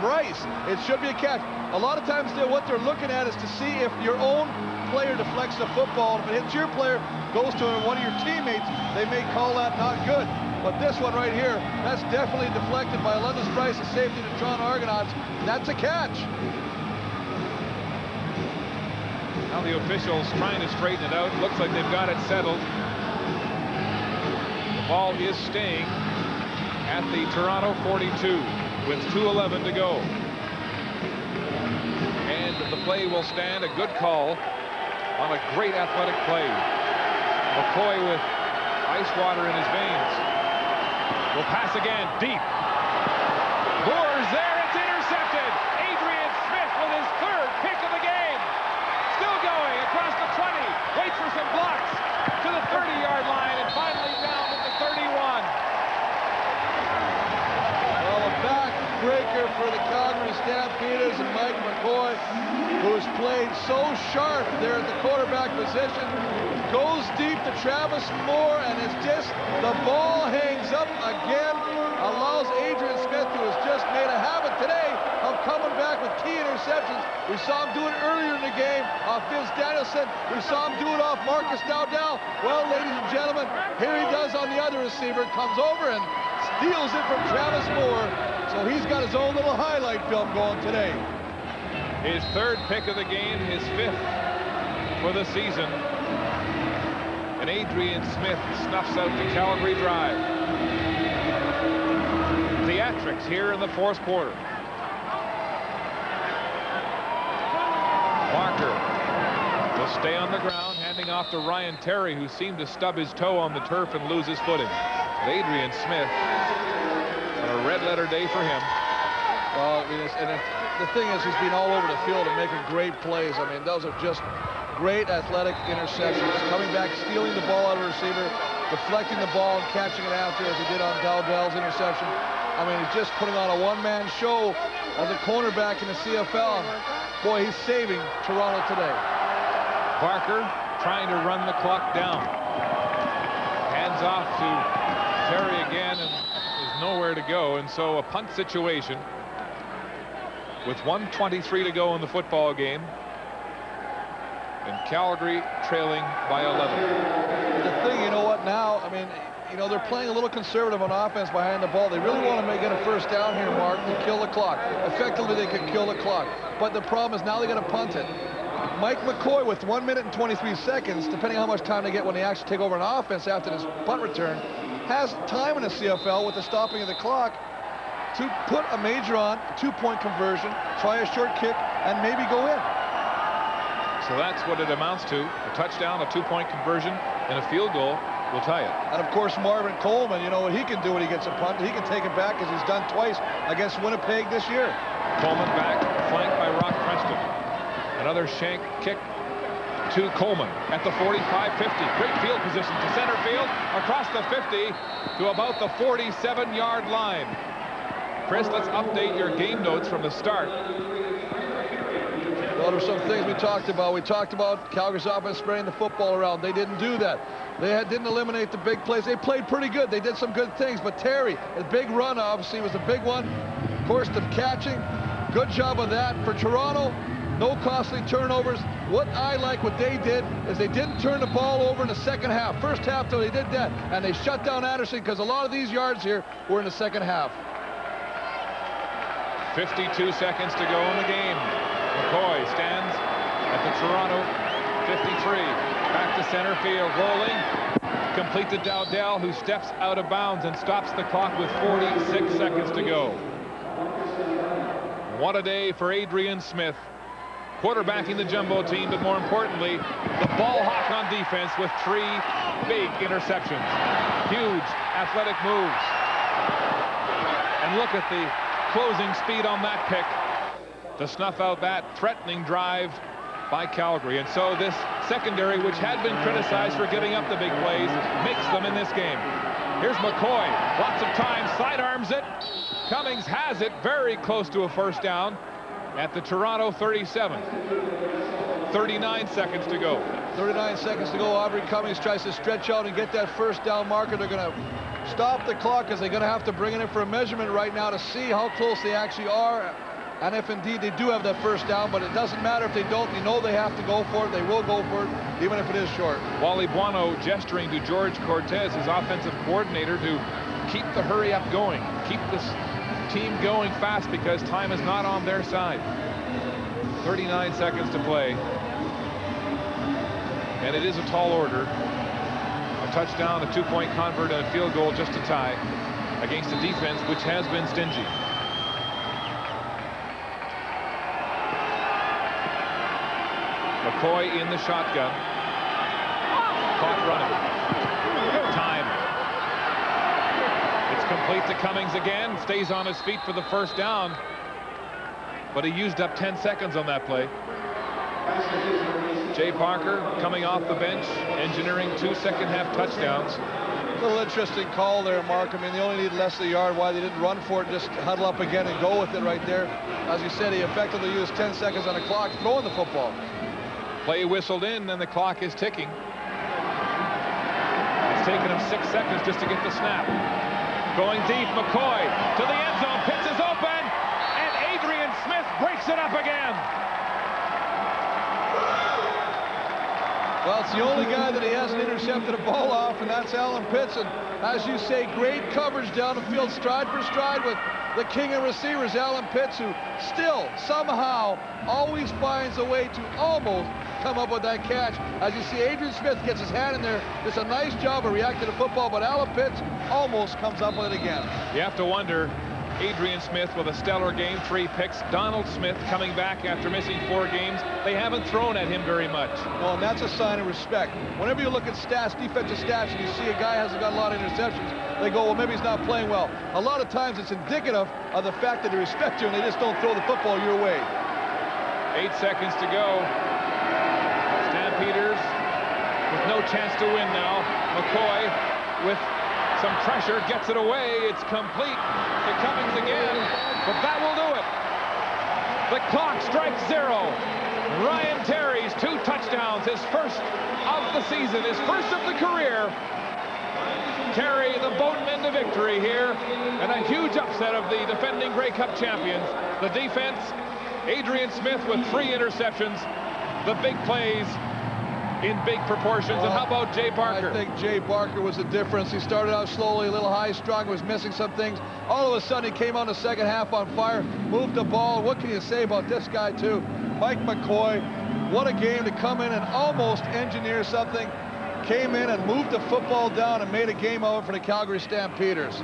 Bryce. It should be a catch. A lot of times what they're looking at is to see if your own player deflects the football. If it hits your player, goes to one of your teammates, they may call that not good. But this one right here, that's definitely deflected by Alundis Bryce, a safety to Toronto Argonauts. That's a catch. Now the officials trying to straighten it out. Looks like they've got it settled. The ball is staying at the Toronto 42 with 2:11 to go. And the play will stand. A good call on a great athletic play. McCoy with ice water in his veins. Will pass again, deep. Moore's there, it's intercepted. Adrian Smith with his third pick of the game. Still going across the 20, waits for some blocks to the 30-yard line and finally down at the 31. Well, a backbreaker for the Calgary Stampeders and Mike McCoy, who's played so sharp there at the quarterback position, goes deep to Travis Moore, and it's just the ball hangs up again, allows Adrian Smith, who has just made a habit today of coming back with key interceptions. We saw him do it earlier in the game off Vince Danielson. We saw him do it off Marcus Dowdell. Well, ladies and gentlemen, here he does on the other receiver, comes over and steals it from Travis Moore. So he's got his own little highlight film going today. His third pick of the game, his fifth for the season. And Adrian Smith snuffs out the Calgary drive. Theatrics here in the fourth quarter. Barker will stay on the ground, handing off to Ryan Terry, who seemed to stub his toe on the turf and lose his footing. But Adrian Smith, a red-letter day for him. Well, the thing is, he's been all over the field and making great plays. I mean, those are just great athletic interceptions. Coming back, stealing the ball out of the receiver, deflecting the ball and catching it after, as he did on Dowdell's interception. I mean, he's just putting on a one-man show as a cornerback in the CFL. Boy, he's saving Toronto today. Barker trying to run the clock down. Hands off to Terry again, and there's nowhere to go. And so a punt situation with 1:23 to go in the football game. And Calgary trailing by 11. The thing, you know what, now, I mean, you know, they're playing a little conservative on offense behind the ball. They really want to get a first down here, Mark, to kill the clock. Effectively, they can kill the clock. But the problem is now they got to punt it. Mike McCoy with 1 minute and 23 seconds, depending on how much time they get when they actually take over an offense after this punt return, has time in the CFL with the stopping of the clock to put a major on, a two-point conversion, try a short kick, and maybe go in. So that's what it amounts to. A touchdown, a two-point conversion, and a field goal will tie it. And of course, Marvin Coleman, you know what he can do when he gets a punt. He can take it back, as he's done twice against Winnipeg this year. Coleman back, flanked by Rock Preston. Another shank kick to Coleman at the 45-50. Great field position to center field, across the 50 to about the 47-yard line. Chris, let's update your game notes from the start. Well, there's some things we talked about. We talked about Calgary's offense spreading the football around. They didn't do that. They didn't eliminate the big plays. They played pretty good. They did some good things. But Terry, a big run, obviously, was a big one. Of course, the catching, good job of that. For Toronto, no costly turnovers. What I like what they did is they didn't turn the ball over in the second half. First half, though, they did that. And they shut down Anderson because a lot of these yards here were in the second half. 52 seconds to go in the game. McCoy stands at the Toronto 53. Back to center field, rolling. Complete to Dowdell, who steps out of bounds and stops the clock with 46 seconds to go. What a day for Adrian Smith, quarterbacking the jumbo team, but more importantly, the ball hawk on defense with 3 big interceptions. Huge athletic moves. And look at the closing speed on that pick to snuff out that threatening drive by Calgary. And so this secondary, which had been criticized for giving up the big plays, makes them in this game. Here's McCoy. Lots of time. Sidearms it. Cummings has it. Very close to a first down at the Toronto 37. 39 seconds to go. 39 seconds to go. Aubrey Cummings tries to stretch out and get that first down marker. They're going to stop the clock because they're going to have to bring it in for a measurement right now to see how close they actually are. And if indeed they do have that first down, but it doesn't matter if they don't. You know they have to go for it. They will go for it, even if it is short. Wally Buono gesturing to George Cortez, his offensive coordinator, to keep the hurry up going. Keep this team going fast because time is not on their side. 39 seconds to play. And it is a tall order. A touchdown, a two-point convert, and a field goal just to tie against a defense which has been stingy. McCoy in the shotgun. Caught running. Time. It's complete to Cummings again. Stays on his feet for the first down. But he used up 10 seconds on that play. Jay Parker coming off the bench, engineering 2 second-half touchdowns. A little interesting call there, Mark. I mean, they only need less than a yard. Why they didn't run for it, just huddle up again and go with it right there. As you said, he effectively used 10 seconds on the clock throwing the football. Play whistled in, and the clock is ticking. It's taken him 6 seconds just to get the snap. Going deep, McCoy to the end zone. Pitch is open, and Adrian Smith breaks it up again. Well, it's the only guy that he hasn't intercepted a ball off, and that's Alan Pitts. And as you say, great coverage down the field, stride for stride with the king of receivers, Alan Pitts, who still somehow always finds a way to almost come up with that catch. As you see, Adrian Smith gets his hand in there. Does a nice job of reacting to football, but Alan Pitts almost comes up with it again. You have to wonder, Adrian Smith with a stellar game, 3 picks. Donald Smith coming back after missing 4 games. They haven't thrown at him very much. No, and that's a sign of respect. Whenever you look at stats, defensive stats, and you see a guy hasn't got a lot of interceptions, they go, well, maybe he's not playing well. A lot of times it's indicative of the fact that they respect you and they just don't throw the football your way. 8 seconds to go. Stampeders with no chance to win now. McCoy with some pressure, gets it away. It's complete to Cummings again, but that will do it. The clock strikes 0. Ryan Terry's 2 touchdowns, his first of the season, his first of the career. Terry, the boatman to victory here, and a huge upset of the defending Grey Cup champions. The defense, Adrian Smith with 3 interceptions. The big plays in big proportions. And how about Jay Barker? I think Jay Barker was the difference. He started out slowly, a little high-strung, was missing some things. All of a sudden, he came on the second half on fire, moved the ball. What can you say about this guy, too? Mike McCoy, what a game to come in and almost engineer something. Came in and moved the football down and made a game of it for the Calgary Stampeders.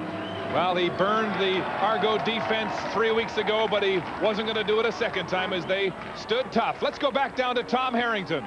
Well, he burned the Argo defense 3 weeks ago, but he wasn't going to do it a second time as they stood tough. Let's go back down to Tom Harrington.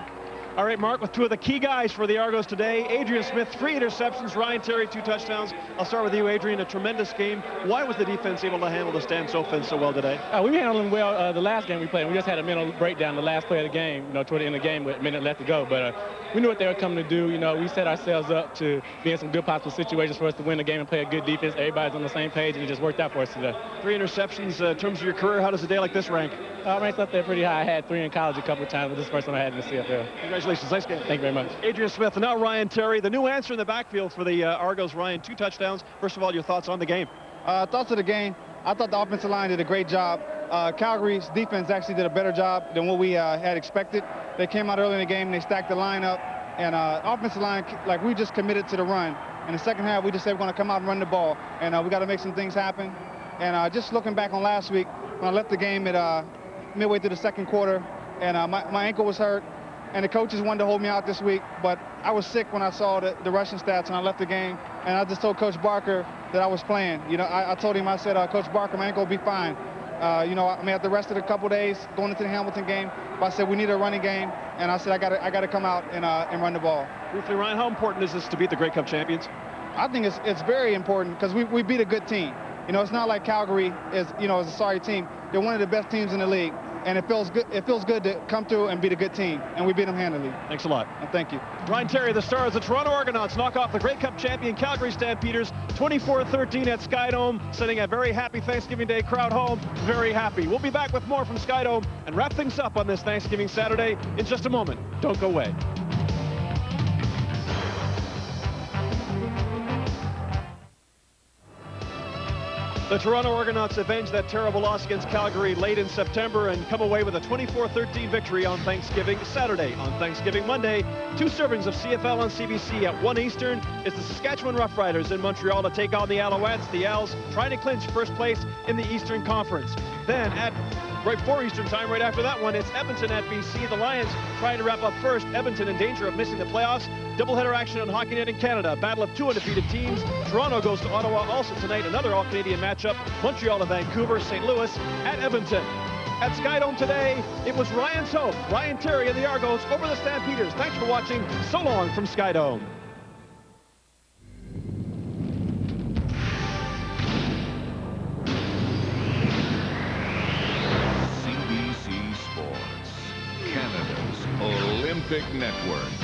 All right, Mark, with 2 of the key guys for the Argos today. Adrian Smith, 3 interceptions. Ryan Terry, 2 touchdowns. I'll start with you, Adrian. A tremendous game. Why was the defense able to handle the Stamps offense so well today? We handled them well the last game we played. We just had a mental breakdown the last play of the game, toward the end of the game with a minute left to go. But we knew what they were coming to do. We set ourselves up to be in some good possible situations for us to win the game and play a good defense. Everybody's on the same page, and it just worked out for us today. 3 interceptions. In terms of your career, how does a day like this rank? Ranked up there pretty high. I had 3 in college a couple of times, but this is the first one I had in the CFL. Congratulations. Nice game. Thank you very much. Adrian Smith, and now Ryan Terry, the new answer in the backfield for the Argos. Ryan, 2 touchdowns. First of all, your thoughts on the game? Thoughts of the game, I thought the offensive line did a great job. Calgary's defense actually did a better job than what we had expected. They came out early in the game, and they stacked the line up. And offensive line, like, we just committed to the run. In the second half, we just said we're going to come out and run the ball. And we got to make some things happen. And just looking back on last week, when I left the game at midway through the second quarter, and my ankle was hurt, and the coaches wanted to hold me out this week, but I was sick when I saw the rushing stats, and I left the game. And I just told Coach Barker that I was playing. I told him, I said, Coach Barker, my ankle will be fine. I may have to rest it a couple days going into the Hamilton game, but I said we need a running game, and I said I got to come out and run the ball. Briefly, Ryan, how important is this to beat the Grey Cup champions? I think it's very important because we beat a good team. It's not like Calgary is a sorry team. They're one of the best teams in the league. and it feels good. It feels good to come through and beat a good team, and we beat them handily. Thanks a lot. And thank you. Ryan Terry, the stars, the Toronto Argonauts knock off the Grey Cup champion Calgary Stampeders 24-13 at Skydome, sending a very happy Thanksgiving Day crowd home. Very happy. We'll be back with more from Skydome and wrap things up on this Thanksgiving Saturday in just a moment. Don't go away. The Toronto Argonauts avenged that terrible loss against Calgary late in September and come away with a 24-13 victory on Thanksgiving Saturday. On Thanksgiving Monday, 2 servings of CFL on CBC at 1 Eastern is the Saskatchewan Roughriders in Montreal to take on the Alouettes. The Owls trying to clinch first place in the Eastern Conference. Then at right 4 Eastern time, right after that one, it's Edmonton at BC. The Lions trying to wrap up first. Edmonton in danger of missing the playoffs. Doubleheader action on Hockey Night in Canada. Battle of 2 undefeated teams. Toronto goes to Ottawa. Also tonight, another all-Canadian matchup. Montreal to Vancouver. St. Louis at Edmonton. At Skydome today, it was Ryan's hope. Ryan Terry and the Argos over the Stampeders. Thanks for watching. So long from Skydome. CBC Sports, Canada's Olympic Network.